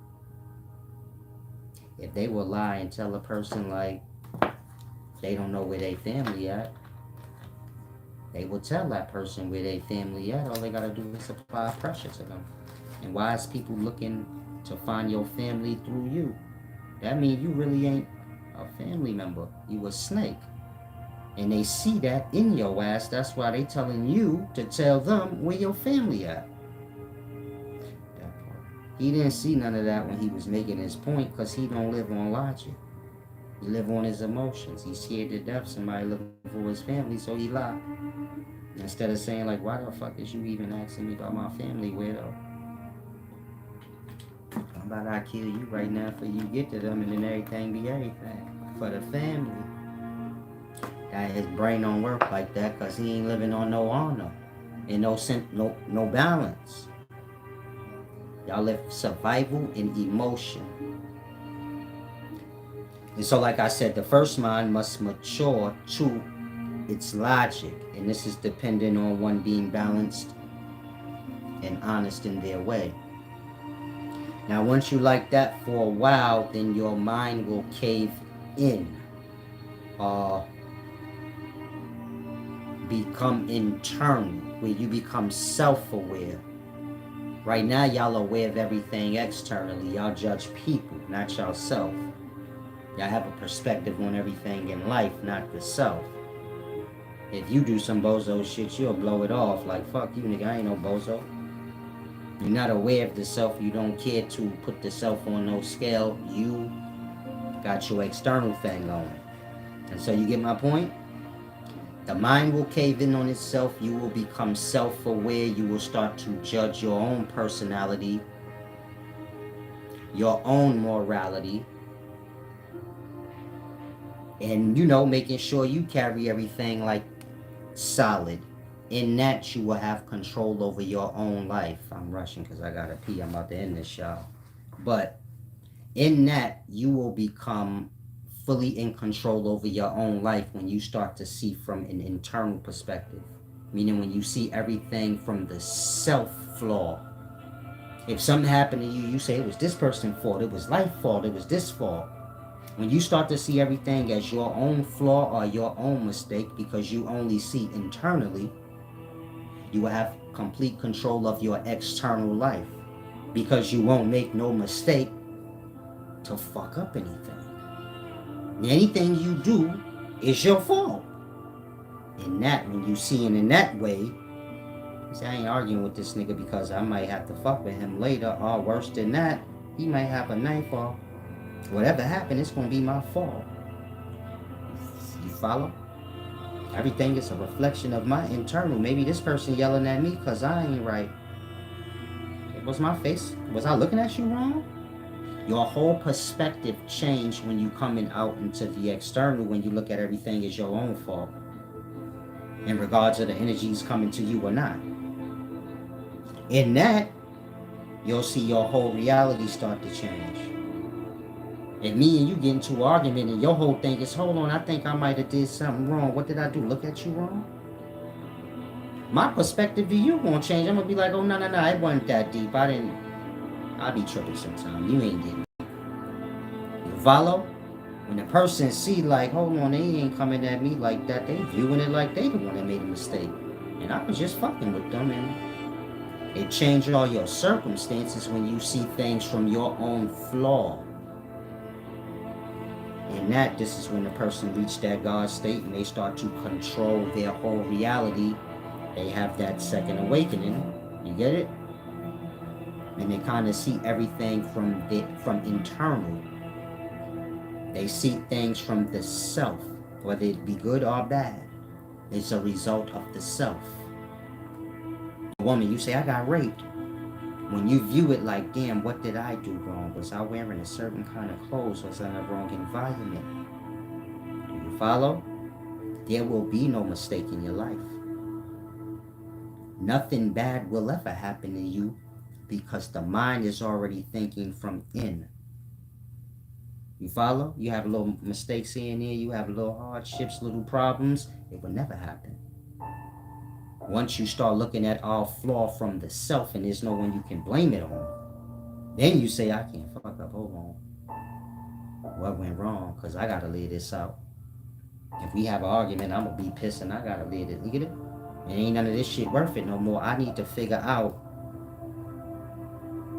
If they will lie and tell a person like they don't know where their family at, they will tell that person where their family at. All they gotta do is apply pressure to them. And why is people looking to find your family through you? That means you really ain't a family member. You a snake. And they see that in your ass. That's why they telling you to tell them where your family at. He didn't see none of that when he was making his point because he don't live on logic. He live on his emotions. He's scared to death somebody looking for his family, so he lied. Instead of saying like, why the fuck is you even asking me about my family, weirdo? How about I kill you right now for you get to them and then everything be everything for the family. That his brain don't work like that because he ain't living on no honor and no balance. Y'all live survival and emotion. And so like I said, the first mind must mature to its logic. And this is dependent on one being balanced and honest in their way. Now once you like that for a while, then your mind will cave in. Become internal, where you become self-aware. Right now, y'all are aware of everything externally. Y'all judge people, not yourself. Y'all have a perspective on everything in life, not the self. If you do some bozo shit, you'll blow it off. Like, fuck you, nigga, I ain't no bozo. You're not aware of the self. You don't care to put the self on no scale. You got your external thing on. And so you get my point? The mind will cave in on itself. You will become self-aware. You will start to judge your own personality, your own morality, and, making sure you carry everything like solid. In that, you will have control over your own life. I'm rushing because I gotta pee. I'm about to end this, y'all. But in that, you will become fully in control over your own life when you start to see from an internal perspective. Meaning when you see everything from the self-flaw. If something happened to you, you say it was this person's fault, it was life's fault, it was this fault. When you start to see everything as your own flaw or your own mistake because you only see internally, you will have complete control of your external life because you won't make no mistake to fuck up anything. Anything you do is your fault. And that, when you see it in that way, you say, I ain't arguing with this nigga because I might have to fuck with him later, or worse than that, he might have a knife, or whatever happened, it's gonna be my fault. You follow? Everything is a reflection of my internal. Maybe this person yelling at me because I ain't right. Was my face, was I looking at you wrong? Your whole perspective changed when you coming out into the external, when you look at everything as your own fault in regards to the energies coming to you or not. In that, you'll see your whole reality start to change. And me and you get into an argument and your whole thing is, hold on, I think I might have did something wrong. What did I do? Look at you wrong? My perspective to you gonna change. I'm gonna be like, oh, no, it wasn't that deep. I'll be tripping sometimes. You ain't getting it. You follow? When the person see like, hold on, they ain't coming at me like that. They viewing it like they the one that made a mistake. And I was just fucking with them. And it changed all your circumstances when you see things from your own flaw. And that, this is when the person reached that God state and they start to control their whole reality. They have that second awakening. You get it? And they kind of see everything from internal. They see things from the self, whether it be good or bad. It's a result of the self. A woman, you say, I got raped. When you view it like, damn, what did I do wrong? Was I wearing a certain kind of clothes? Was I in a wrong environment? Do you follow? There will be no mistake in your life. Nothing bad will ever happen to you because the mind is already thinking from in. You follow? You have little mistakes here and there. You have little hardships, little problems. It will never happen. Once you start looking at all flaw from the self and there's no one you can blame it on, then you say, I can't fuck up. Hold on. What went wrong? Because I got to lay this out. If we have an argument, I'm going to be pissed and I got to lay it. Look at it. It ain't none of this shit worth it no more. I need to figure out.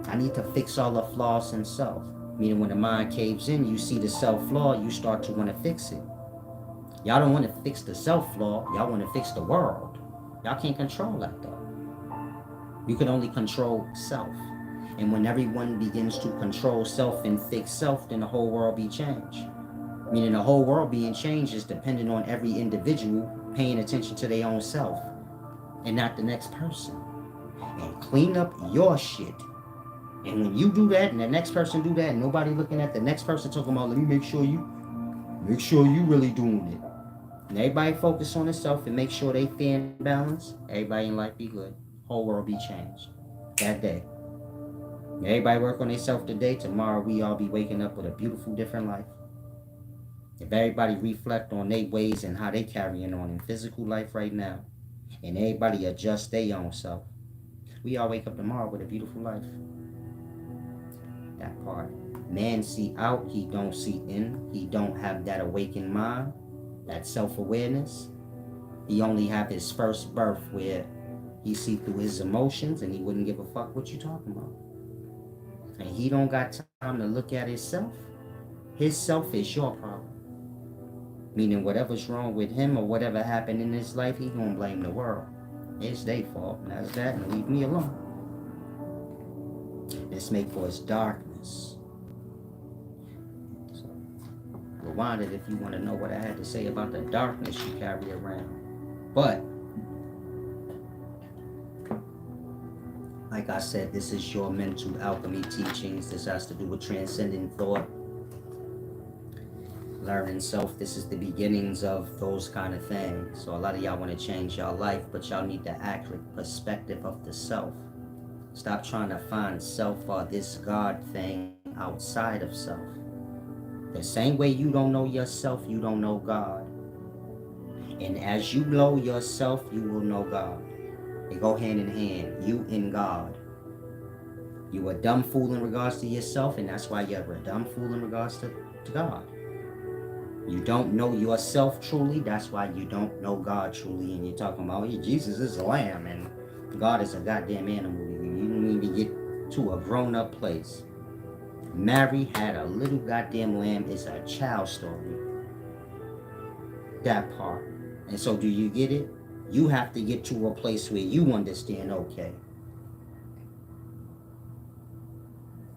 I need to fix all the flaws in self. Meaning when the mind caves in, you see the self flaw, you start to want to fix it. Y'all don't want to fix the self flaw. Y'all want to fix the world. Y'all can't control that though. You can only control self. And when everyone begins to control self and fix self, then the whole world be changed. Meaning the whole world being changed is dependent on every individual paying attention to their own self and not the next person. And clean up your shit. And when you do that and the next person do that and nobody looking at the next person talking about, let me make sure you really doing it. And everybody focus on itself and make sure they fair and balanced. Everybody in life be good. Whole world be changed that day. Everybody work on themselves today. Tomorrow we all be waking up with a beautiful different life. If everybody reflect on their ways and how they carrying on in physical life right now, and everybody adjust their own self, we all wake up tomorrow with a beautiful life. That part. Man see out, he don't see in. He don't have that awakened mind, that self-awareness. He only have his first birth where he see through his emotions and he wouldn't give a fuck what you talking about. And he don't got time to look at himself. His self is your problem. Meaning whatever's wrong with him or whatever happened in his life, he gonna blame the world. It's their fault, and that's that, and leave me alone. This make for his darkness. So, rewind it if you want to know what I had to say about the darkness you carry around. But, like I said, this is your mental alchemy teachings. This has to do with transcending thought, learning self. This is the beginnings of those kind of things. So a lot of y'all want to change y'all life, but y'all need the accurate perspective of the self. Stop trying to find self or this God thing outside of self. The same way you don't know yourself, you don't know God. And as you know yourself, you will know God. They go hand in hand, you and God. You a dumb fool in regards to yourself, and that's why you're a dumb fool in regards to God. You don't know yourself truly. That's why you don't know God truly. And you're talking about, hey, Jesus is a lamb and God is a goddamn animal. You don't even get to a grown-up place. Mary had a little goddamn lamb. It's a child story. That part. And so do you get it? You have to get to a place where you understand, okay,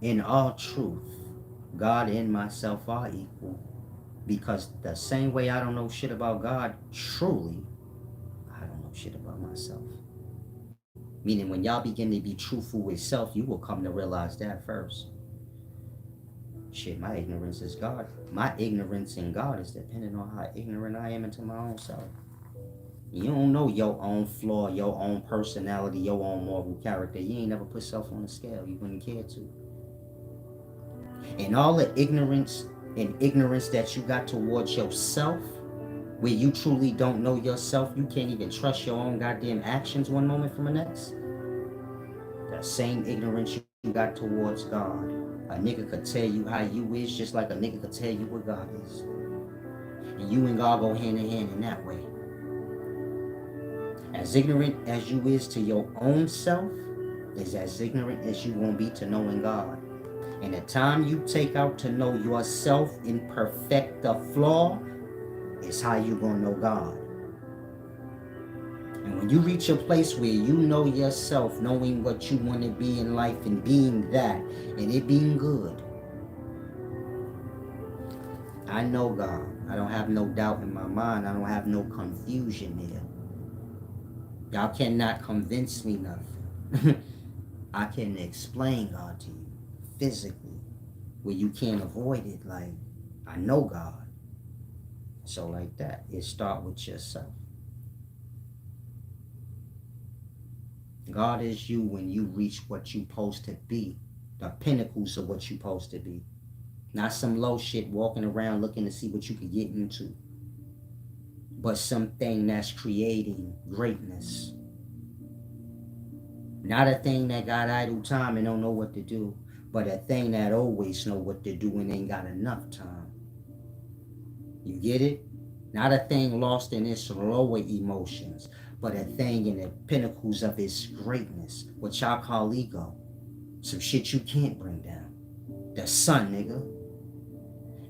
in all truth, God and myself are equal. Because the same way I don't know shit about God, truly, I don't know shit about myself. Meaning when y'all begin to be truthful with self, you will come to realize that first. Shit, my ignorance is God. My ignorance in God is dependent on how ignorant I am into my own self. You don't know your own flaw, your own personality, your own moral character. You ain't never put self on a scale. You wouldn't care to. And all the ignorance that you got towards yourself, where you truly don't know yourself, you can't even trust your own goddamn actions one moment from the next. That same ignorance you got towards God. A nigga could tell you how you is just like a nigga could tell you what God is. And you and God go hand in hand in that way. As ignorant as you is to your own self is as ignorant as you won't be to knowing God. And the time you take out to know yourself and perfect the flaw is how you gonna know God. And when you reach a place where you know yourself, knowing what you want to be in life and being that, and it being good, I know God. I don't have no doubt in my mind. I don't have no confusion there. Y'all cannot convince me nothing. I can explain God to you physically, where you can't avoid it. Like, I know God. So like that, it start with yourself. God is you when you reach what you supposed to be. The pinnacles of what you supposed to be. Not some low shit walking around looking to see what you could get into. But something that's creating greatness. Not a thing that got idle time and don't know what to do, but a thing that always know what to do and ain't got enough time. You get it? Not a thing lost in its lower emotions, but a thing in the pinnacles of its greatness, what y'all call ego. Some shit you can't bring down. The sun, nigga.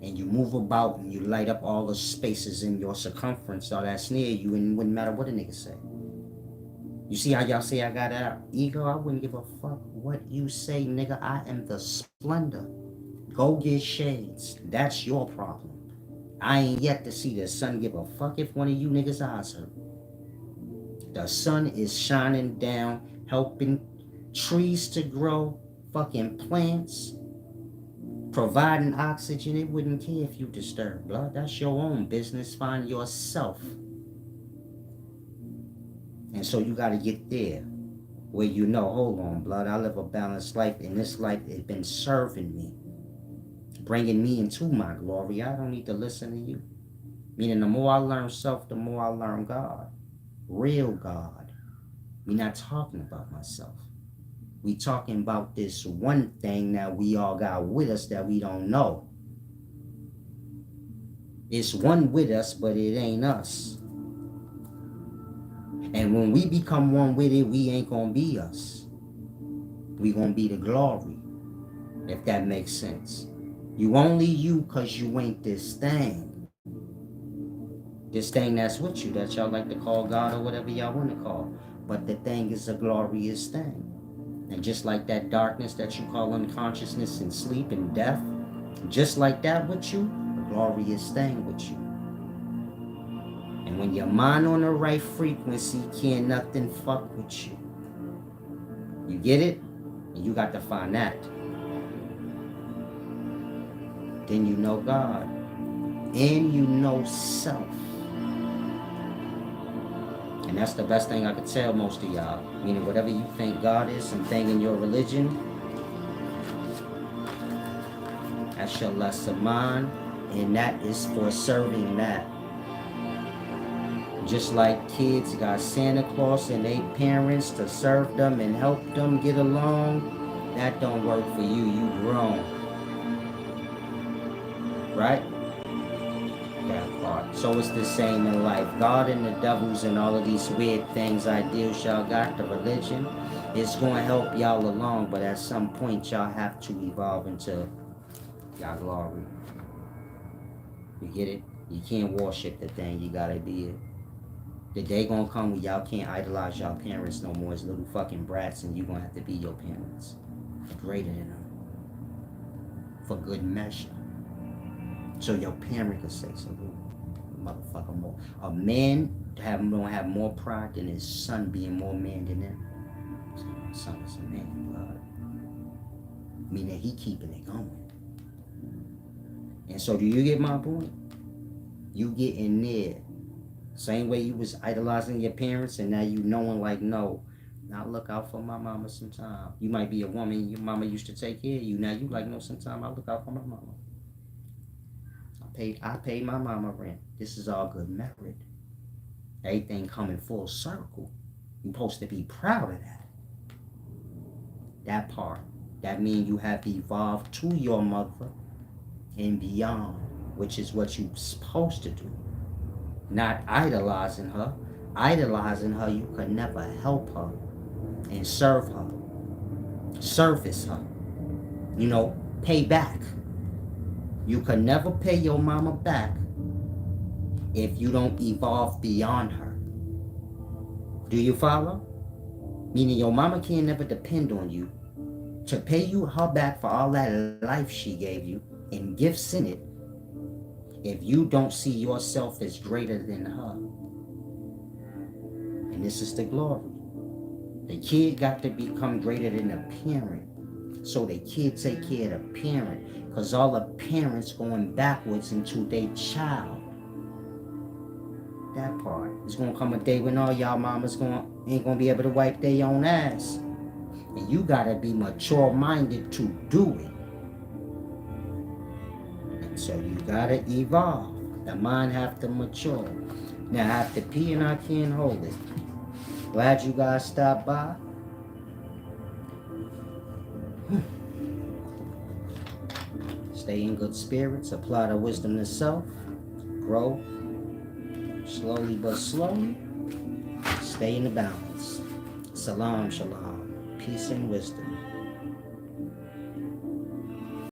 And you move about and you light up all the spaces in your circumference, all that's near you, and it wouldn't matter what a nigga say. You see how y'all say I got an ego? I wouldn't give a fuck what you say, nigga. I am the splendor. Go get shades. That's your problem. I ain't yet to see the sun give a fuck if one of you niggas' eyes hurt. The sun is shining down, helping trees to grow, fucking plants, providing oxygen. It wouldn't care if you disturb, blood. That's your own business. Find yourself. And so you got to get there where you know, hold on, blood, I live a balanced life, and this life has been serving me, bringing me into my glory. I don't need to listen to you. Meaning the more I learn self, the more I learn God. Real God. We're not talking about myself. We talking about this one thing that we all got with us that we don't know. It's one with us, but it ain't us. And when we become one with it, we ain't gonna be us. We gonna be the glory, if that makes sense. You only you because you ain't this thing. This thing that's with you, that y'all like to call God or whatever y'all want to call. But the thing is a glorious thing. And just like that darkness that you call unconsciousness and sleep and death, just like that with you, a glorious thing with you. And when your mind on the right frequency, can't nothing fuck with you. You get it? And you got to find that. Then you know God. And you know self. And that's the best thing I could tell most of y'all. Meaning whatever you think God is, something in your religion, that's your lesser mind. And that is for serving that. Just like kids got Santa Claus and their parents to serve them and help them get along, that don't work for you. You grown. Right? The So it's the same in life. God and the devils and all of these weird things, ideals y'all got, the religion, is going to help y'all along, but at some point y'all have to evolve into y'all glory. You get it? You can't worship the thing, you gotta be it. The day gonna come when y'all can't idolize y'all parents no more as little fucking brats, and you gonna have to be your parents. Greater than them. For good measure. So your parent could say something. Motherfucker more. A man gonna have more pride than his son being more man than him. So my son is a man blood. Meaning he keeping it going. And so do you get my point? You get in there. Same way you was idolizing your parents and now you knowing like, no, now look out for my mama sometime. You might be a woman, your mama used to take care of you. Now you like, no, sometime I look out for my mama. I paid my mama rent. This is all good merit. Everything coming full circle. You're supposed to be proud of that. That part. That means you have evolved to your mother and beyond, which is what you're supposed to do. Not idolizing her. Idolizing her, you could never help her and serve her. Service her. You know, pay back. You could never pay your mama back if you don't evolve beyond her. Do you follow? Meaning your mama can't never depend on you to pay you her back for all that life she gave you and gifts in it if you don't see yourself as greater than her. And this is the glory. The kid got to become greater than the parent. So the kid take care of the parent. Because all the parents going backwards into their child. That part. It's going to come a day when all y'all mamas ain't going to be able to wipe their own ass. And you got to be mature-minded to do it. And so you got to evolve. The mind have to mature. Now I have to pee and I can't hold it. Glad you guys stopped by. Stay in good spirits. Apply the wisdom to self. Grow. Slowly but slowly. Stay in the balance. Salam, shalom. Peace and wisdom.